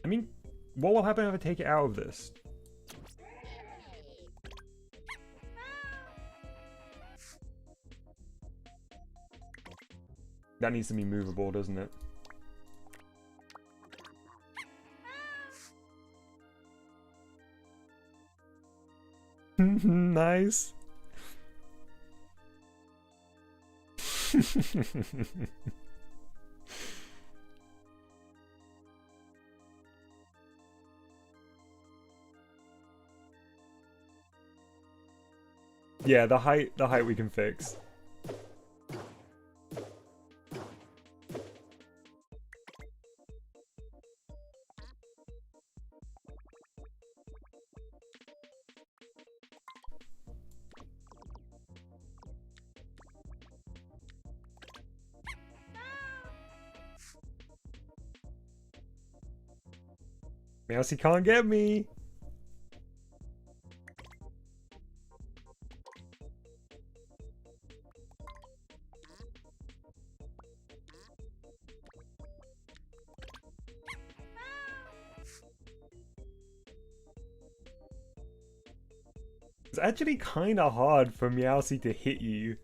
I mean, what will happen if I take it out of this? That needs to be movable, doesn't it? Nice. Yeah, the height we can fix. Mousey can't get me. It's actually kind of hard for Meowsy to hit you.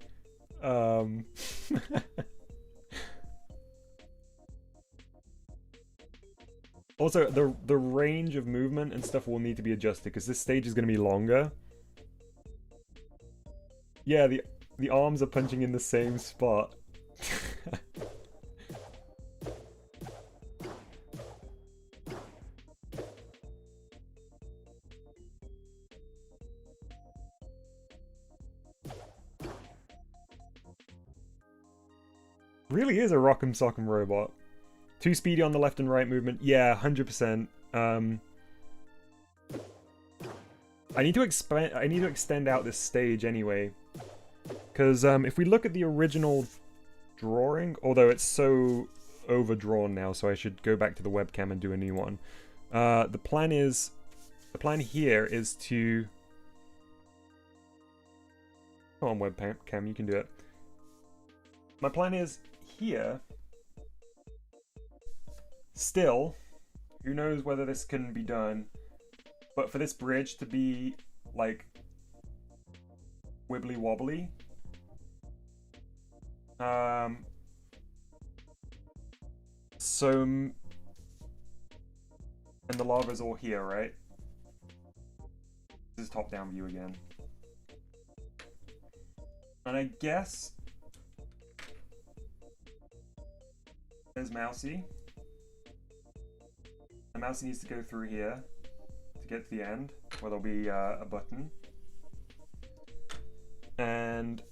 Also, the range of movement and stuff will need to be adjusted because this stage is going to be longer. Yeah, the arms are punching in the same spot. Really is a rock'em sock'em robot. Too speedy on the left and right movement. Yeah, 100%. I need to extend out this stage anyway. Because if we look at the original drawing, although it's so overdrawn now, so I should go back to the webcam and do a new one. The plan here is to... Come on, webcam, you can do it. My plan is here... Still, who knows whether this can be done, but for this bridge to be, like, wibbly wobbly. And the lava's all here, right? This is top-down view again. And I guess... There's Mousey. And Mousey needs to go through here to get to the end, where there'll be a button. And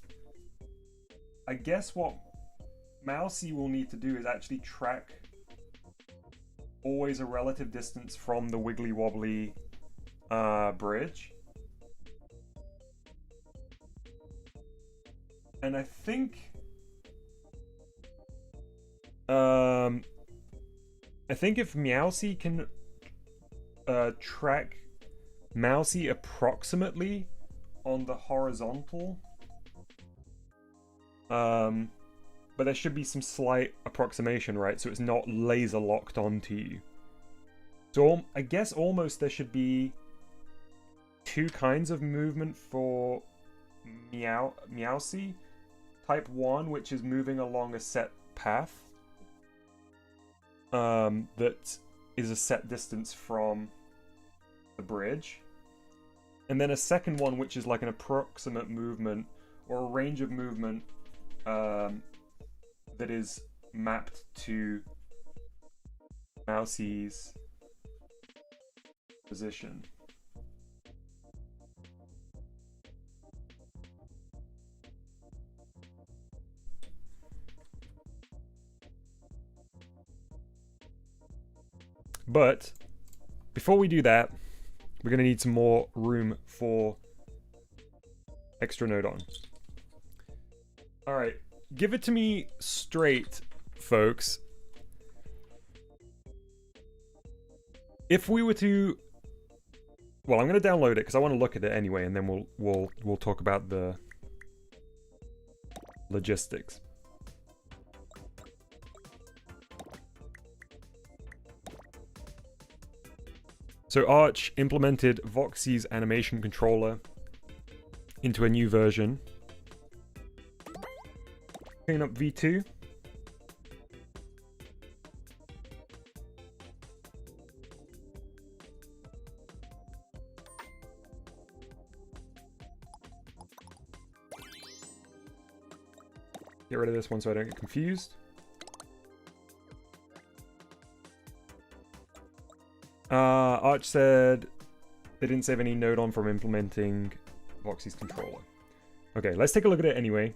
I guess what Mousey will need to do is actually track always a relative distance from the wiggly wobbly bridge. And I think if Meowsy can track Mousey approximately on the horizontal, but there should be some slight approximation, right? So it's not laser locked onto you. So I guess almost there should be two kinds of movement for Meowsy. Type 1, which is moving along a set path. That is a set distance from the bridge. And then a second one, which is like an approximate movement or a range of movement that is mapped to Mousey's position. But before we do that, we're going to need some more room for extra node on. Alright, give it to me straight, folks. If we were to... Well, I'm going to download it because I want to look at it anyway, and then we'll talk about the logistics. So Arch implemented Voxy's animation controller into a new version. Clean up V2. Get rid of this one so I don't get confused. Arch said they didn't save any node on from implementing Voxy's controller. Okay, let's take a look at it anyway.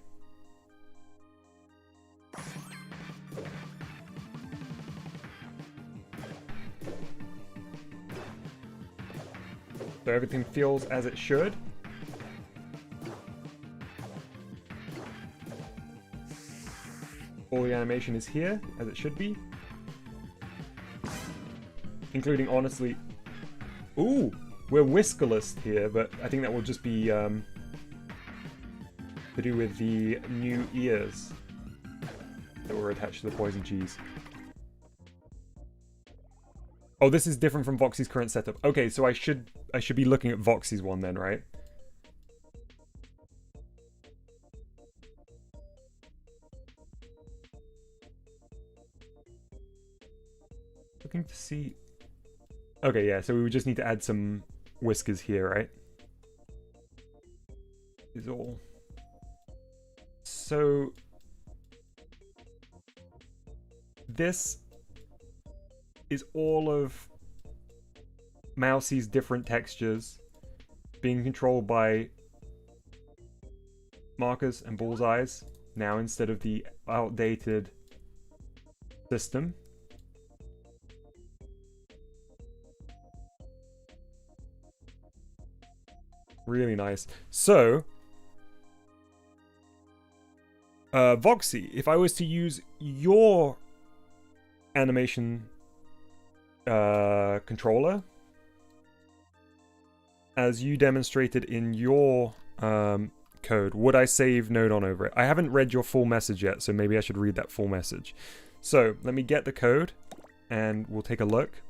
So everything feels as it should. All the animation is here, as it should be. Including, honestly... Ooh! We're whiskerless here, but I think that will just be to do with the new ears that were attached to the poison cheese. Oh, this is different from Voxy's current setup. Okay, so I should be looking at Voxy's one then, right? Looking to see... Okay, yeah, so we would just need to add some whiskers here, right? Is all. So... This is all of Mousey's different textures being controlled by markers and bullseyes now instead of the outdated system. Really nice. So, Voxy, if I was to use your animation controller as you demonstrated in your code, would I save node on over it? I haven't read your full message yet, so maybe I should read that full message. So let me get the code and we'll take a look.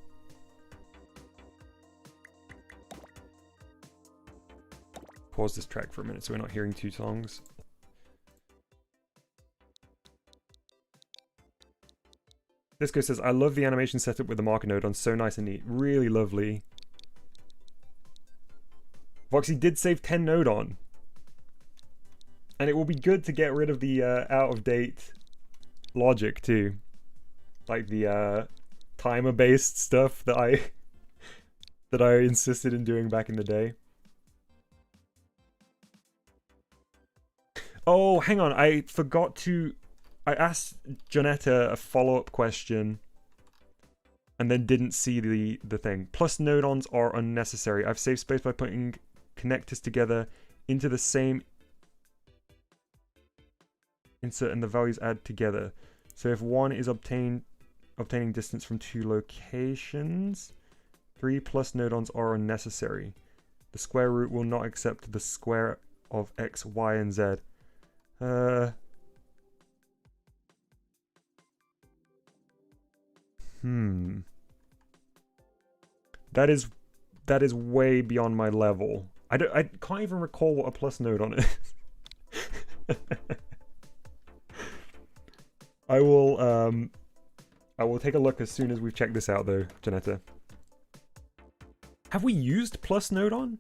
Pause this track for a minute so we're not hearing two songs. Disco says, I love the animation setup with the marker node on, so nice and neat. Really lovely. Voxy did save 10 node on. And it will be good to get rid of the out-of-date logic too. Like the timer-based stuff that I insisted in doing back in the day. Oh, hang on, I forgot to... I asked Jonetta a follow-up question and then didn't see the thing. Plus node-ons are unnecessary. I've saved space by putting connectors together into the same insert and the values add together. So if one is obtaining distance from two locations, 3 plus node-ons are unnecessary. The square root will not accept the square of x, y, and z. That is way beyond my level. I can't even recall what a plus node on it is. I will take a look as soon as we've checked this out though, Janetta. Have we used plus node on?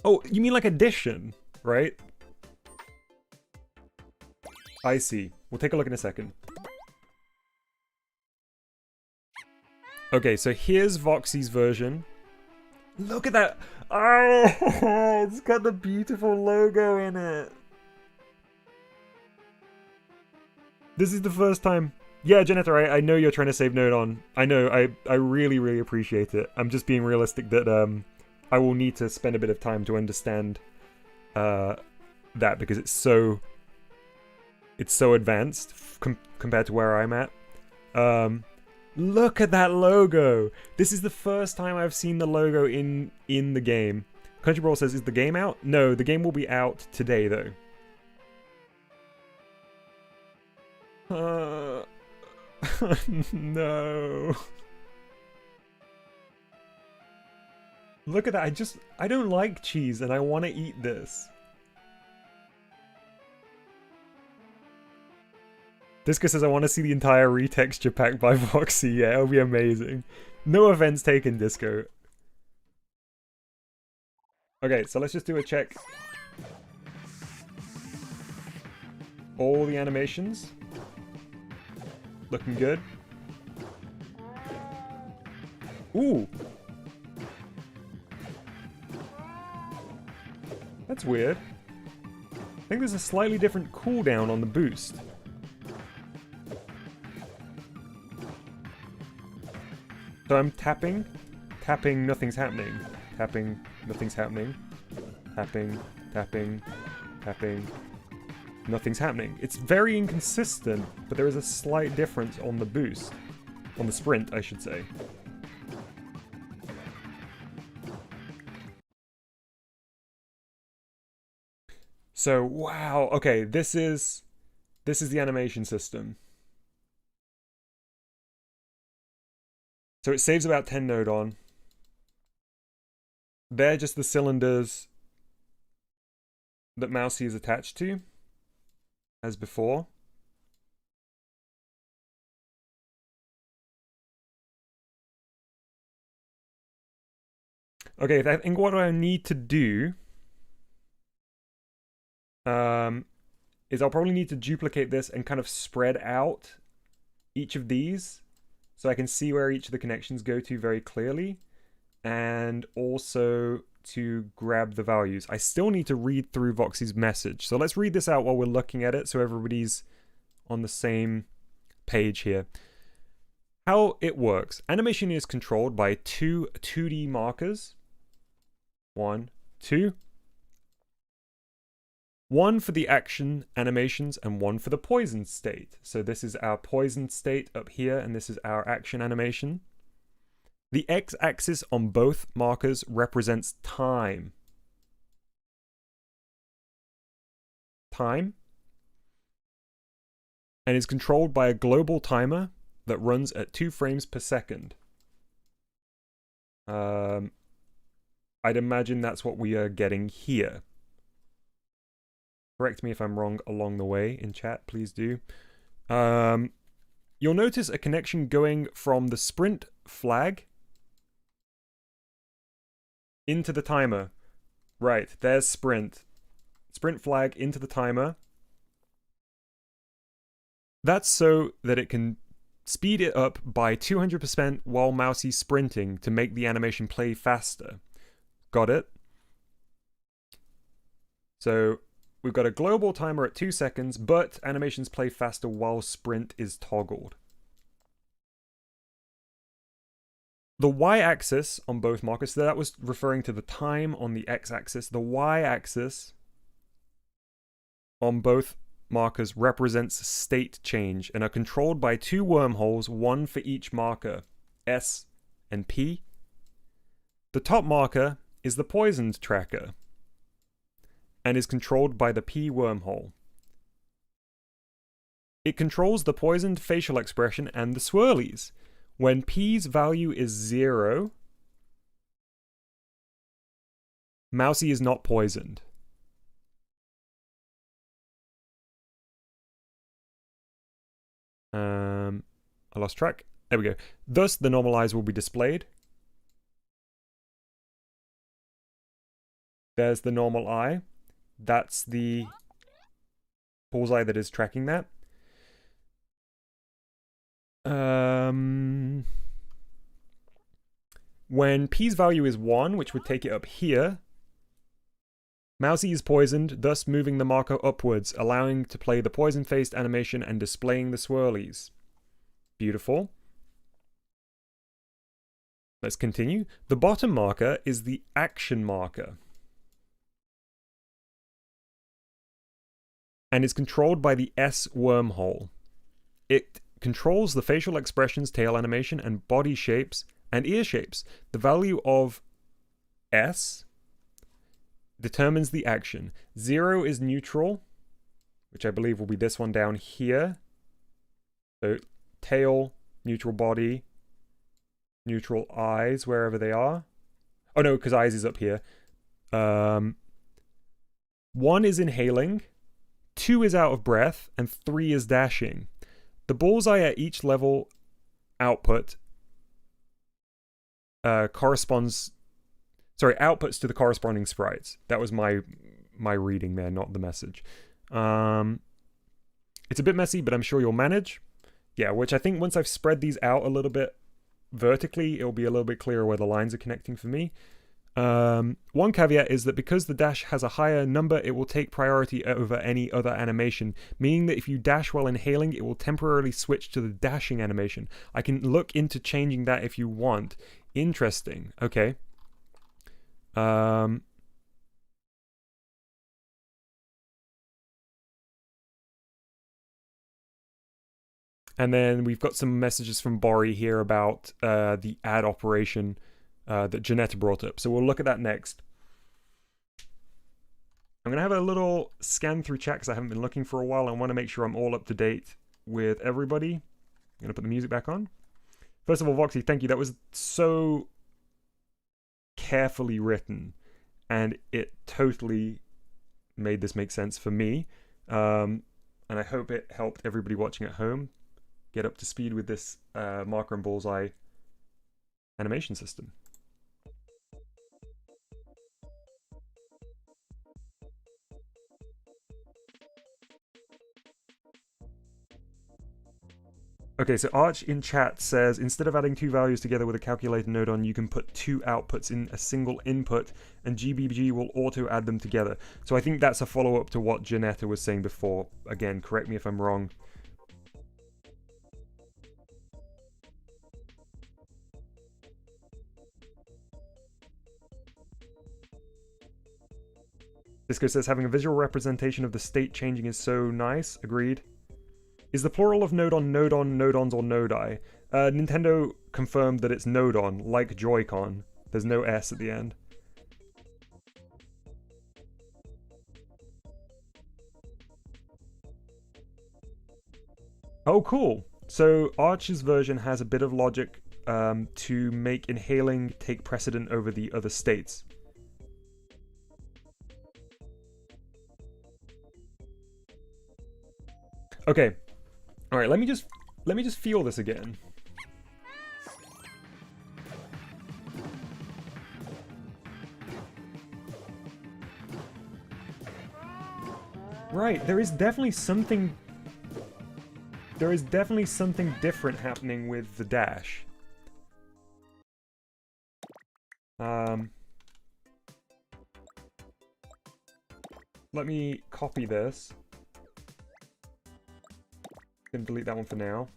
Oh, you mean like addition, right? I see. We'll take a look in a second. Okay, so here's Voxy's version. Look at that! Oh, it's got the beautiful logo in it. This is the first time. Yeah, Janetta, I know you're trying to save node on. I know, I really, really appreciate it. I'm just being realistic that I will need to spend a bit of time to understand that because it's so advanced compared to where I'm at. Look at that logo! This is the first time I've seen the logo in the game. Country Brawl says, is the game out? No, the game will be out today though. No. Look at that, I don't like cheese and I want to eat this. Disco says, I want to see the entire retexture pack by Voxy. Yeah, it'll be amazing. No offense taken, Disco. Okay, so let's just do a check. All the animations. Looking good. Ooh. That's weird. I think there's a slightly different cooldown on the boost. So I'm tapping, nothing's happening. Tapping, nothing's happening. Tapping, nothing's happening. It's very inconsistent, but there is a slight difference on the boost. On the sprint, I should say. So, wow, okay, this is the animation system. So it saves about 10 node on. They're just the cylinders that Mousey is attached to, as before. Okay, I think what I need to do is I'll probably need to duplicate this and kind of spread out each of these so I can see where each of the connections go to very clearly, and also to grab the values. I still need to read through Voxy's message. So let's read this out while we're looking at it so everybody's on the same page here. How it works. Animation is controlled by two 2D markers. 1, 2. One for the action animations and one for the poison state. So this is our poison state up here, and this is our action animation. The x-axis on both markers represents time. Time. And is controlled by a global timer that runs at 2 frames per second. I'd imagine that's what we are getting here. Correct me if I'm wrong along the way in chat, please do. You'll notice a connection going from the sprint flag into the timer. Right, there's sprint. Sprint flag into the timer. That's so that it can speed it up by 200% while Mousey's sprinting to make the animation play faster. Got it? So we've got a global timer at 2 seconds, but animations play faster while sprint is toggled. The y-axis on both markers, so that was referring to the time on the x-axis. The y-axis on both markers represents state change and are controlled by 2 wormholes, one for each marker, S and P. The top marker is the poisoned tracker and is controlled by the P wormhole. It controls the poisoned facial expression and the swirlies. When P's value is 0, Mousey is not poisoned. I lost track. There we go. Thus, the normalize will be displayed. There's the normal eye. That's the bullseye that is tracking that. When P's value is 1, which would take it up here, Mousey is poisoned, thus moving the marker upwards, allowing to play the poison-faced animation and displaying the swirlies. Beautiful. Let's continue. The bottom marker is the action marker and is controlled by the S wormhole. It controls the facial expressions, tail animation, and body shapes and ear shapes. The value of S determines the action. 0 is neutral, which I believe will be this one down here. So tail, neutral body, neutral eyes, wherever they are. Oh no, because eyes is up here. 1 is inhaling, 2 is out of breath, and 3 is dashing. The bullseye at each level output outputs to the corresponding sprites. That was my reading there, not the message. It's a bit messy, but I'm sure you'll manage. Yeah, which I think once I've spread these out a little bit vertically, it'll be a little bit clearer where the lines are connecting for me. One caveat is that because the dash has a higher number, it will take priority over any other animation, meaning that if you dash while inhaling, it will temporarily switch to the dashing animation. I can look into changing that if you want. Interesting. Okay. And then we've got some messages from Bori here about the ad operation that Janetta brought up. So we'll look at that next. I'm going to have a little scan through chat because I haven't been looking for a while. I want to make sure I'm all up to date with everybody. I'm going to put the music back on. First of all, Voxy, thank you. That was so carefully written, and it totally made this make sense for me. And I hope it helped everybody watching at home get up to speed with this marker and bullseye animation system. Okay, so Arch in chat says, instead of adding two values together with a calculator node on, you can put two outputs in a single input, and GBG will auto add them together. So I think that's a follow-up to what Janetta was saying before. Again, correct me if I'm wrong. Disco says, having a visual representation of the state changing is so nice. Agreed. Is the plural of nodon, nodons, or nodi? Nintendo confirmed that it's nodon, like Joy-Con. There's no S at the end. Oh, cool. So Arch's version has a bit of logic to make inhaling take precedent over the other states. Okay. All right, let me just feel this again. Right, there is definitely something different happening with the dash. Let me copy this. Gonna delete that one for now.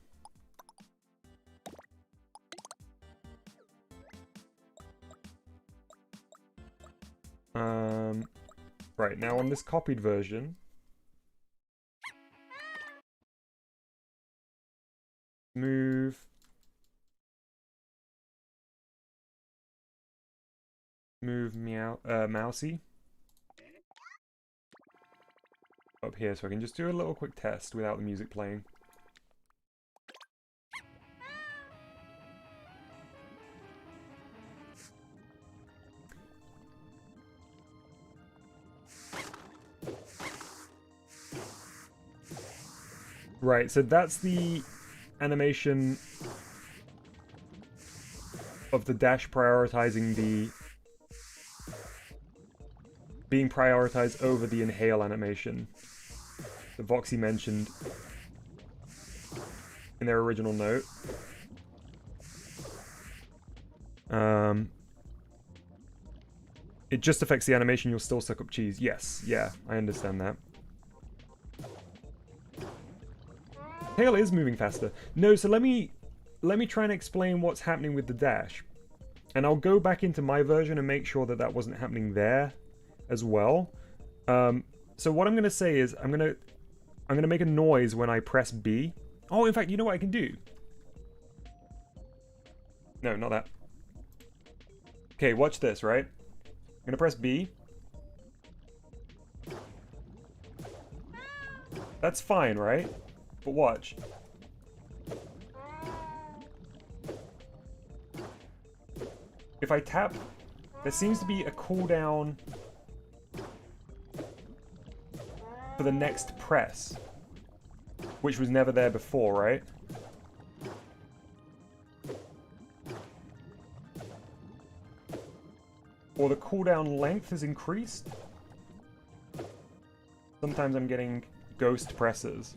Right, now on this copied version, move Mousey up here so I can just do a little quick test without the music playing. Right, so that's the animation of the dash prioritizing being prioritized over the inhale animation that Voxy mentioned in their original note. It just affects the animation, you'll still suck up cheese. Yes, yeah, I understand that. Tail is moving faster. No, so let me try and explain what's happening with the dash. And I'll go back into my version and make sure that that wasn't happening there as well. So what I'm going to say is I'm going to make a noise when I press B. Oh, in fact, you know what I can do? No, not that. Okay, watch this, right? I'm going to press B. That's fine, right? But watch. If I tap, there seems to be a cooldown for the next press, which was never there before, right? Or the cooldown length has increased. Sometimes I'm getting ghost presses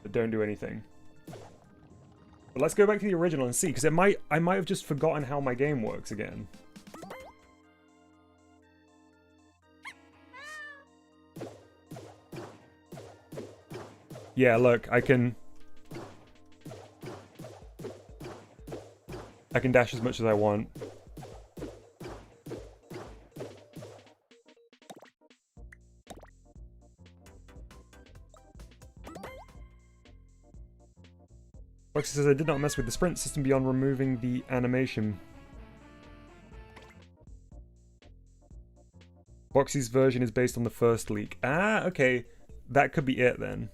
that don't do anything. But let's go back to the original and see, because I might have just forgotten how my game works again. Yeah, look, I can dash as much as I want. Foxy says I did not mess with the sprint system beyond removing the animation. Foxy's version is based on the first leak. Ah, okay. That could be it then.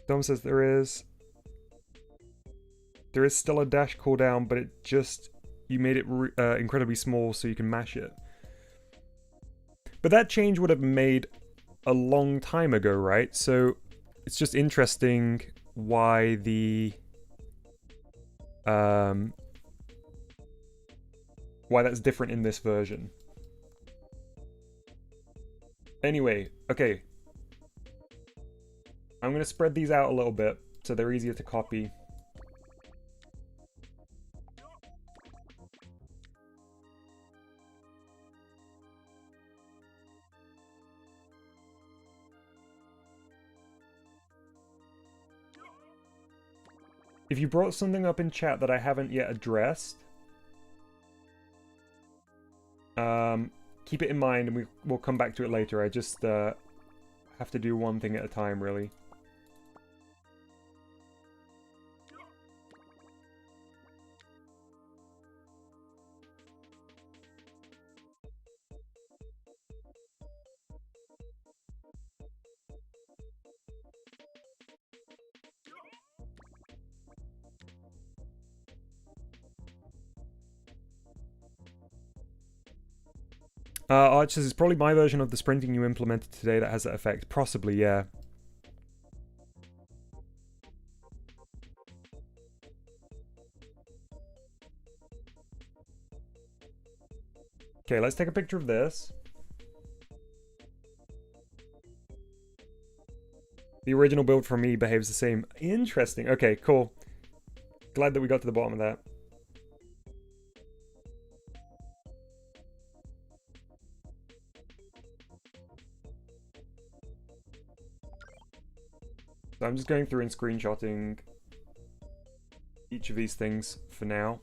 Dom says there is still a dash cooldown, but it just, you made it incredibly small so you can mash it. But that change would have been made a long time ago, right? So it's just interesting why the why that's different in this version. Anyway, okay. I'm going to spread these out a little bit so they're easier to copy. If you brought something up in chat that I haven't yet addressed, keep it in mind and we'll come back to it later. I just have to do one thing at a time, really. Arch says it's probably my version of the sprinting you implemented today that has that effect. Possibly, yeah. Okay, let's take a picture of this. The original build from me behaves the same. Interesting. Okay, cool. Glad that we got to the bottom of that. So I'm just going through and screenshotting each of these things for now.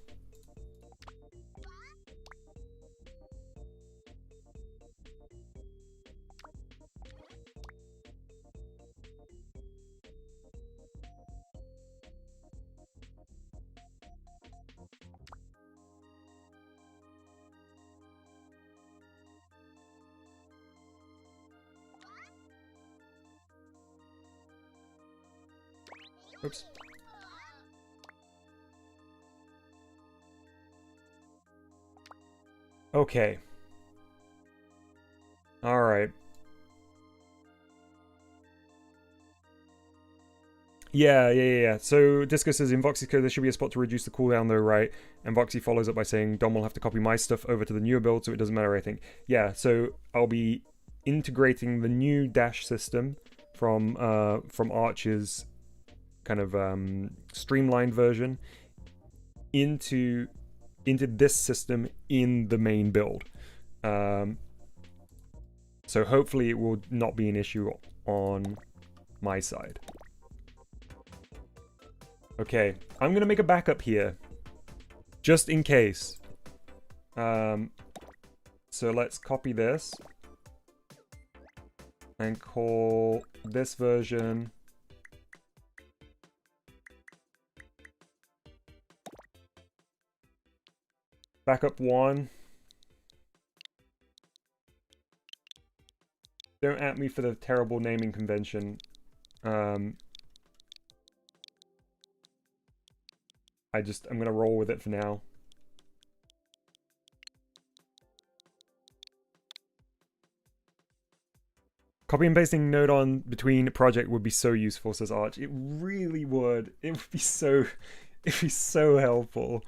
Oops. Okay. Alright. Yeah. So Disco says in Voxy's code there should be a spot to reduce the cooldown though, right? And Voxy follows up by saying Dom will have to copy my stuff over to the newer build, so it doesn't matter, I think. Yeah, so I'll be integrating the new dash system from Arch's kind of streamlined version into this system in the main build. So hopefully it will not be an issue on my side. Okay, I'm gonna make a backup here, just in case. So let's copy this and call this version backup 1. Don't at me for the terrible naming convention. I'm gonna roll with it for now. Copy and pasting node on between project would be so useful, says Arch. It really would. It would be so helpful.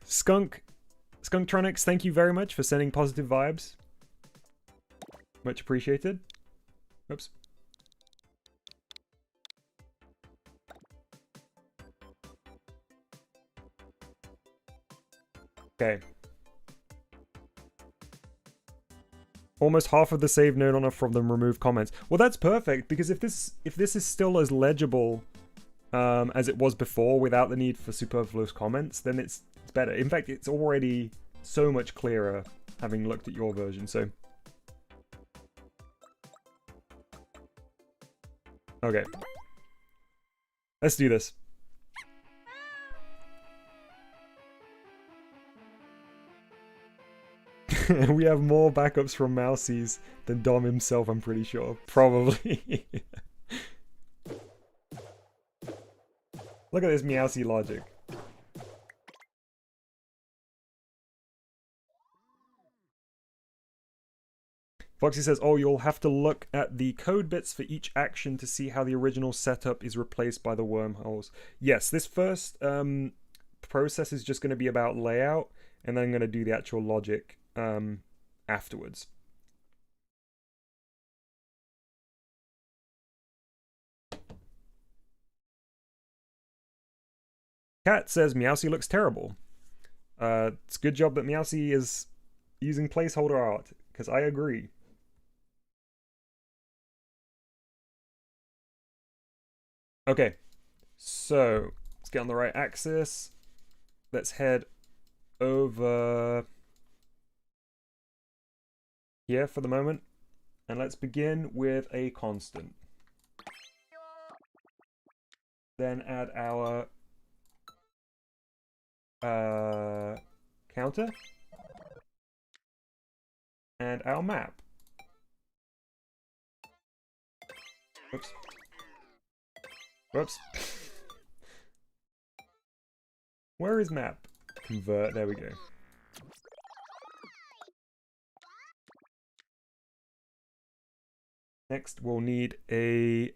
Skunktronics, thank you very much for sending positive vibes. Much appreciated. Oops. Okay. Almost half of the save note on from them removed comments. Well, that's perfect, because if this is still as legible as it was before without the need for superfluous comments, then it's better. In fact, it's already so much clearer having looked at your version, so... Okay. Let's do this. We have more backups from Mousey's than Dom himself, I'm pretty sure. Probably. Look at this Mousey logic. Foxy says, oh, you'll have to look at the code bits for each action to see how the original setup is replaced by the wormholes. Yes, this first process is just going to be about layout, and then I'm going to do the actual logic afterwards. Cat says Mousey looks terrible. It's a good job that Mousey is using placeholder art, because I agree. Okay, so let's get on the right axis. Let's head over here for the moment, and let's begin with a constant. Then add our counter and our map. Oops. Whoops. Where is map? Convert, there we go. Next we'll need a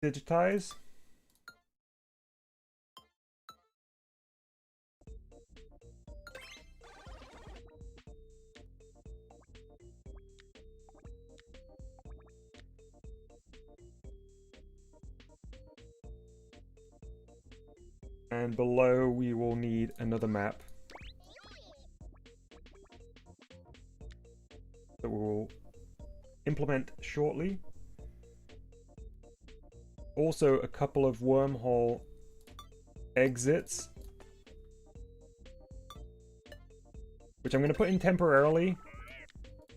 digitize. And below we will need another map that we will implement shortly. Also a couple of wormhole exits, which I'm going to put in temporarily,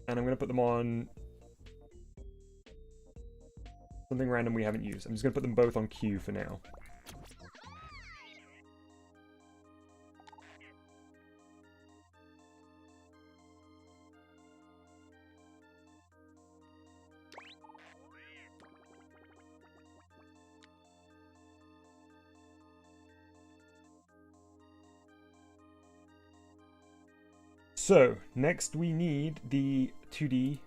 and I'm going to put them on something random we haven't used. I'm just going to put them both on Q for now. So, next we need the 2D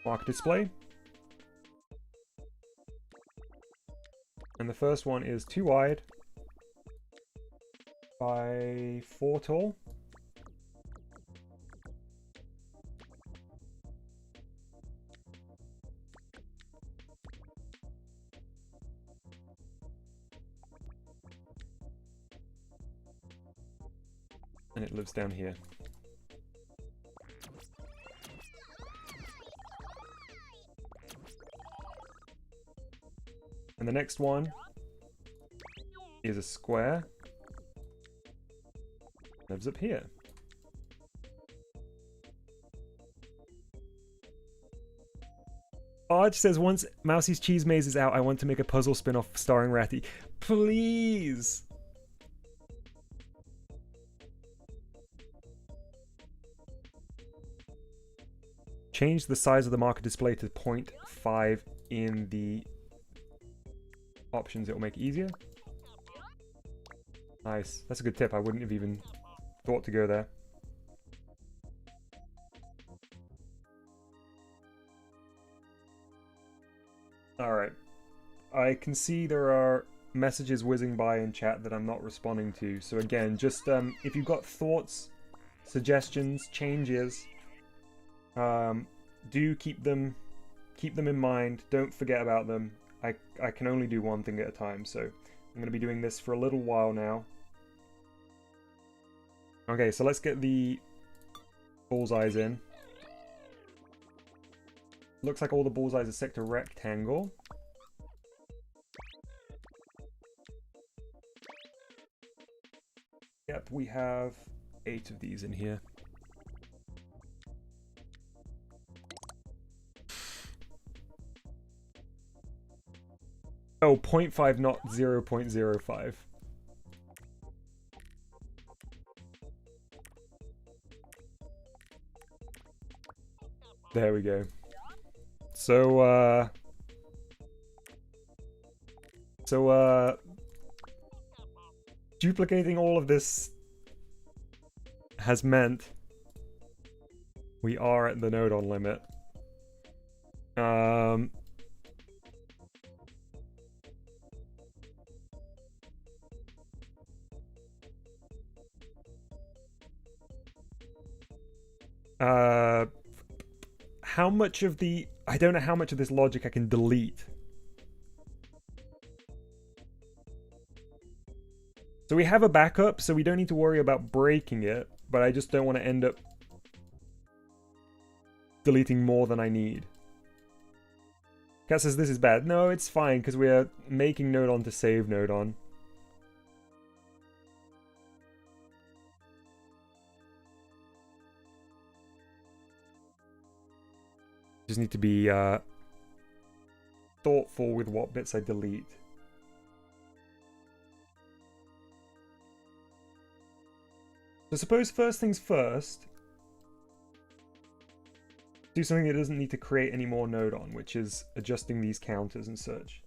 marker display. And the first one is 2 wide by 4 tall. And it lives down here. And the next one is a square. Lives up here. Arch says, once Mousey's Cheese Maze is out, I want to make a puzzle spin-off starring Ratty. Please! Change the size of the marker display to 0.5 in the options. It will make it easier. Nice. That's a good tip. I wouldn't have even thought to go there. Alright. I can see there are messages whizzing by in chat that I'm not responding to. So again, just if you've got thoughts, suggestions, changes, do keep them keep them in mind. Don't forget about them. I can only do one thing at a time, so I'm going to be doing this for a little while now. Okay, so let's get the bullseyes in. Looks like all the bullseyes are sector rectangle. Yep, we have 8 of these in here. Oh, 0.5, not 0.05. There we go. So, duplicating all of this has meant we are at the node on limit. How much of the... I don't know how much of this logic I can delete. So we have a backup, so we don't need to worry about breaking it, but I just don't want to end up deleting more than I need. Cat says this is bad. No, it's fine, because we're making node on to save node on. Just need to be thoughtful with what bits I delete. So suppose first things first, do something that doesn't need to create any more node on, which is adjusting these counters and such.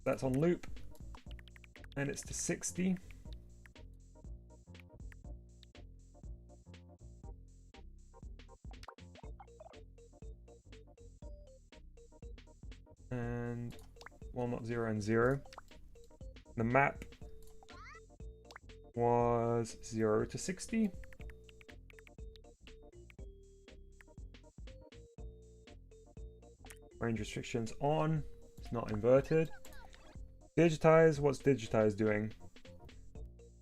That's on loop, and it's to 60. And, well, not 0 and 0. The map was 0 to 60. Range restrictions on, it's not inverted. Digitize, what's digitize doing?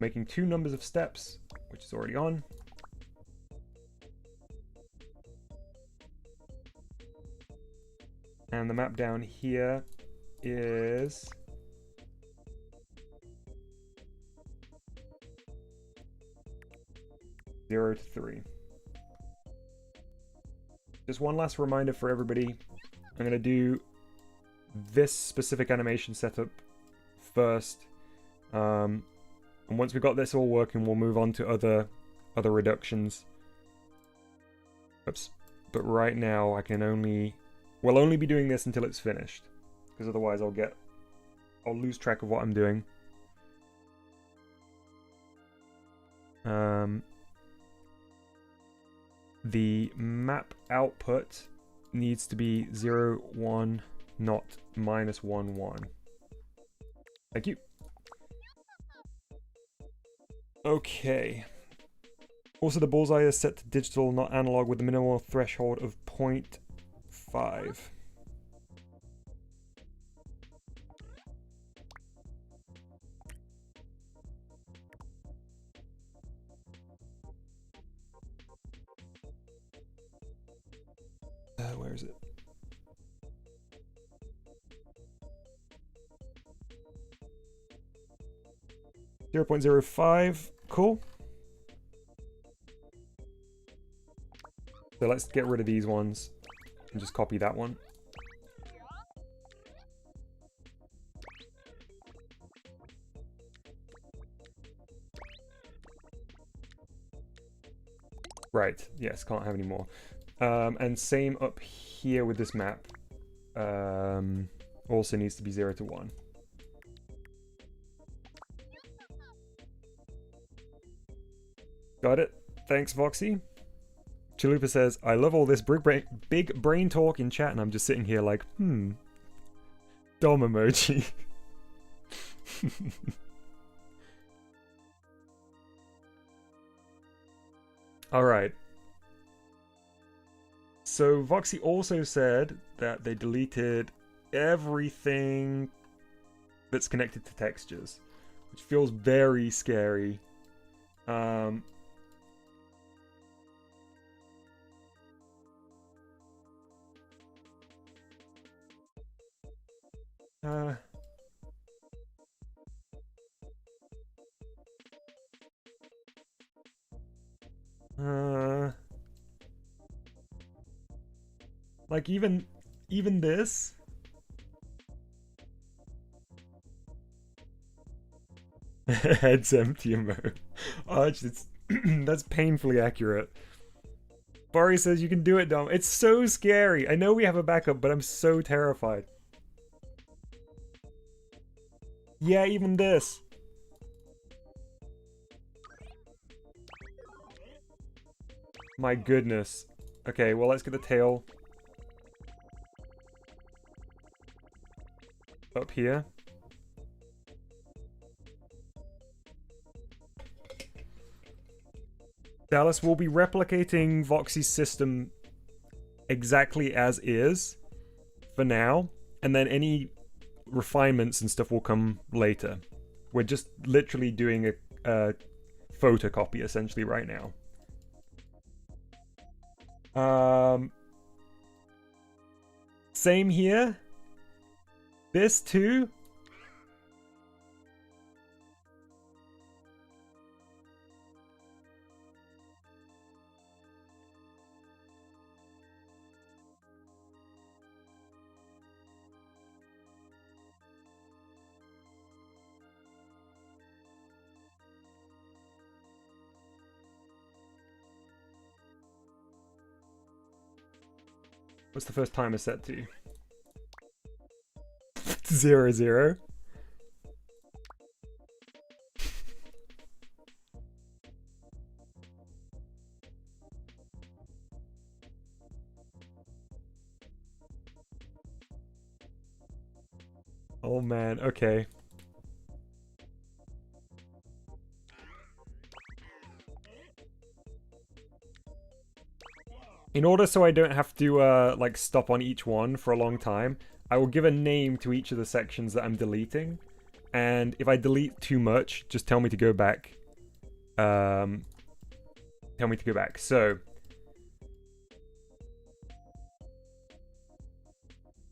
Making 2 numbers of steps, which is already on. And the map down here is zero to 3. Just one last reminder for everybody. I'm going to do this specific animation setup first. And once we've got this all working, we'll move on to other reductions. Oops. But right now I can we'll only be doing this until it's finished, because otherwise I'll lose track of what I'm doing. The map output needs to be 0, 1, not -1, 1. Thank you. Okay. Also, the bullseye is set to digital, not analog, with a minimal threshold of 0.5. Where is it? .05, cool. So let's get rid of these ones and just copy that one. Right, yes, can't have any more. And same up here with this map. Also needs to be 0 to 1. Got it. Thanks, Voxy. Chalupa says, I love all this big brain talk in chat, and I'm just sitting here like, Dom emoji. Alright. So Voxy also said that they deleted everything that's connected to textures, which feels very scary. Um, uh, like even this. Head's empty emo. Oh, it's that's painfully accurate. Bari says you can do it, Dom. It's so scary. I know we have a backup, but I'm so terrified. Yeah, even this. My goodness. Okay, well, let's get the tail up here. Dallas will be replicating Voxy's system exactly as is for now, and then any refinements and stuff will come later. We're just literally doing a photocopy essentially right now. Same here. This too. What's the first timer set to? 0, 0. Oh man, okay. In order so I don't have to like stop on each one for a long time, I will give a name to each of the sections that I'm deleting. And if I delete too much, just tell me to go back. Tell me to go back. So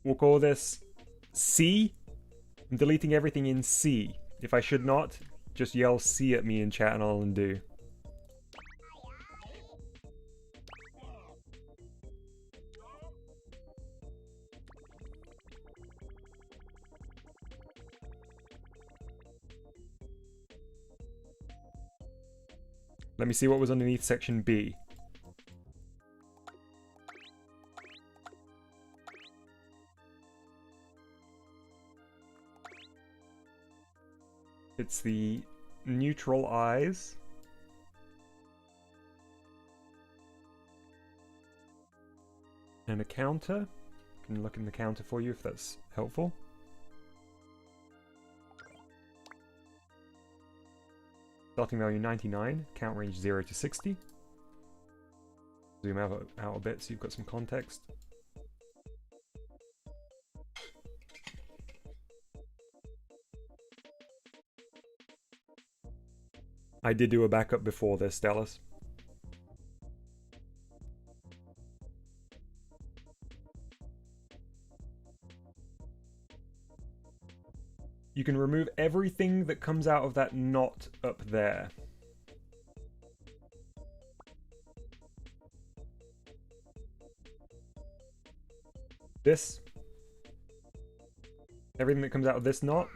we'll call this C. I'm deleting everything in C. If I should not, just yell C at me in chat and I'll undo. Let me see what was underneath section B. It's the neutral eyes. And a counter. I can look in the counter for you if that's helpful. Starting value 99, count range 0 to 60. Zoom out a bit so you've got some context. I did do a backup before this, Dallas. You can remove everything that comes out of that knot up there. This. Everything that comes out of this knot.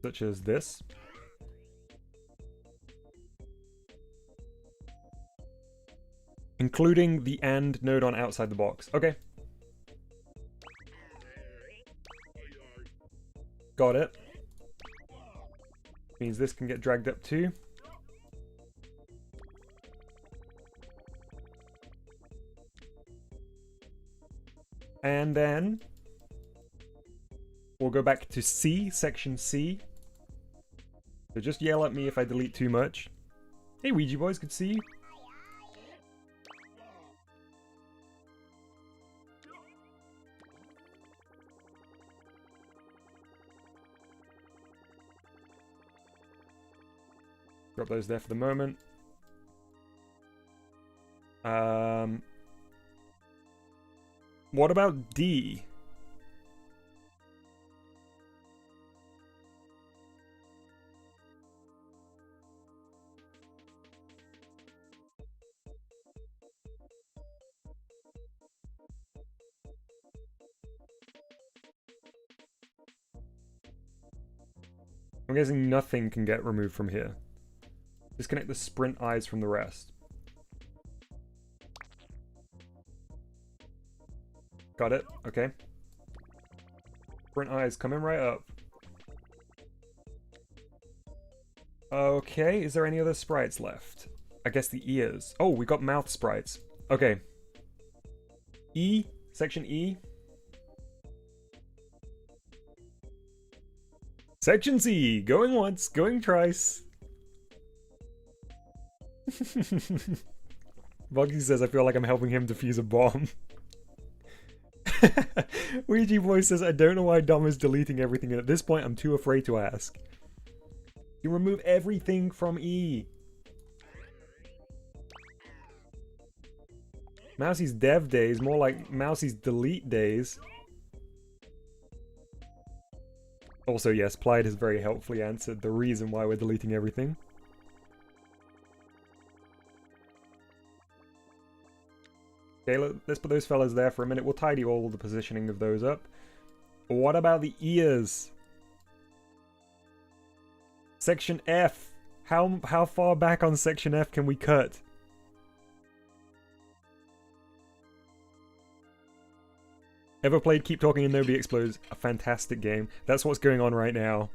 Such as this. Including the AND node on outside the box. Okay. Got it. Means this can get dragged up too. And then we'll go back to C, section C. So just yell at me if I delete too much. Hey, Ouija boys, good to see you. Drop those there for the moment. What about D? I'm guessing nothing can get removed from here. Disconnect the sprint eyes from the rest. Got it. Okay. Sprint eyes coming right up. Okay, is there any other sprites left? I guess the ears. Oh, we got mouth sprites. Okay. E, section E. Section C, going once, going twice. Buggy says I feel like I'm helping him defuse a bomb. Ouija boy says I don't know why Dom is deleting everything, and at this point I'm too afraid to ask. You remove everything from E. Mousey's dev days, more like Mousey's delete days. Also, yes, Plied has very helpfully answered the reason why we're deleting everything. Okay, let's put those fellas there for a minute. We'll tidy all the positioning of those up. What about the ears? Section F. How far back on Section F can we cut? Ever played Keep Talking and Nobody Explodes? A fantastic game. That's what's going on right now.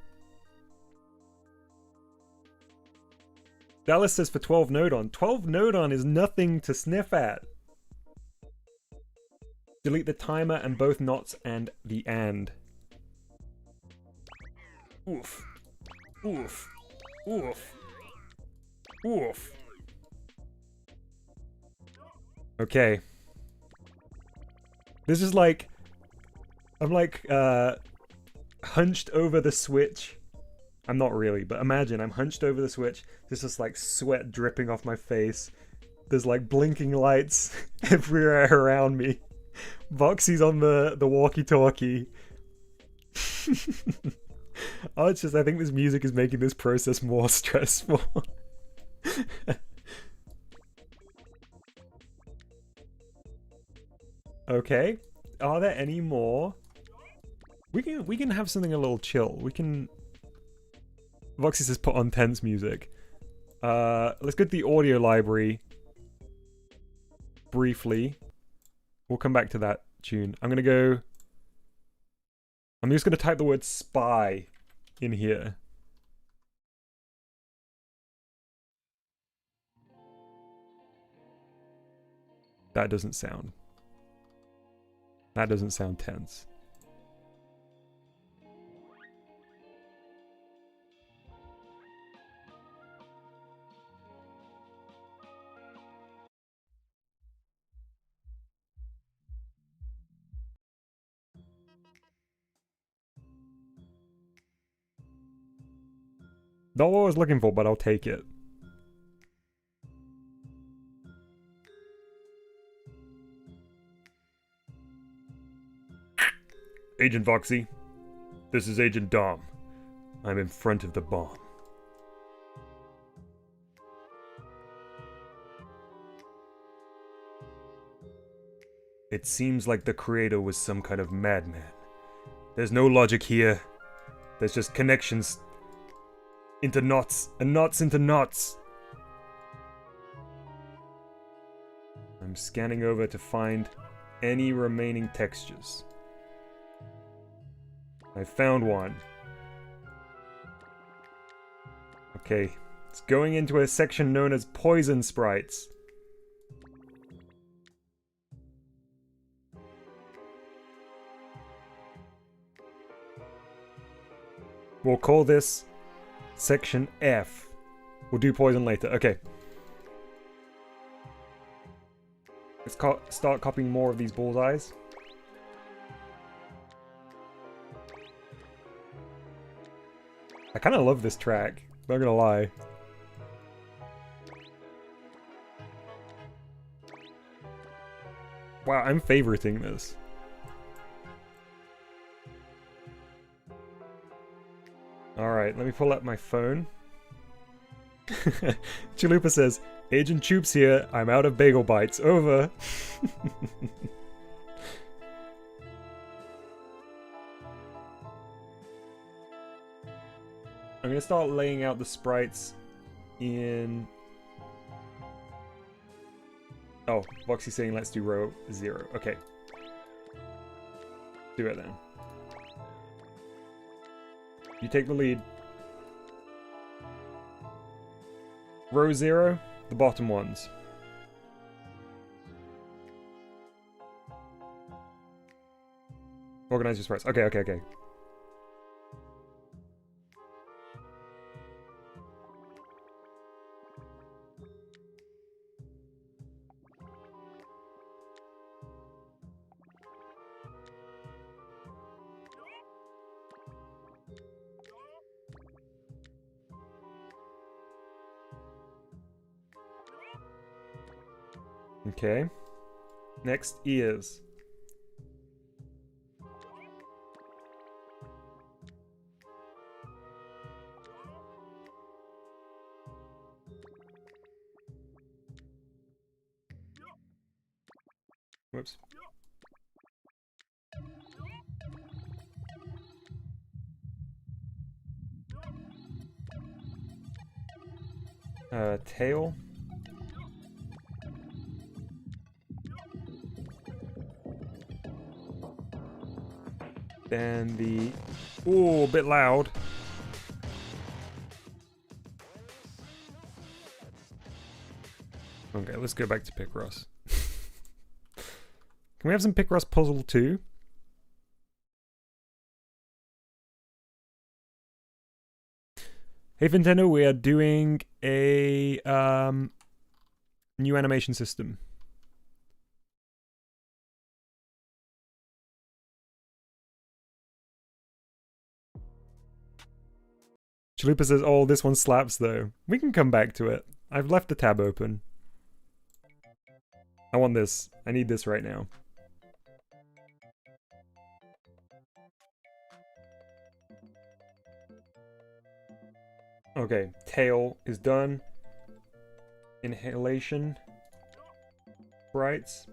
Dallas says for 12 Nodon. 12 Nodon is nothing to sniff at. Delete the timer and both knots and the and. Oof. Oof. Oof. Oof. Okay. This is like... I'm like, hunched over the Switch. I'm not really, but imagine I'm hunched over the Switch. There's just like sweat dripping off my face. There's like blinking lights everywhere around me. Voxy's on the walkie-talkie. Oh, it's just, I think this music is making this process more stressful. Okay. Are there any more? We can have something a little chill. We can... Voxy says put on tense music. Let's go to the audio library. Briefly. We'll come back to that tune. I'm gonna go... I'm just gonna type the word spy in here. That doesn't sound tense. Not what I was looking for, but I'll take it. Agent Voxy, this is Agent Dom. I'm in front of the bomb. It seems like the creator was some kind of madman. There's no logic here. There's just connections into knots, and knots into knots. I'm scanning over to find any remaining textures. I found one. Okay, it's going into a section known as Poison Sprites. We'll call this Section F. We'll do poison later. Okay. Let's start copying more of these bullseyes. I kind of love this track, not gonna lie. Wow, I'm favoriting this. Alright, let me pull up my phone. Chalupa says, Agent Choops here, I'm out of bagel bites, over. I'm gonna start laying out the sprites in... Oh, Voxy's saying let's do row 0. Okay. Do it then. You take the lead. Row 0, the bottom ones. Organize your sprites. Okay, okay, okay. Okay. Next, ears. Whoops. Tail. Then the... Ooh, a bit loud. Okay, let's go back to Picross. Can we have some Picross puzzle too? Hey Nintendo, we are doing a new animation system. Chalupa says, oh, this one slaps though. We can come back to it. I've left the tab open. I want this. I need this right now. Okay, tail is done. Inhalation. Sprites.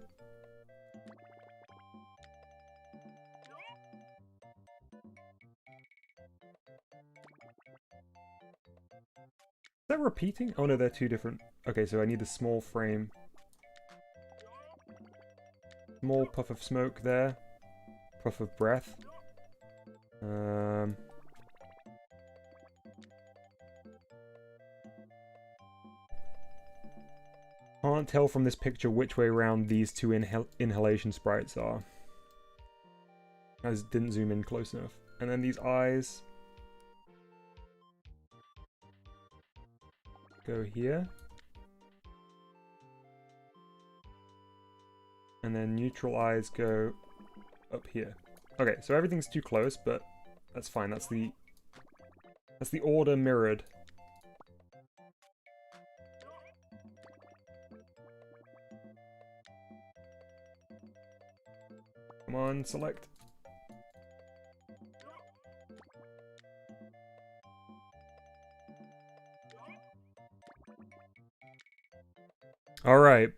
Is that repeating? Oh no, they're two different. Okay, so I need the small frame. Small puff of smoke there. Puff of breath. Can't tell from this picture which way around these two inhalation sprites are. I just didn't zoom in close enough. And then these eyes go here. And then neutral eyes go up here. Okay, so everything's too close, but that's fine. That's the order mirrored. Come on, select. All right.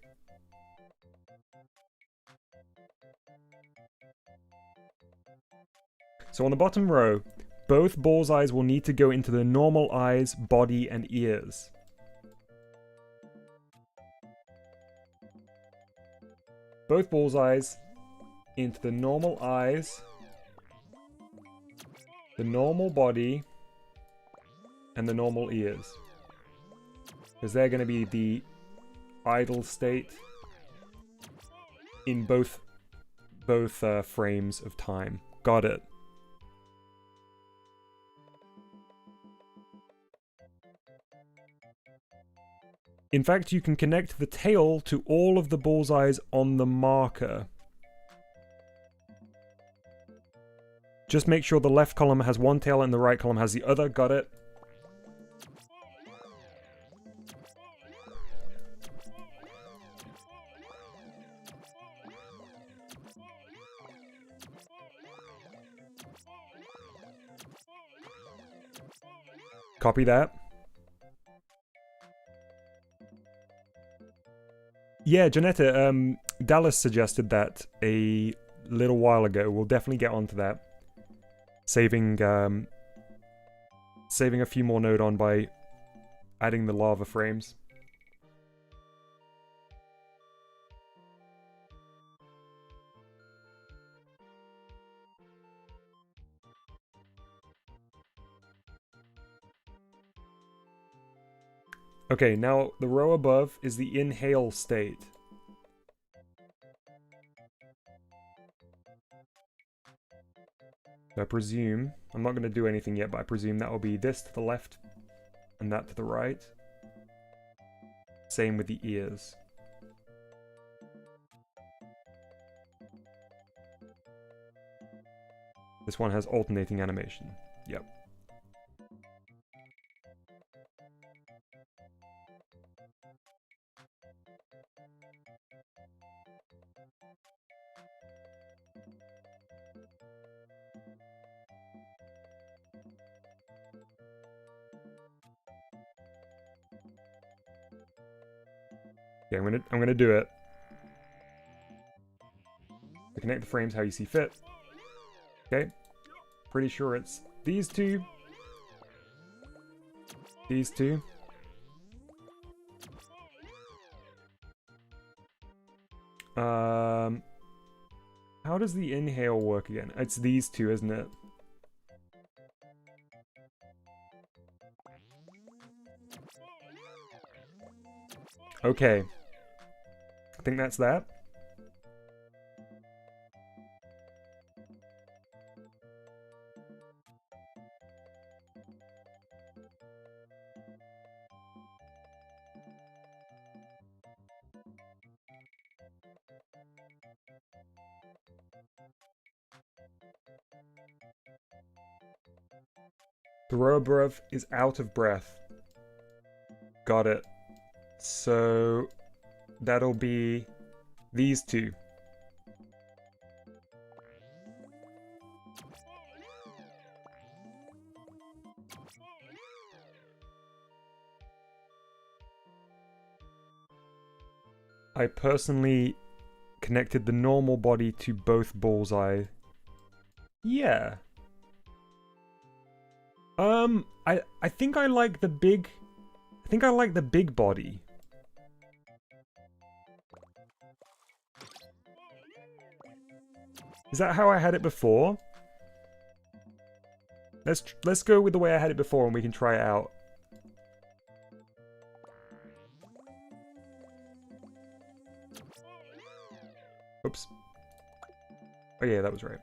So on the bottom row, both bullseyes will need to go into the normal eyes, body, and ears. Both bullseyes into the normal eyes, the normal body, and the normal ears. Because they're going to be the idle state in both frames of time. Got it. In fact, you can connect the tail to all of the bullseyes on the marker. Just make sure the left column has one tail and the right column has the other. Got it? Copy that. Yeah, Janetta, Dallas suggested that a little while ago. We'll definitely get onto that. Saving a few more node on by adding the lava frames. Okay, now the row above is the inhale state. I presume, I'm not going to do anything yet, but I presume that will be this to the left and that to the right. Same with the ears. This one has alternating animation. Yep. Okay, I'm gonna do it. To connect the frames how you see fit. Okay. Pretty sure it's these two. These two. How does the inhale work again? It's these two, isn't it? Okay. I think that's that. The row above is out of breath. Got it. So that'll be these two. I personally connected the normal body to both bullseye. Yeah. I think I like the big... I think I like the big body. Is that how I had it before? Let's go with the way I had it before and we can try it out. Oops. Oh yeah, that was right.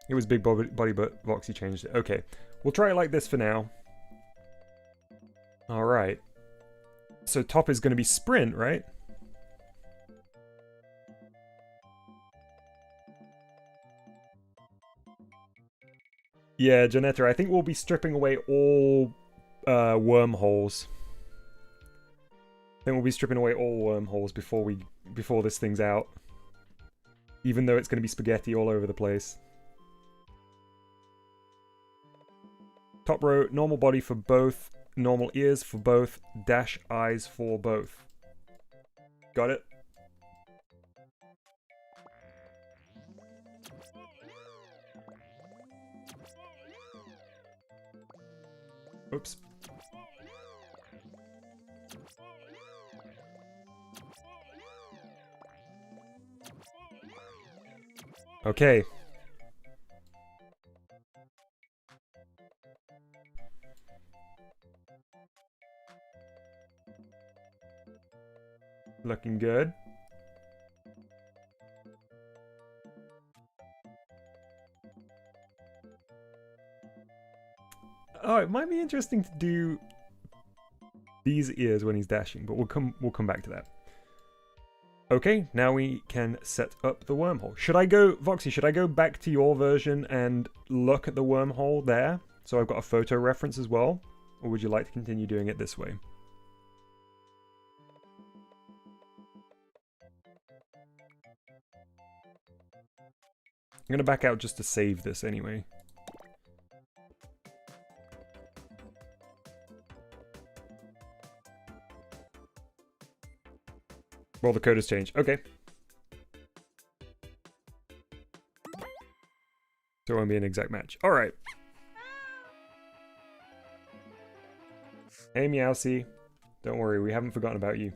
It was big body, but Voxy changed it. Okay, we'll try it like this for now. Alright. So top is going to be sprint, right? Yeah, Janetta, I think we'll be stripping away all wormholes. I think we'll be stripping away all wormholes before this thing's out. Even though it's going to be spaghetti all over the place. Top row, normal body for both, normal ears for both, dash eyes for both. Got it? Oops. Okay. Looking good. Oh, it might be interesting to do these ears when he's dashing, but we'll come back to that. Okay, now we can set up the wormhole. Should I go, Voxy, should I go back to your version and look at the wormhole there? So I've got a photo reference as well? Or would you like to continue doing it this way? I'm going to back out just to save this anyway. Well, the code has changed. Okay. So it won't be an exact match. Alright. Hey, Mousey. Don't worry, we haven't forgotten about you.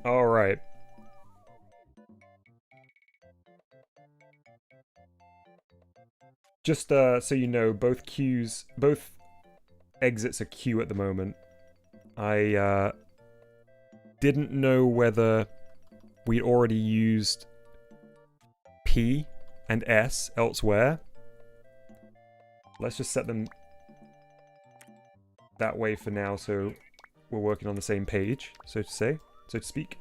Alright. Just so you know, both exits are Q at the moment. I didn't know whether we'd already used P and S elsewhere. Let's just set them that way for now, so we're working on the same page, so to speak.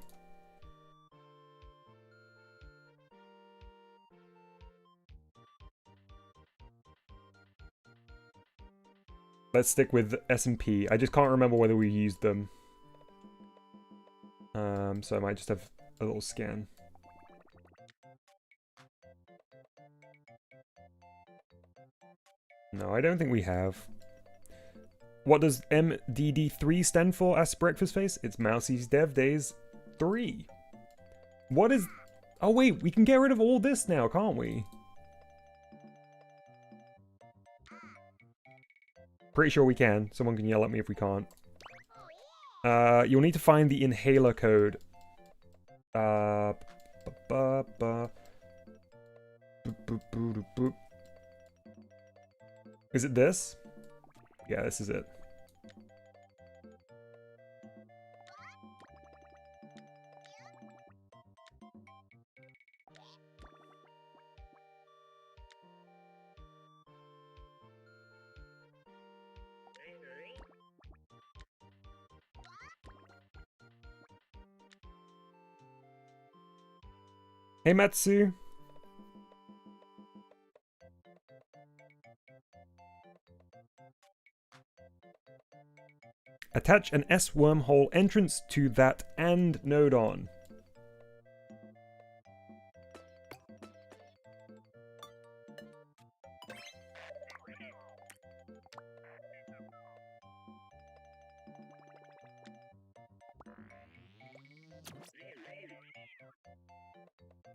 Let's stick with S and P. I just can't remember whether we used them. So I might just have a little scan. No, I don't think we have. What does MDD3 stand for? Ask Breakfast Face. It's Mousey's Dev Days 3. What is... Oh wait, we can get rid of all this now, can't we? Pretty sure we can. Someone can yell at me if we can't. You'll need to find the inhaler code. Is it this? Yeah, this is it. Hey, Matsu. Attach an S wormhole entrance to that and node on.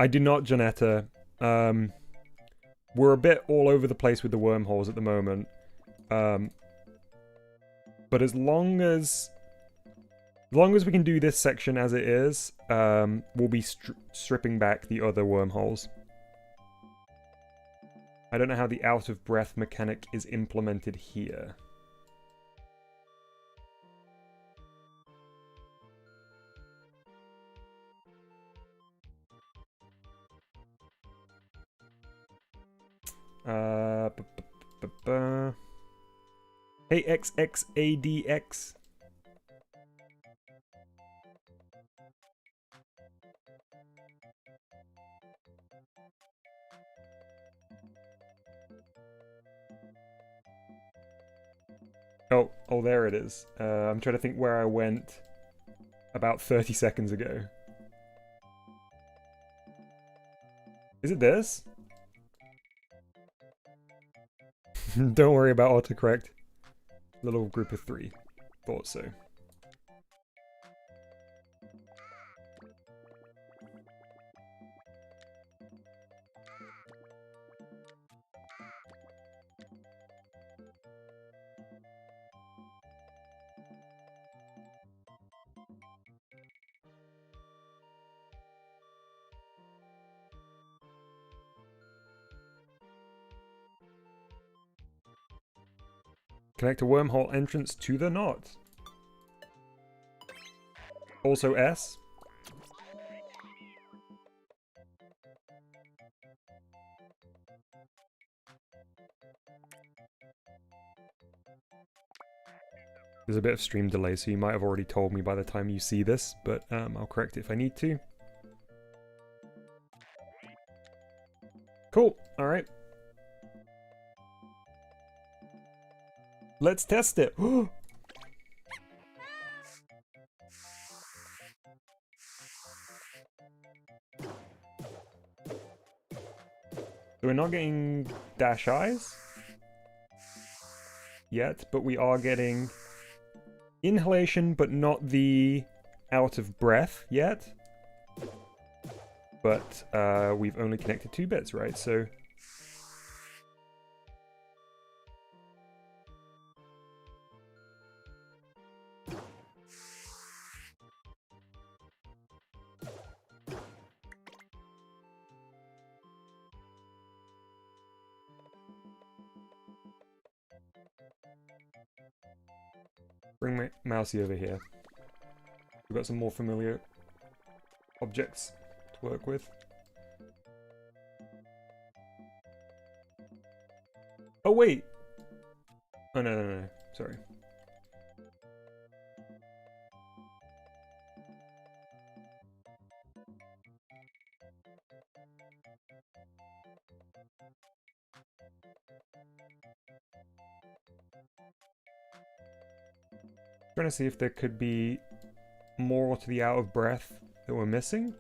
I do not, Janetta. We're a bit all over the place with the wormholes at the moment. But as long as we can do this section as it is, we'll be stripping back the other wormholes. I don't know how the out of breath mechanic is implemented here. Hey, XXADX. Oh, there it is. I'm trying to think where I went about 30 seconds ago. Is it this? Don't worry about autocorrect. Little group of 3. Thought so. Connect a wormhole entrance to the knot. Also S. There's a bit of stream delay, so you might have already told me by the time you see this, but I'll correct it if I need to. Cool, alright. Let's test it. So we're not getting dash eyes yet, but we are getting inhalation, but not the out of breath yet. But we've only connected 2 bits, right? So bring my Mousey over here. We've got some more familiar objects to work with. Oh wait! Oh no, sorry. Trying to see if there could be more to the out of breath that we're missing.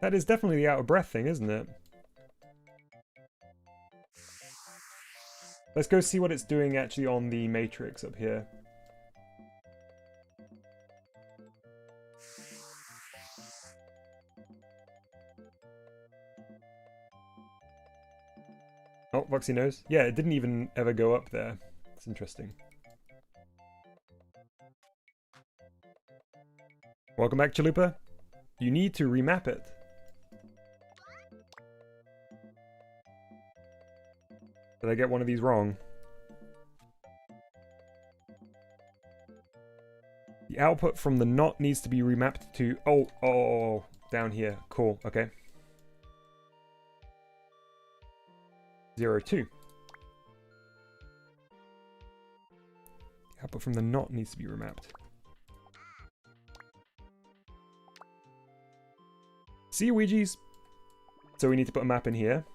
That is definitely the out of breath thing, isn't it? Let's go see what it's doing actually on the matrix up here. Oh, Voxy knows. Yeah, it didn't even ever go up there. It's interesting. Welcome back, Chalupa. You need to remap it. Did I get one of these wrong? The output from the knot needs to be remapped to... Oh, down here. Cool, okay. 0, 2. The output from the knot needs to be remapped. See you, Ouija's. So we need to put a map in here.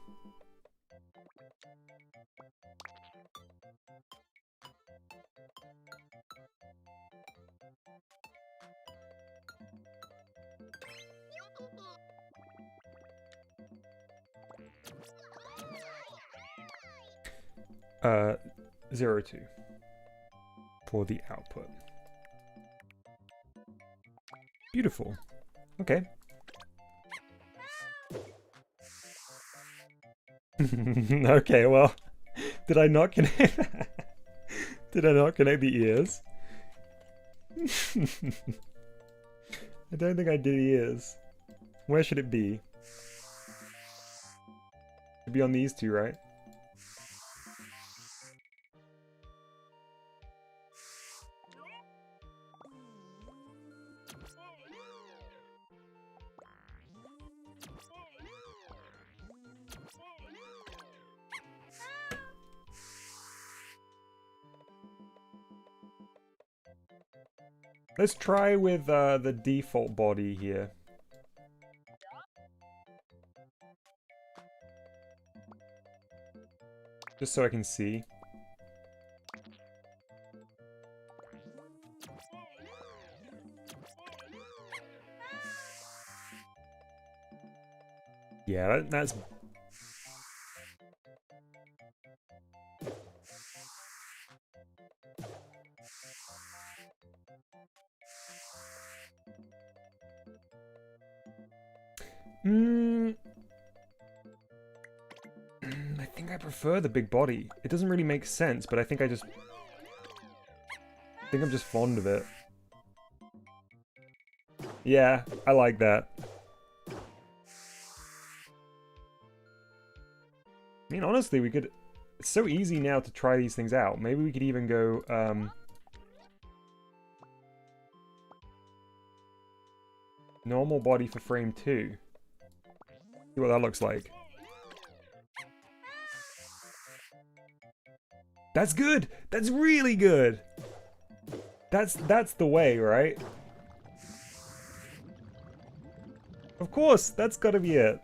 Uh, 0, 2 for the output. Beautiful. Okay. Okay, well, did I not connect? Did I not connect the ears? I don't think I did ears. Where should it be? It'd be on these two, right? Let's try with the default body here. Just so I can see. Yeah, that's... I think I prefer the big body. It doesn't really make sense, but I think I just... I think I'm just fond of it. Yeah, I like that. I mean, honestly, we could... It's so easy now to try these things out. Maybe we could even go, normal body for frame 2. See what that looks like. That's good! That's really good! That's the way, right? Of course, that's gotta be it.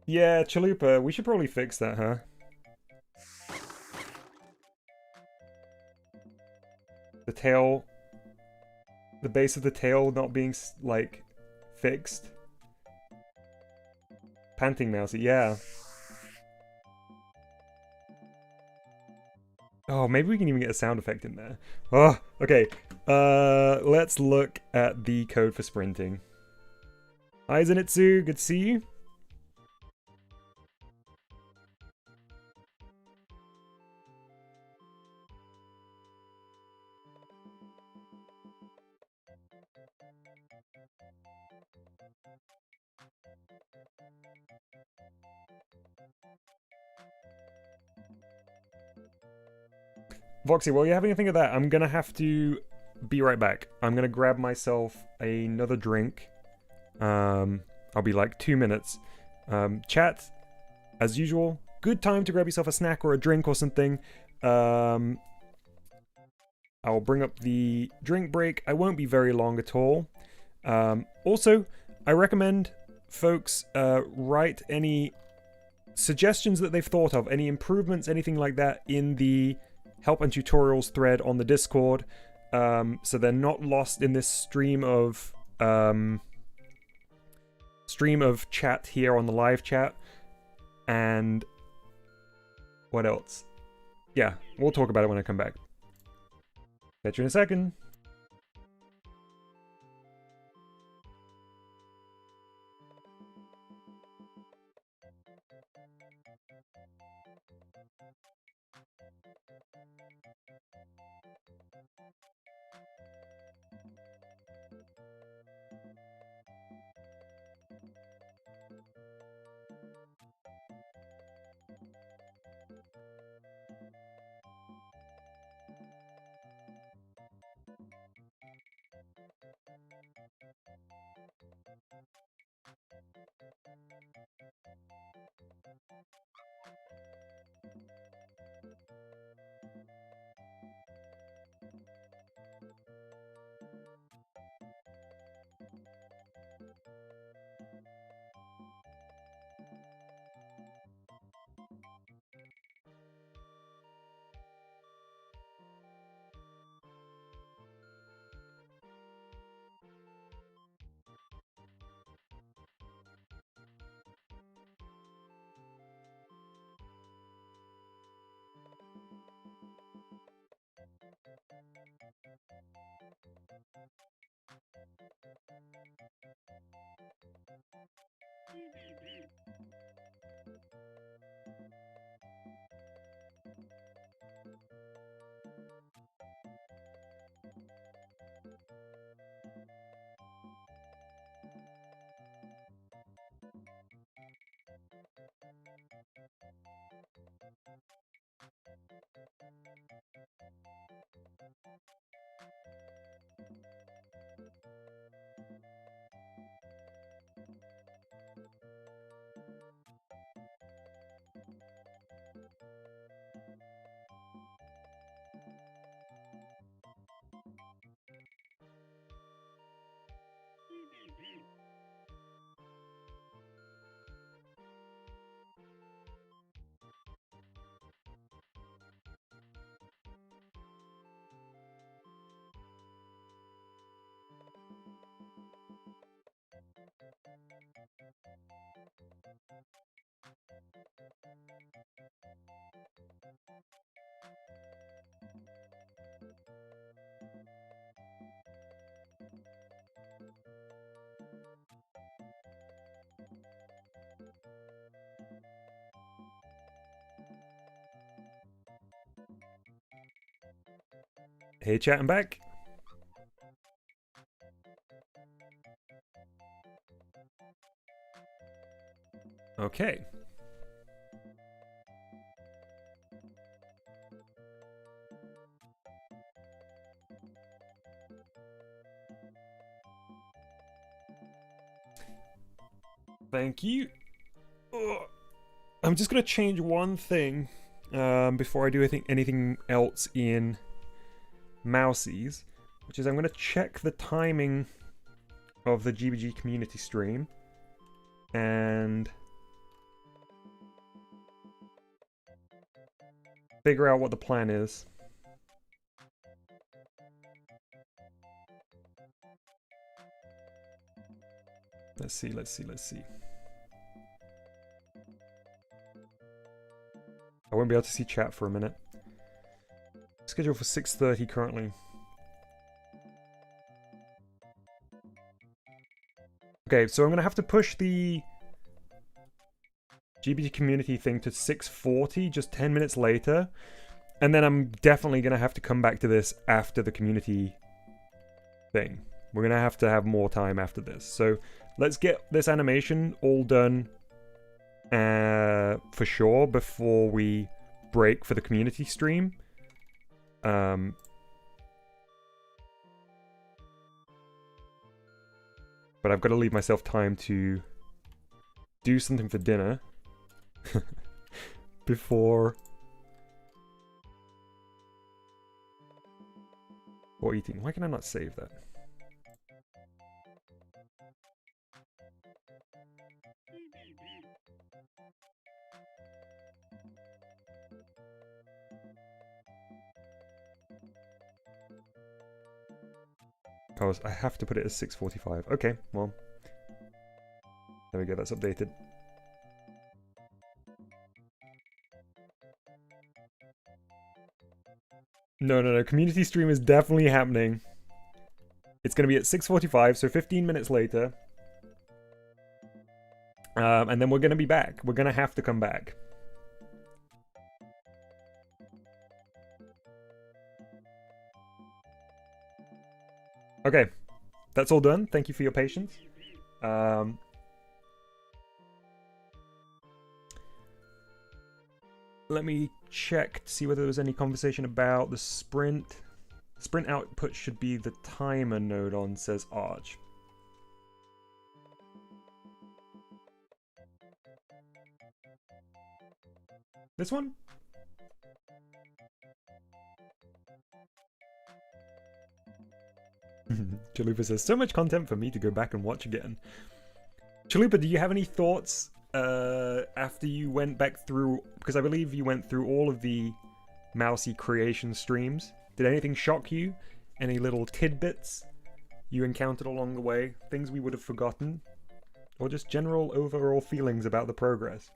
Yeah, Chalupa, we should probably fix that, huh? The tail... The base of the tail not being, like, fixed. Panting Mousey, yeah. Oh, maybe we can even get a sound effect in there. Oh, okay. Let's look at the code for sprinting. Hi, Zenitsu. Good to see you. Voxy, while you're having a think of that, I'm gonna have to be right back. I'm gonna grab myself another drink. I'll be like 2 minutes. Chat, as usual, good time to grab yourself a snack or a drink or something. I'll bring up the drink break. I won't be very long at all. Also, I recommend folks write any suggestions that they've thought of, any improvements, anything like that in the help and tutorials thread on the Discord, so they're not lost in this stream of chat here on the live chat. And what else? Yeah, we'll talk about it when I come back. Catch you in a second. Hey, chat, I'm back. Okay. Thank you. Ugh. I'm just gonna change one thing before I do anything else in Mousey's, which is I'm gonna check the timing of the GBG community stream and figure out what the plan is. Let's see. I won't be able to see chat for a minute. Scheduled for 6:30 currently. Okay, so I'm gonna have to push the GBG community thing to 6:40, just 10 minutes later. And then I'm definitely gonna have to come back to this after the community thing. We're gonna have to have more time after this. So let's get this animation all done for sure before we break for the community stream. But I've got to leave myself time to do something for dinner before or eating. Why can I not save that? Oh, I have to put it as 6:45. Okay, well. There we go, that's updated. No. Community stream is definitely happening. It's going to be at 6:45, so 15 minutes later. And then we're going to be back. We're going to have to come back. Okay, that's all done. Thank you for your patience. Let me check to see whether there was any conversation about the sprint. Sprint output should be the timer node on, says Arch. This one? Chalupa says, so much content for me to go back and watch again. Chalupa, do you have any thoughts after you went back through, because I believe you went through all of the Mousey creation streams. Did anything shock you? Any little tidbits you encountered along the way? Things we would have forgotten? Or just general overall feelings about the progress?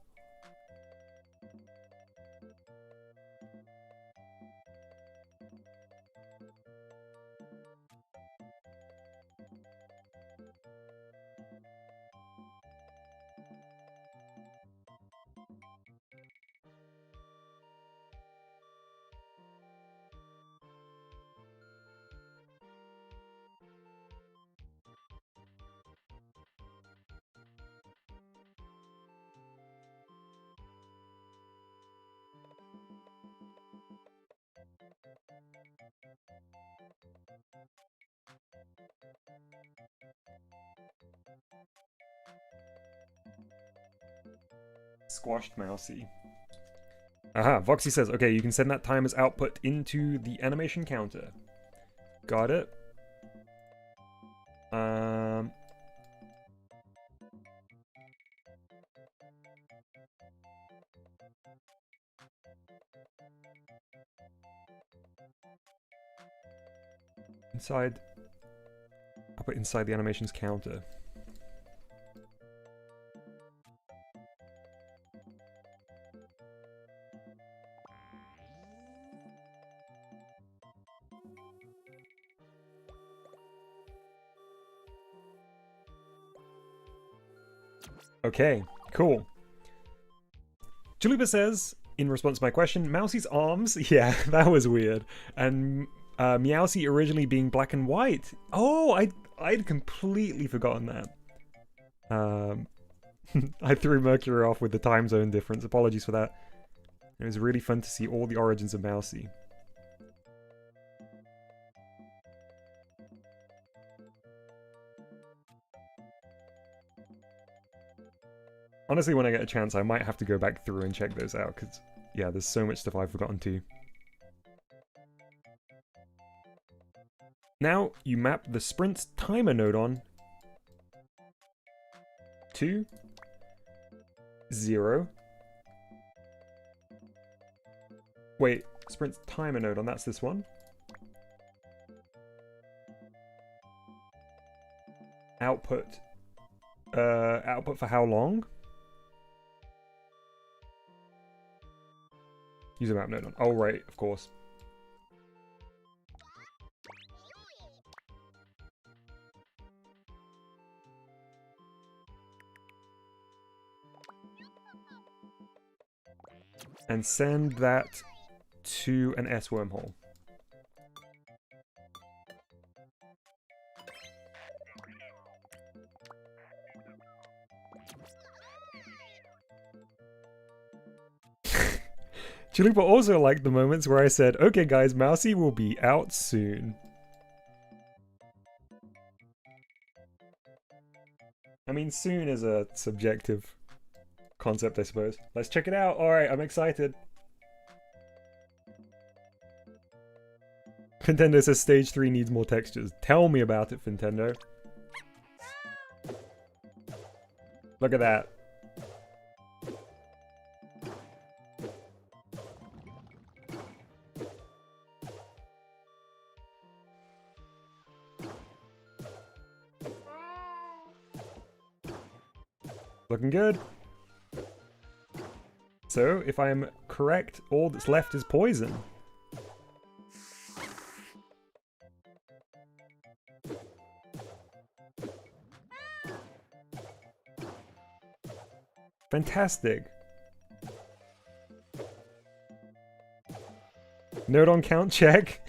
Squashed Mousey. Aha, Voxy says, okay, you can send that timer's output into the animation counter. Got it. Inside. I'll put inside the animations counter. Okay, cool. Chalupa says, in response to my question, Mousey's arms, yeah, that was weird. And Meowsy originally being black and white. Oh, I'd completely forgotten that. I threw Mercury off with the time zone difference. Apologies for that. It was really fun to see all the origins of Mousey. Honestly, when I get a chance, I might have to go back through and check those out, because, yeah, there's so much stuff I've forgotten too. Now, you map the sprint timer node on 2, 0. Wait, sprint timer node on, that's this one. Output. Output for how long? User map node on. Oh, right, of course. And send that to an S wormhole. Chalupa also liked the moments where I said, okay guys, Mousey will be out soon. I mean, soon is a subjective concept, I suppose. Let's check it out. Alright, I'm excited. Nintendo says stage 3 needs more textures. Tell me about it, Nintendo. Look at that. Looking good. So, if I'm correct, all that's left is poison. Fantastic. Node on count check.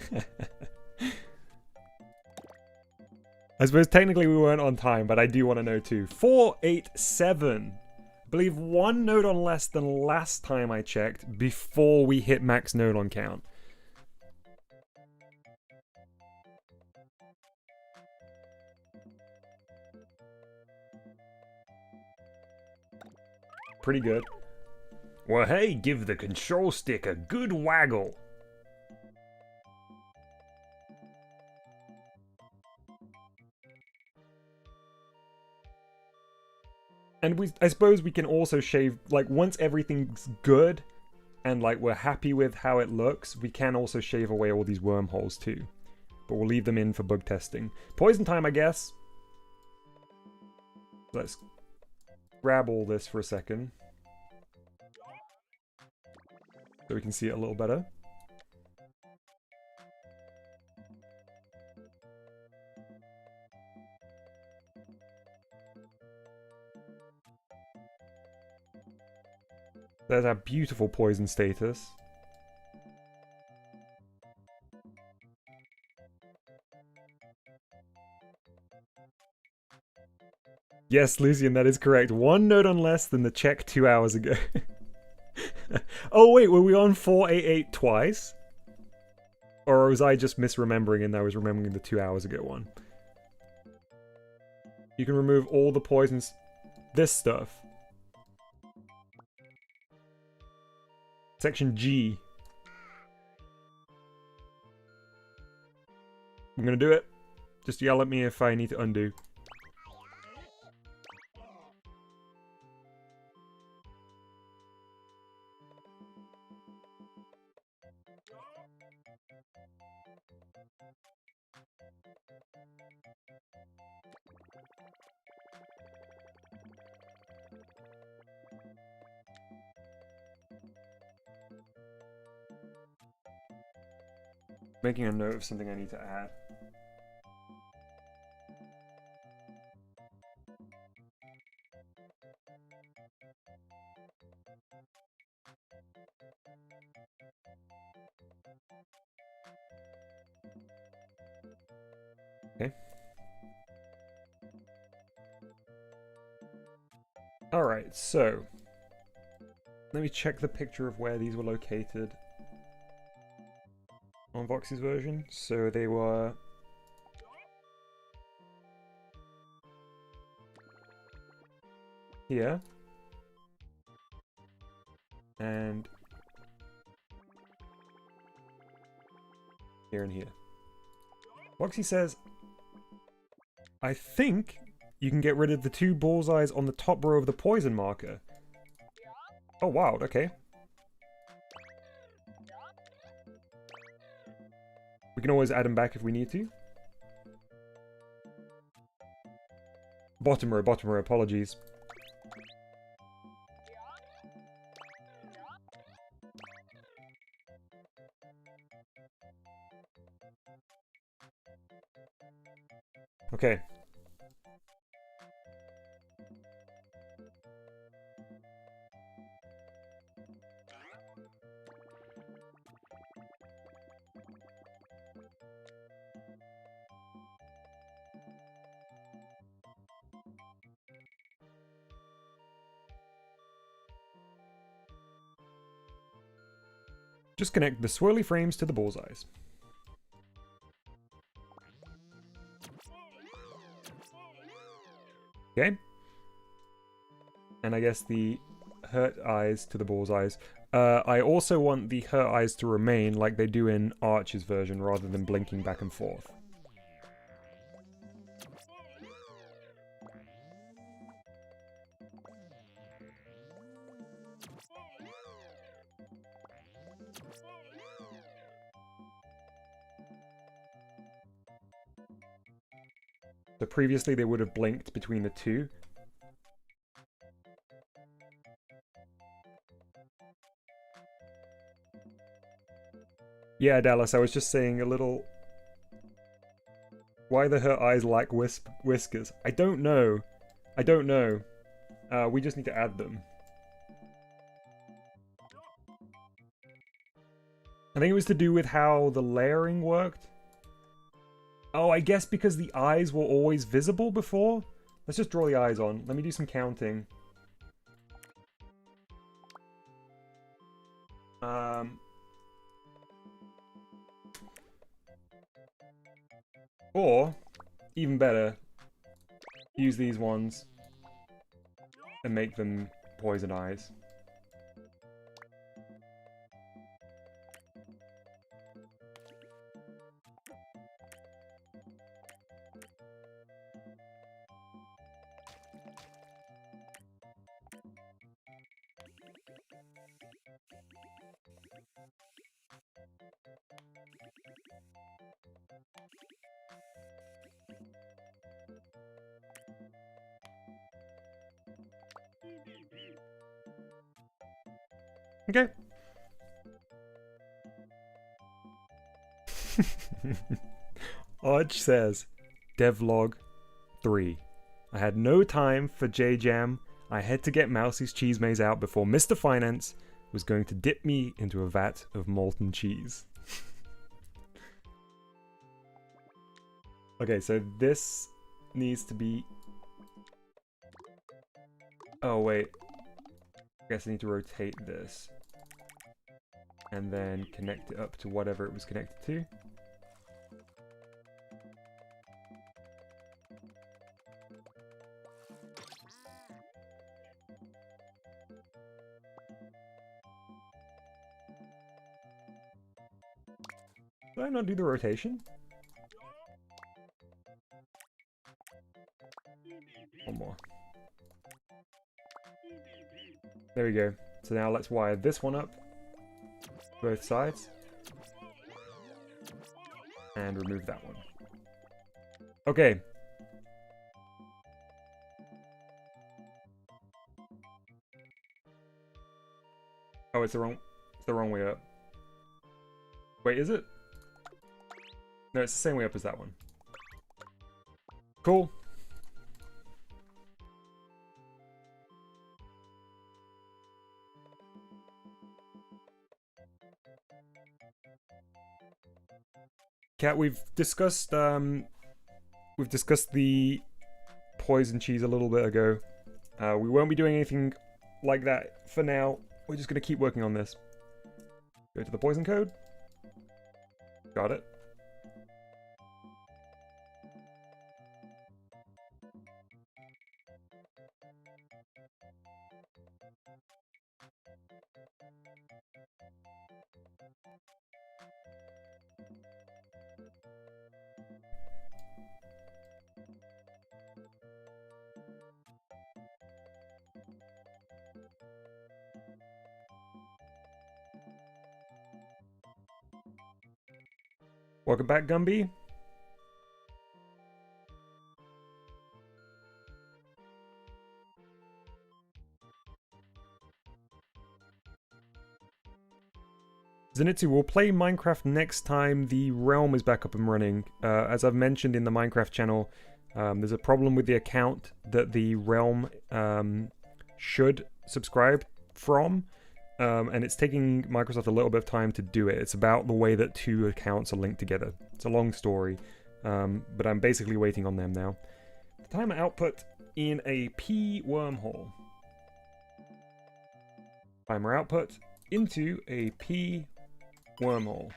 I suppose technically we weren't on time, but I do want to know too. 487. I believe one node on less than last time I checked before we hit max node on count. Pretty good. Well, hey, give the control stick a good waggle. And I suppose we can also shave, like, once everything's good and, like, we're happy with how it looks, we can also shave away all these wormholes too. But we'll leave them in for bug testing. Poison time, I guess. Let's grab all this for a second, so we can see it a little better. There's our beautiful poison status. Yes, Lucian, that is correct. One node on less than the check 2 hours ago. Oh wait, were we on 488 twice? Or was I just misremembering and I was remembering the 2 hours ago one? You can remove all the poisons. This stuff. Section G. I'm gonna do it. Just yell at me if I need to undo. Making a note of something I need to add. Alright, so let me check the picture of where these were located on Voxy's version. So they were here and here and here. Voxy says, I think you can get rid of the 2 bullseyes on the top row of the poison marker. Oh wow, okay. We can always add them back if we need to. Bottom row, apologies. Okay. Just connect the swirly frames to the bullseyes. Okay. And I guess the hurt eyes to the bullseyes. I also want the hurt eyes to remain like they do in Arch's version rather than blinking back and forth. So previously they would have blinked between the 2. Yeah, Dallas, I was just saying a little... Why the her eyes lack whiskers? I don't know. I don't know. We just need to add them. I think it was to do with how the layering worked. Oh, I guess because the eyes were always visible before? Let's just draw the eyes on. Let me do some counting. Or, even better, use these ones and make them poison eyes. Okay. Arch says, Devlog 3. I had no time for J-Jam. I had to get Mousey's cheese maze out before Mr. Finance was going to dip me into a vat of molten cheese. Okay, so this needs to be... Oh, wait. I guess I need to rotate this. And then connect it up to whatever it was connected to. Did I not do the rotation? One more. There we go. So now let's wire this one up. Both sides. And remove that one. Okay. Oh, it's the wrong way up. Wait, is it? No, it's the same way up as that one. Cool. Cat, we've discussed the poison cheese a little bit ago. We won't be doing anything like that for now. We're just going to keep working on this. Go to the poison code. Got it. Welcome back, Gumby. Zenitsu, we'll play Minecraft next time the realm is back up and running. As I've mentioned in the Minecraft channel, there's a problem with the account that the realm should subscribe from. And it's taking Microsoft a little bit of time to do it. It's about the way that two accounts are linked together. It's a long story, but I'm basically waiting on them now. The timer output in a P wormhole. Timer output into a P wormhole.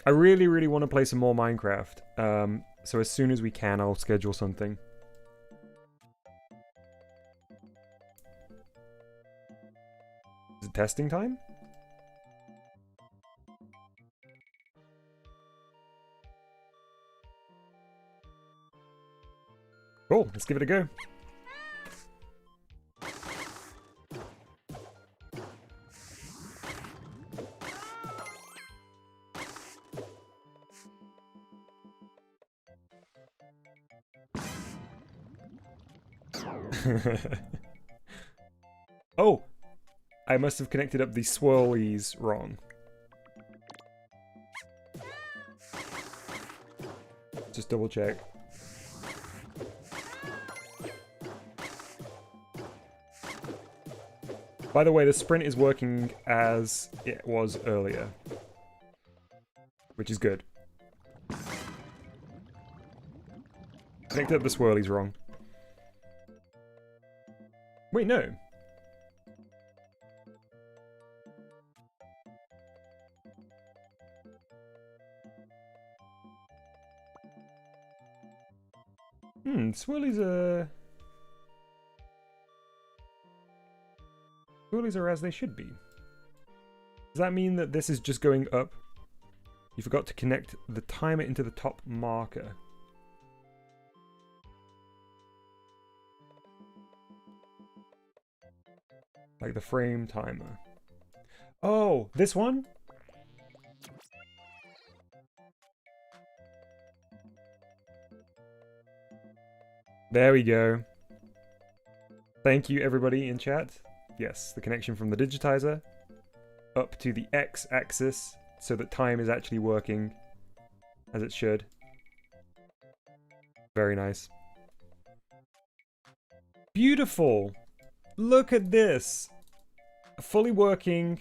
I really, really want to play some more Minecraft. So as soon as we can, I'll schedule something. Is it testing time? Cool, let's give it a go. Oh! I must have connected up the swirlies wrong. Just double check. By the way, the sprint is working as it was earlier, which is good. Connected up the swirlies wrong. Wait, no. Swirlies are as they should be. Does that mean that this is just going up? You forgot to connect the timer into the top marker. Like the frame timer. Oh, this one? There we go. Thank you, everybody in chat. Yes, the connection from the digitizer up to the x-axis so that time is actually working as it should. Very nice. Beautiful! Look at this! A fully working,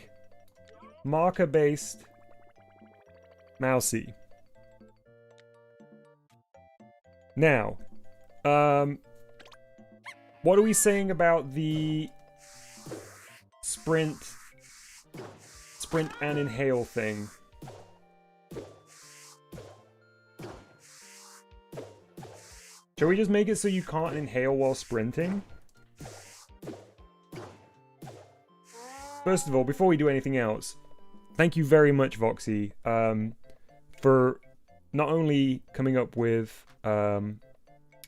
marker-based Mousey. Now, what are we saying about the sprint and inhale thing? Shall we just make it so you can't inhale while sprinting? First of all, before we do anything else, thank you very much, Voxy, for not only coming up with a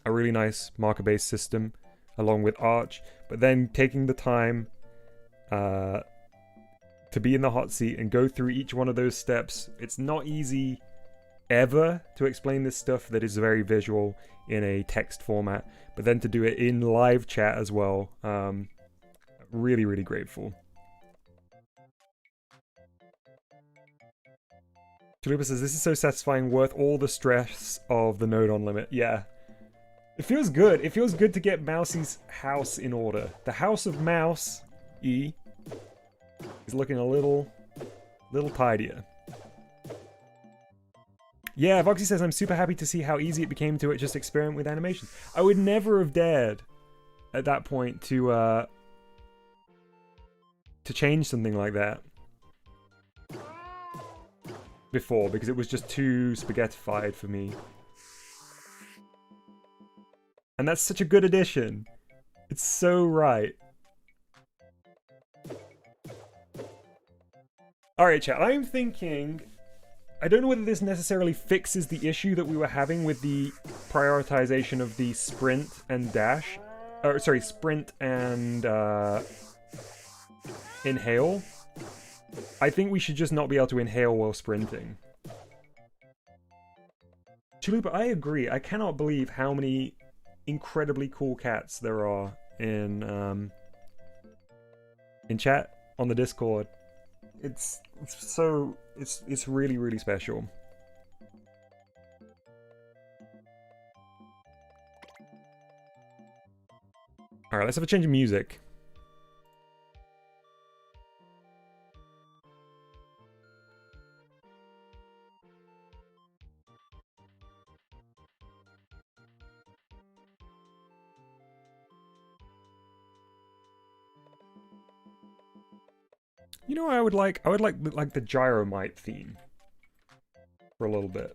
really nice marker-based system along with Arch, but then taking the time to be in the hot seat and go through each one of those steps. It's not easy ever to explain this stuff that is very visual in a text format, but then to do it in live chat as well. Really, really grateful. Chalupa says, this is so satisfying, worth all the stress of the node on limit. Yeah. It feels good. It feels good to get Mousey's house in order. The house of Mouse, E, is looking a little tidier. Yeah, Voxy says, I'm super happy to see how easy it became to just experiment with animation. I would never have dared at that point to change something like that before, because it was just too spaghettified for me. And that's such a good addition. It's so right. Alright, chat, I'm thinking... I don't know whether this necessarily fixes the issue that we were having with the prioritization of the sprint and dash. Sorry, sprint and inhale. I think we should just not be able to inhale while sprinting. Chalupa, I agree. I cannot believe how many incredibly cool cats there are in chat on the Discord. It's really, really special. Alright, let's have a change of music. You know what I would like? I would like the Gyromite theme for a little bit.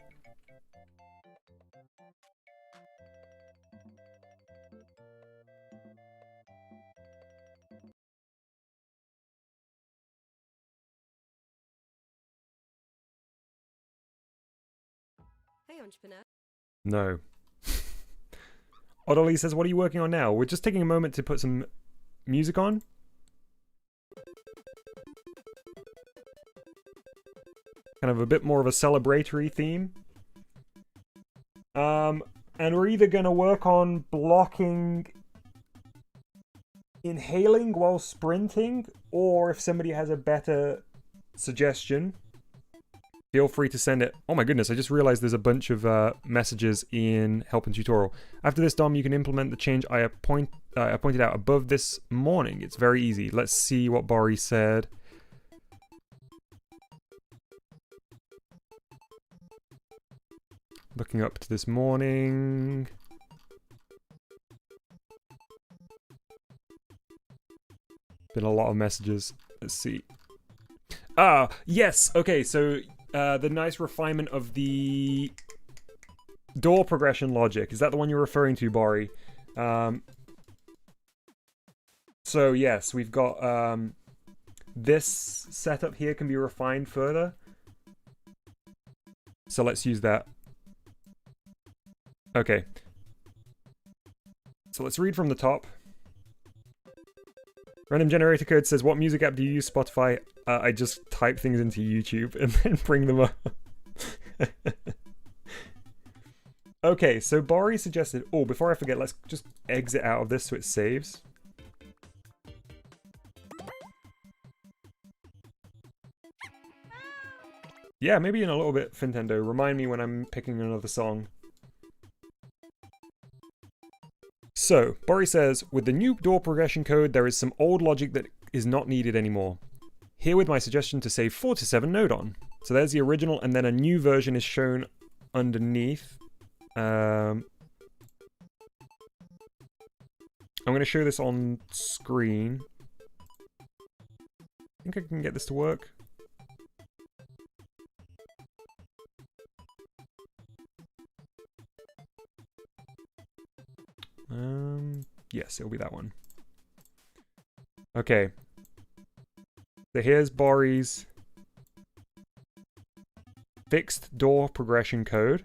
Hey, entrepreneur. No. Oddly says, what are you working on now? We're just taking a moment to put some music on. Kind of a bit more of a celebratory theme. And we're either going to work on blocking inhaling while sprinting, or if somebody has a better suggestion, feel free to send it. Oh my goodness, I just realized there's a bunch of messages in help and tutorial. After this, Dom, you can implement the change I pointed out above this morning. It's very easy. Let's see what Bori said. Looking up to this morning. Been a lot of messages. Let's see. Ah, yes. Okay, so the nice refinement of the door progression logic. Is that the one you're referring to, Bori? So yes, we've got this setup here can be refined further. So let's use that. Okay. So let's read from the top. Random generator code says, what music app do you use? Spotify? I just type things into YouTube and then bring them up. Okay, so Bori suggested... Oh, before I forget, let's just exit out of this so it saves. Yeah, maybe in a little bit, Fintendo. Remind me when I'm picking another song. So, Bori says, with the new door progression code, there is some old logic that is not needed anymore. Here with my suggestion to save 4 to 7 node on. So there's the original, and then a new version is shown underneath. I'm going to show this on screen. I think I can get this to work. Yes, it'll be that one. Okay. So here's Bori's fixed door progression code.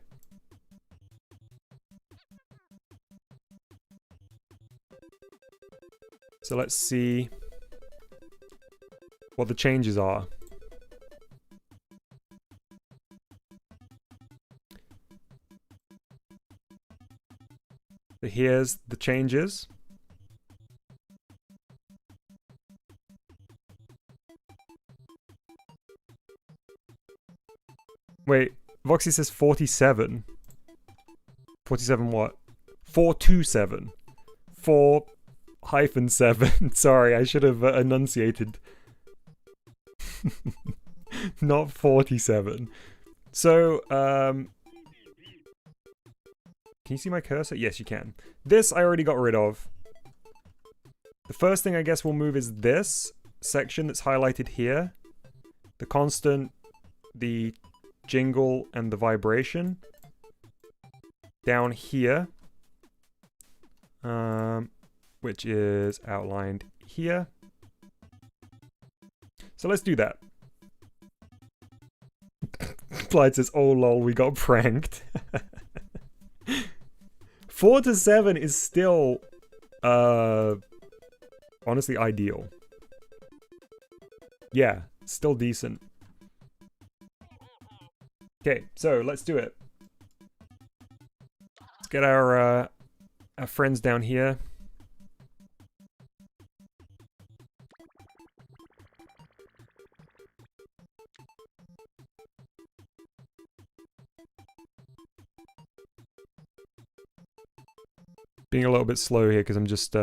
So let's see what the changes are. So here's the changes. Wait, Voxy says 47. 47 what? 427. 4-7. Sorry, I should have enunciated. Not 47. So, Can you see my cursor? Yes, you can. This I already got rid of. The first thing I guess we'll move is this section that's highlighted here. The constant, the jingle, and the vibration. Down here. Which is outlined here. So let's do that. Clyde says, oh lol, we got pranked. 4 to 7 is still, honestly ideal. Yeah, still decent. Okay, so let's do it. Let's get our friends down here. Being a little bit slow here because I'm just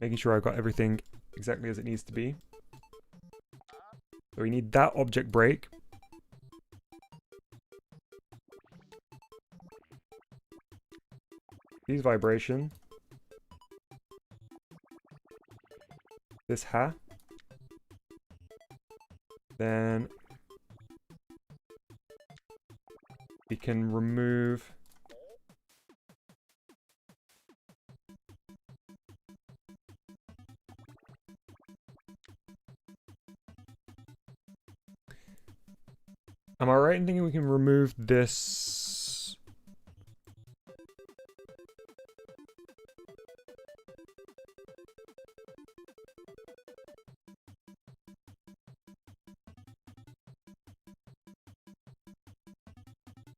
making sure I've got everything exactly as it needs to be. So we need that object break. These vibration. This ha. Then we can remove Am I right in thinking we can remove this?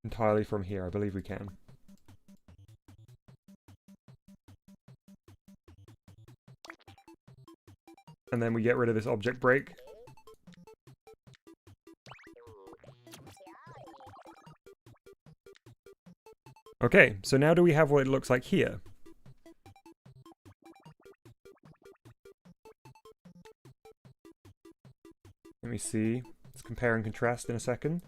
Entirely from here, I believe we can. And then we get rid of this object break. Okay, so now do we have what it looks like here? Let me see. Let's compare and contrast in a second.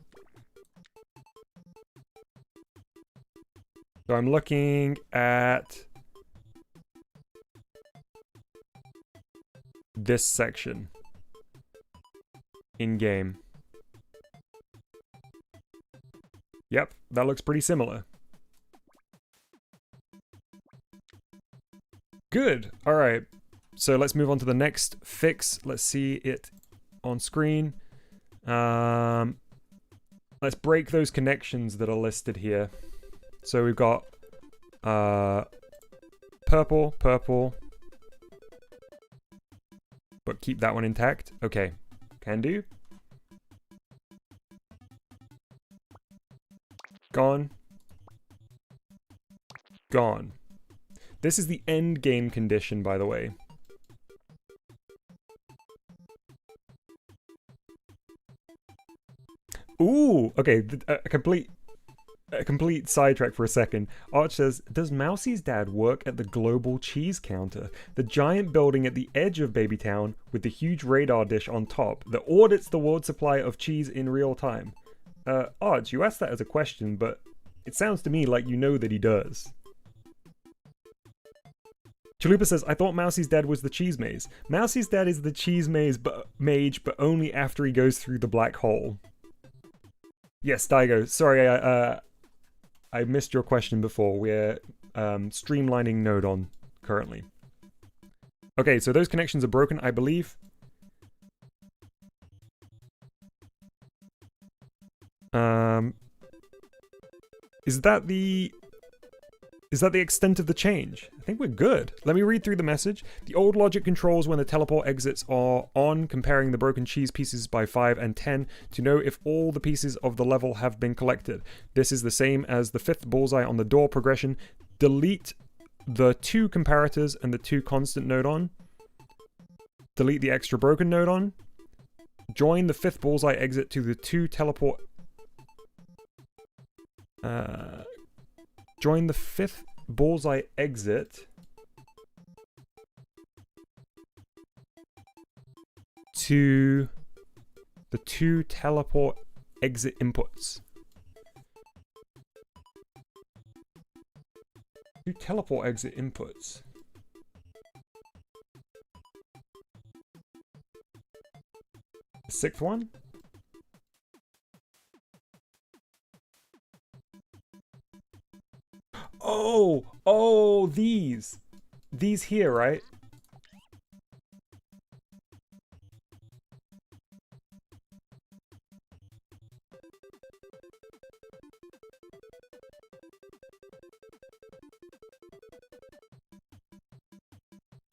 So I'm looking at this section in game. Yep, that looks pretty similar. Good. All right. So let's move on to the next fix. Let's see it on screen. Let's break those connections that are listed here. So we've got purple, purple, but keep that one intact. Okay, can do. Gone. Gone. This is the end game condition, by the way. Ooh, okay, a complete sidetrack for a second. Arch says, does Mousey's dad work at the global cheese counter? The giant building at the edge of Babytown with the huge radar dish on top that audits the world supply of cheese in real time. Arch, you asked that as a question, but it sounds to me like you know that he does. Chalupa says, I thought Mousey's dad was the cheese maze. Mousey's dad is the cheese maze mage, but only after he goes through the black hole. Yes, Daigo, sorry, I missed your question before. We're streamlining Node on currently. Okay, so those connections are broken, I believe. Is that the extent of the change? I think we're good. Let me read through the message. The old logic controls when the teleport exits are on, comparing the broken cheese pieces by 5 and 10 to know if all the pieces of the level have been collected. This is the same as the 5th bullseye on the door progression. Delete the 2 comparators and the 2 constant node on. Delete the extra broken node on. Join the 5th bullseye exit to the 2 teleport... join the 5th bullseye exit to the 2 teleport exit inputs. 2 teleport exit inputs. The 6th one? Oh! Oh, these! These here, right?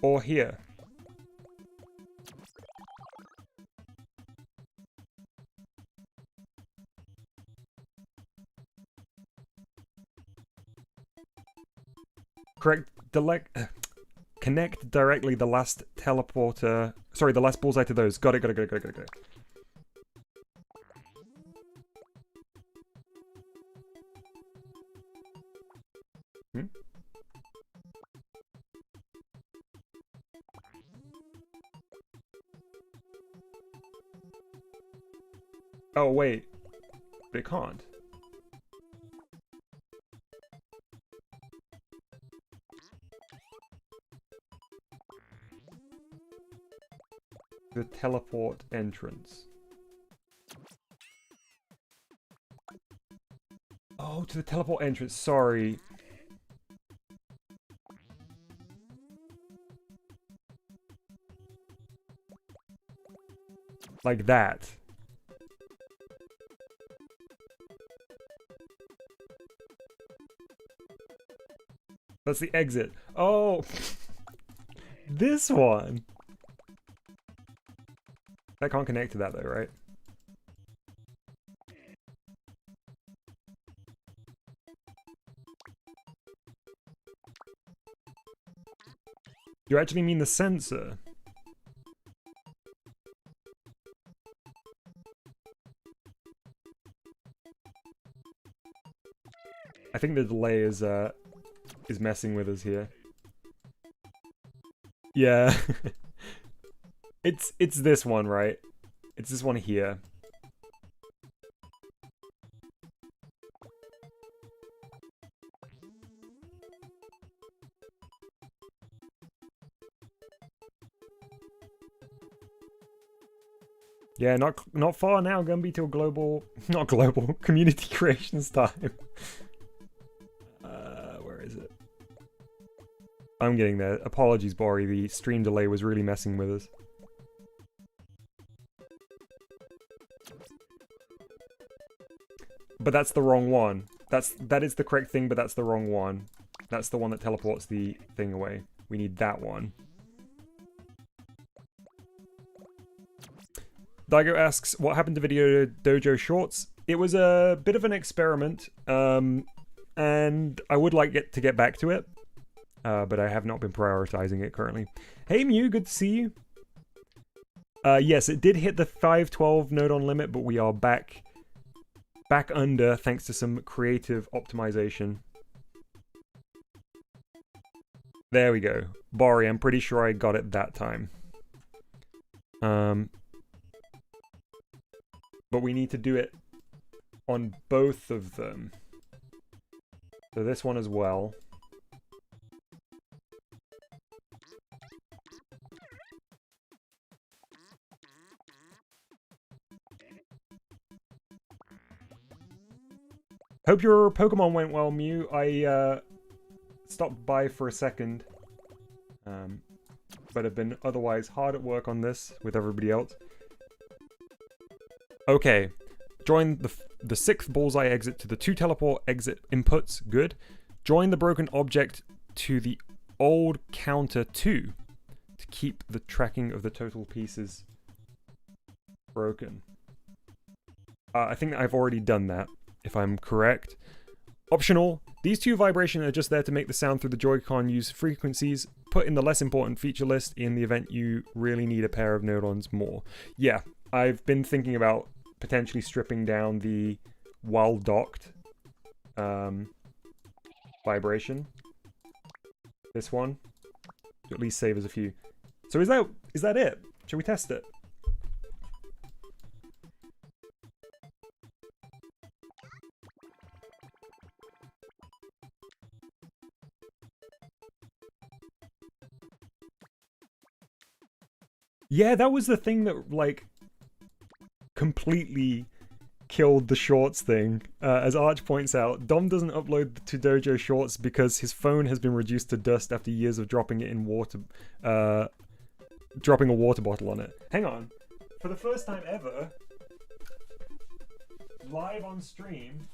Or here. Connect directly the last teleporter. Sorry, the last bullseye to those. Got it. Hmm? Oh, wait. But it can't. The teleport entrance. Oh, to the teleport entrance. Sorry. Like that. That's the exit. Oh! This one! That can't connect to that though, right? You actually mean the sensor? I think the delay is messing with us here. Yeah. It's this one, right? It's this one here. Yeah, not far now. Gonna be till global, not global, community creations time. Where is it? I'm getting there. Apologies, Bori. The stream delay was really messing with us. But that's the wrong one. That is the correct thing, but that's the wrong one. That's the one that teleports the thing away. We need that one. Daigo asks, what happened to Video Dojo Shorts? It was a bit of an experiment, and I would like to get back to it, but I have not been prioritizing it currently. Hey Mew, good to see you. Yes, it did hit the 512 node on limit, but we are back under thanks to some creative optimization. There we go. Bari, I'm pretty sure I got it that time. But we need to do it on both of them. So this one as well. Hope your Pokemon went well, Mew. I stopped by for a second. But have been otherwise hard at work on this with everybody else. Okay, join the 6th bullseye exit to the 2 teleport exit inputs, good. Join the broken object to the old counter 2 to keep the tracking of the total pieces broken. I think that I've already done that, if I'm correct. Optional, these 2 vibrations are just there to make the sound through the Joy-Con use frequencies. Put in the less important feature list in the event you really need a pair of Nodons more. Yeah, I've been thinking about potentially stripping down the while docked vibration. This one. To at least save us a few. So is that it? Shall we test it? Yeah, that was the thing that, like, completely killed the shorts thing. As Arch points out, Dom doesn't upload to Dojo Shorts because his phone has been reduced to dust after years of dropping it in water, dropping a water bottle on it. Hang on. For the first time ever, live on stream,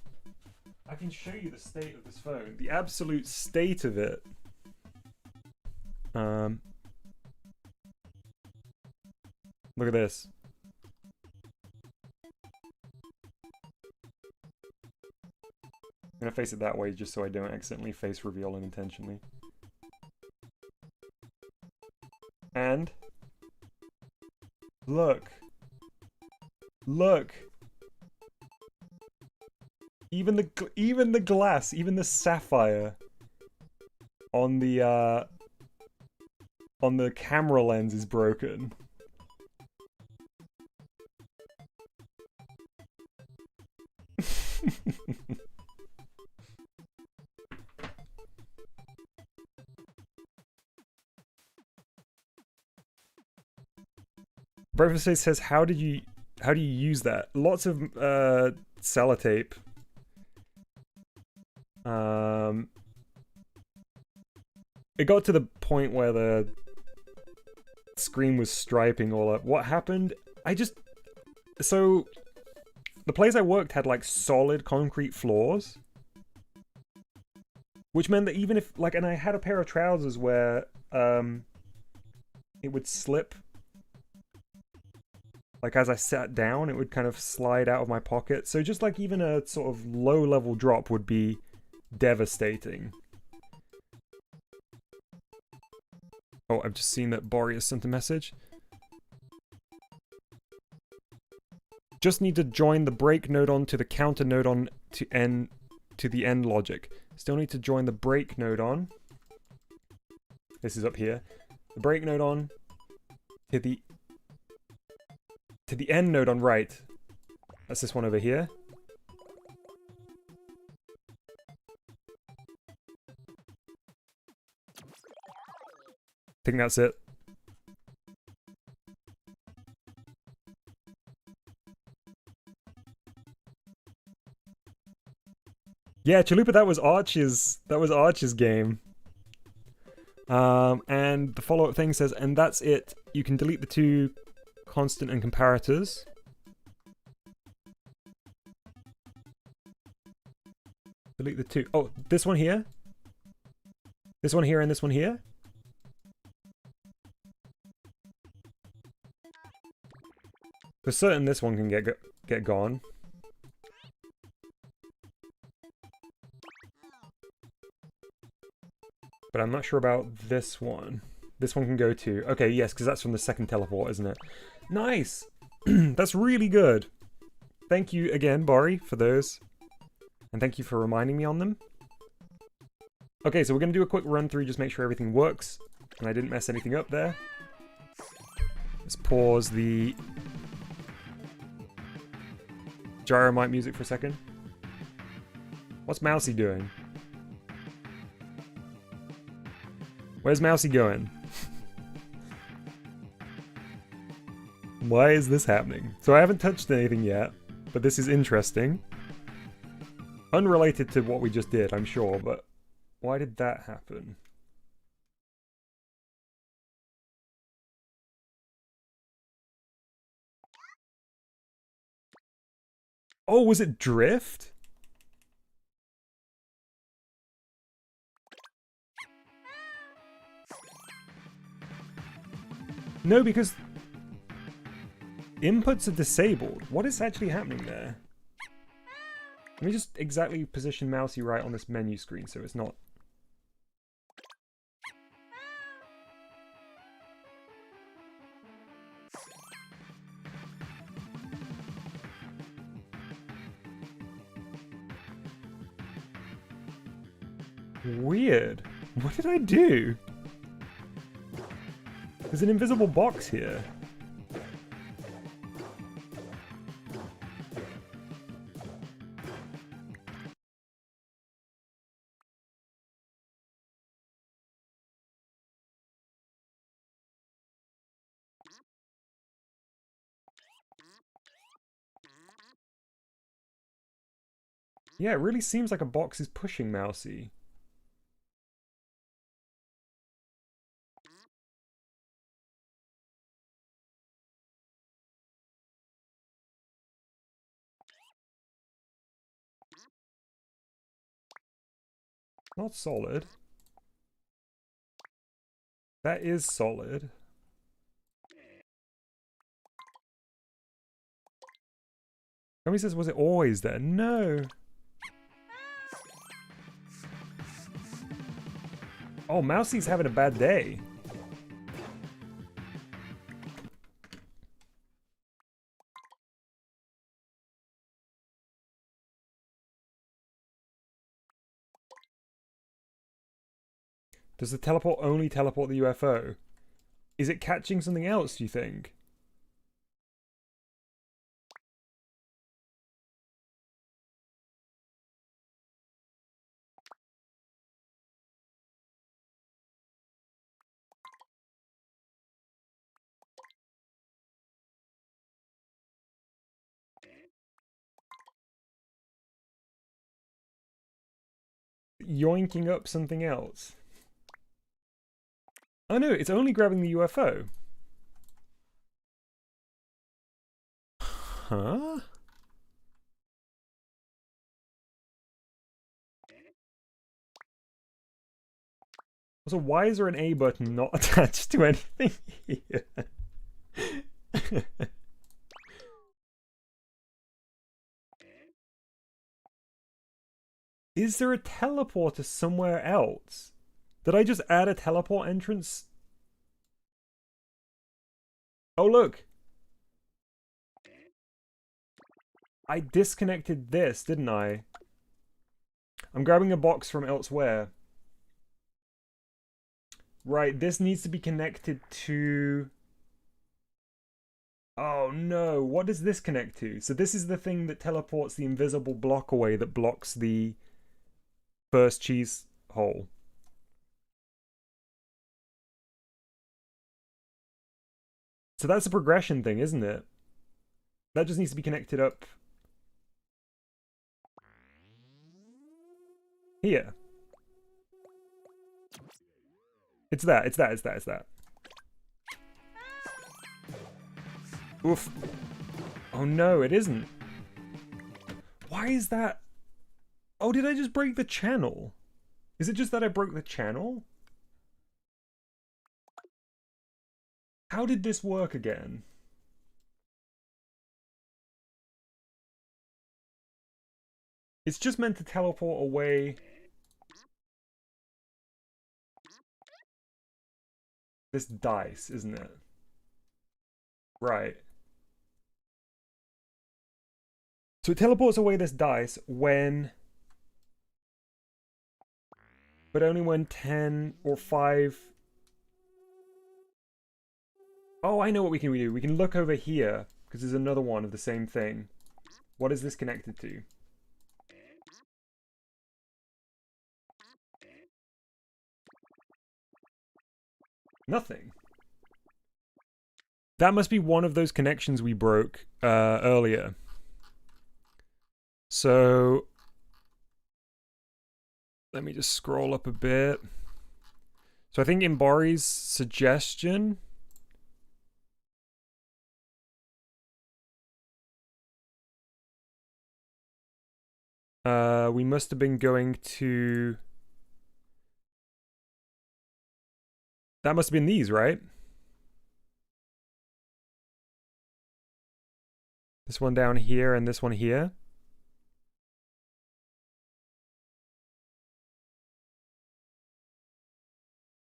I can show you the state of this phone. The absolute state of it. Look at this. I'm gonna face it that way just so I don't accidentally face reveal unintentionally. And look. Look. Even the glass, even the sapphire on the camera lens is broken. Breakfast says, how do you use that? Lots of sellotape. It got to the point where the screen was striping all up. What happened? So the place I worked had like solid concrete floors, which meant that even if like, and I had a pair of trousers where it would slip. Like, as I sat down, it would kind of slide out of my pocket. So just, like, even a sort of low-level drop would be devastating. Oh, I've just seen that Boreas sent a message. Just need to join the break node on to the counter node on to the end logic. Still need to join the break node on. This is up here. The break node on to the end node on right. That's this one over here. I think that's it. Yeah, Chalupa, that was Arch's game. And the follow-up thing says, and that's it. You can delete the two constant and comparators. Delete the two. Oh, this one here. This one here and this one here. For certain, this one can get gone. But I'm not sure about this one. This one can go too. Okay, yes, because that's from the second teleport, isn't it? Nice! That's really good. Thank you again, Bari, for those. And thank you for reminding me on them. Okay, so we're going to do a quick run through, just make sure everything works. And I didn't mess anything up there. Let's pause the Gyromite music for a second. What's Mousey doing? Where's Mousey going? Why is this happening? So I haven't touched anything yet, but this is interesting. Unrelated to what we just did, I'm sure, but why did that happen? Oh, was it drift? No, because inputs are disabled. What is actually happening there? Let me just exactly position Mousey right on this menu screen so it's not... Weird. What did I do? There's an invisible box here. Yeah, it really seems like a box is pushing Mousey. Not solid. That is solid. Somebody says, was it always there? No. Oh, Mousey's having a bad day. Does the teleport only teleport the UFO? Is it catching something else, do you think? Yoinking up something else? Oh no, it's only grabbing the UFO. Huh? Also, why is there an A button not attached to anything here? Is there a teleporter somewhere else? Did I just add a teleport entrance? Oh, look. I disconnected this, didn't I? I'm grabbing a box from elsewhere. Right, this needs to be connected to... Oh no, what does this connect to? So this is the thing that teleports the invisible block away that blocks the first cheese hole. So that's a progression thing, isn't it? That just needs to be connected up here. It's that, it's that, it's that, it's that. Oof. Oh no, it isn't. Why is that? Oh, did I just break the channel? Is it just that I broke the channel? How did this work again? It's just meant to teleport away this dice, isn't it? Right. So it teleports away this dice when... But only when 10 or 5... Oh, I know what we can do. We can look over here, because there's another one of the same thing. What is this connected to? Nothing. That must be one of those connections we broke earlier. So... Let me just scroll up a bit. So I think in Bari's suggestion... we must have been going to... That must have been these, right? This one down here and this one here.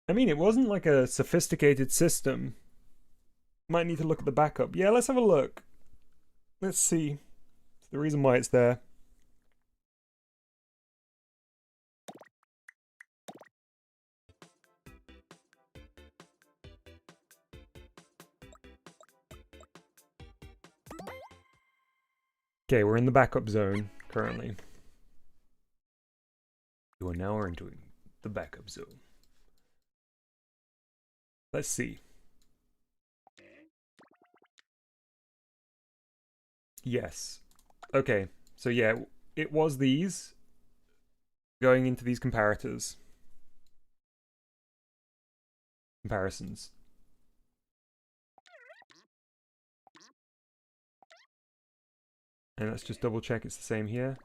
I mean, it wasn't like a sophisticated system. Might need to look at the backup. Yeah, let's have a look. Let's see. It's the reason why it's there. Okay, we're in the backup zone currently. You are now entering the backup zone. Let's see. Yes. Okay, so yeah, it was these going into these comparisons. And let's just double check it's the same here.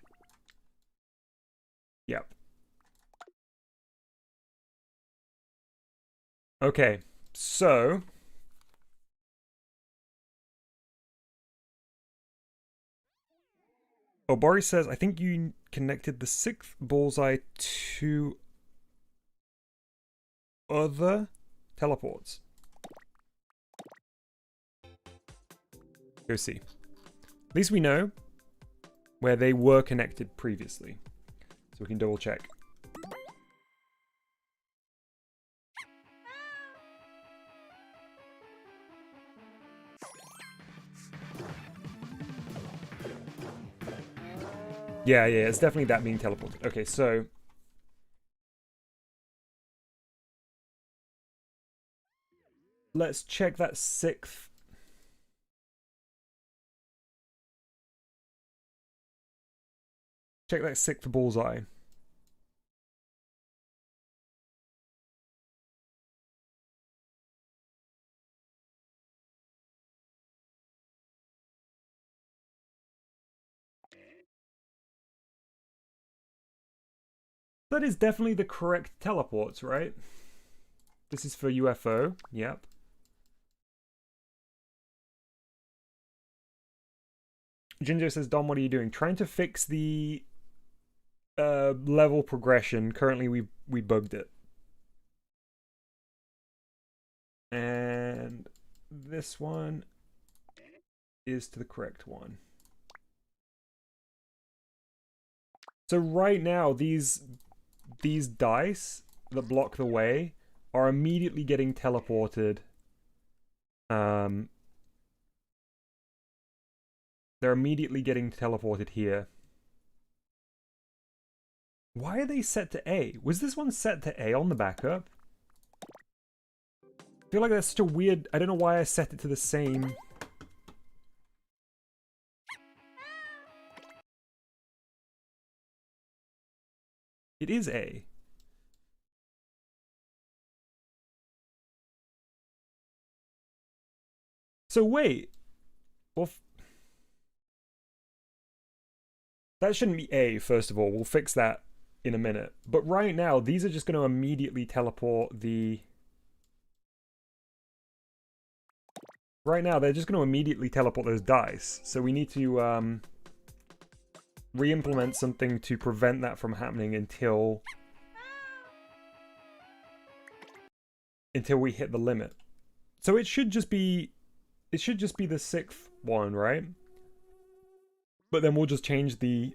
Yep. Okay, so Obari says, I think you connected the 6th bullseye to other teleports. Go see. At least we know where they were connected previously. So we can double check. Yeah, it's definitely that being teleported. Okay, so let's check that 6th. Check that 6th bullseye. That is definitely the correct teleports, right? This is for UFO. Yep. Jinjo says, Dom, what are you doing? Trying to fix the level progression. Currently, we bugged it. And this one is to the correct one. So right now, these dice that block the way are immediately getting teleported. They're immediately getting teleported here. Why are they set to A? Was this one set to A on the backup? I feel like that's such a weird... I don't know why I set it to the same... It is A. So wait. Well, that shouldn't be A, first of all. We'll fix that in a minute. But right now, these are just going to immediately teleport the... Right now, they're just going to immediately teleport those dice. So we need to re-implement something to prevent that from happening until we hit the limit. So it should just be the 6th one, right? But then we'll just change the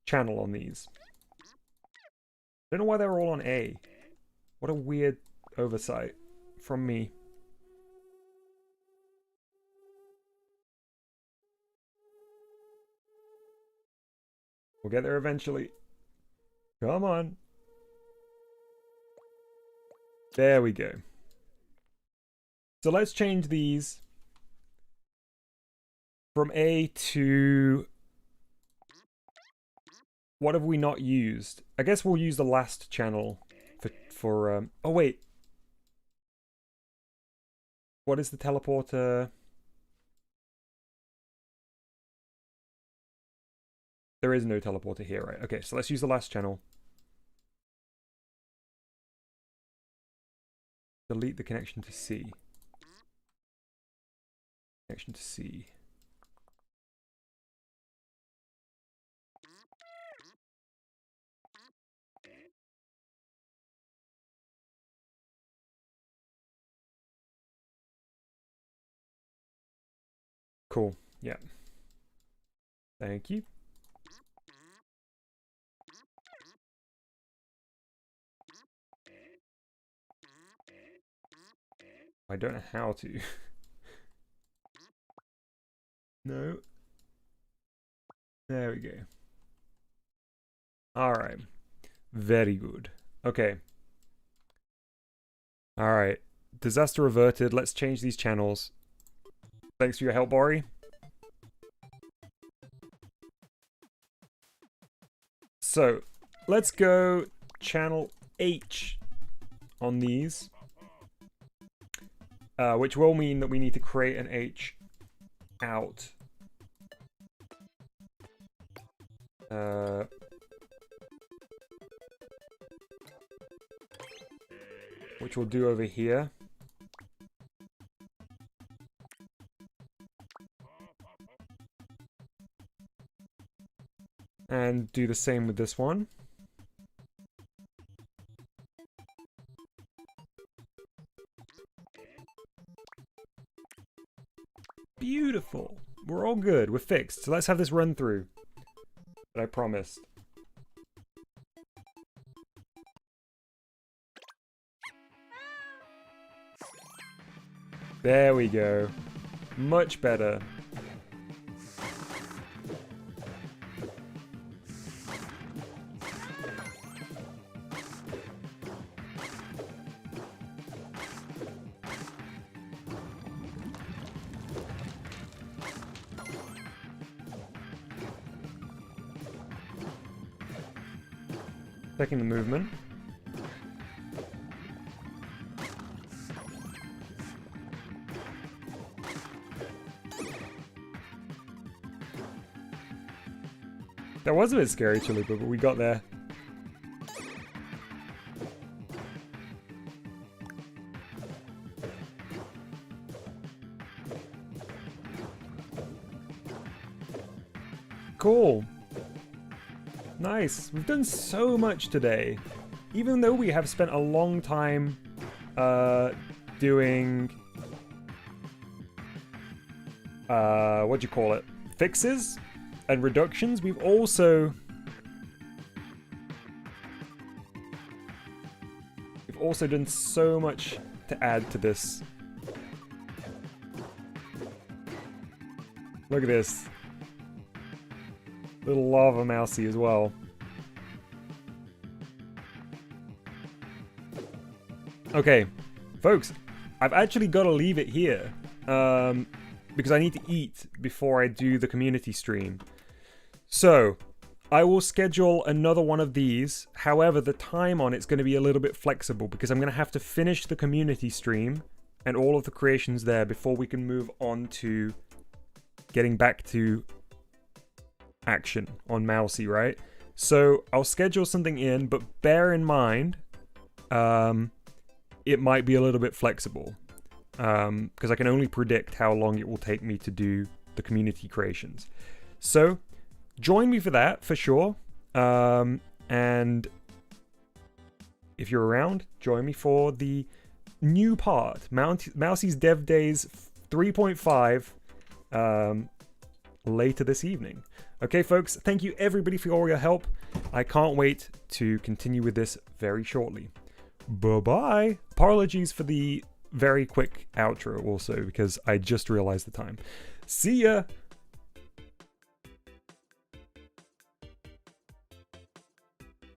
channel on these. I don't know why they're all on A. What a weird oversight from me. We'll get there eventually. Come on. There we go. So let's change these from A to... What have we not used? I guess we'll use the last channel for oh wait. What is the teleporter? There is no teleporter here, right? Okay, so let's use the last channel. Delete the connection to C. Connection to C. Cool. Yeah. Thank you. I don't know how to. No. There we go. Alright. Very good. Okay. Alright. Disaster averted. Let's change these channels. Thanks for your help, Ori. So, let's go channel H on these. Which will mean that we need to create an H out. Which we'll do over here. And do the same with this one. Beautiful. We're all good. We're fixed. So let's have this run through that I promised. There we go. Much better. Checking the movement. That was a bit scary, Chalupa, but we got there. Cool. Nice. We've done so much today. Even though we have spent a long time doing what do you call it? Fixes and reductions, we've also done so much to add to this. Look at this. Little lava mousey as well. Okay, folks, I've actually got to leave it here because I need to eat before I do the community stream. So, I will schedule another one of these. However, the time on it's going to be a little bit flexible because I'm going to have to finish the community stream and all of the creations there before we can move on to getting back to action on Mousey, right? So I'll schedule something in, but bear in mind, it might be a little bit flexible because I can only predict how long it will take me to do the community creations. So join me for that for sure. And if you're around, join me for the new part, Mousey's Dev Days 3.5 later this evening. Okay, folks, thank you everybody for all your help. I can't wait to continue with this very shortly. Bye-bye. Apologies for the very quick outro also, because I just realized the time. See ya!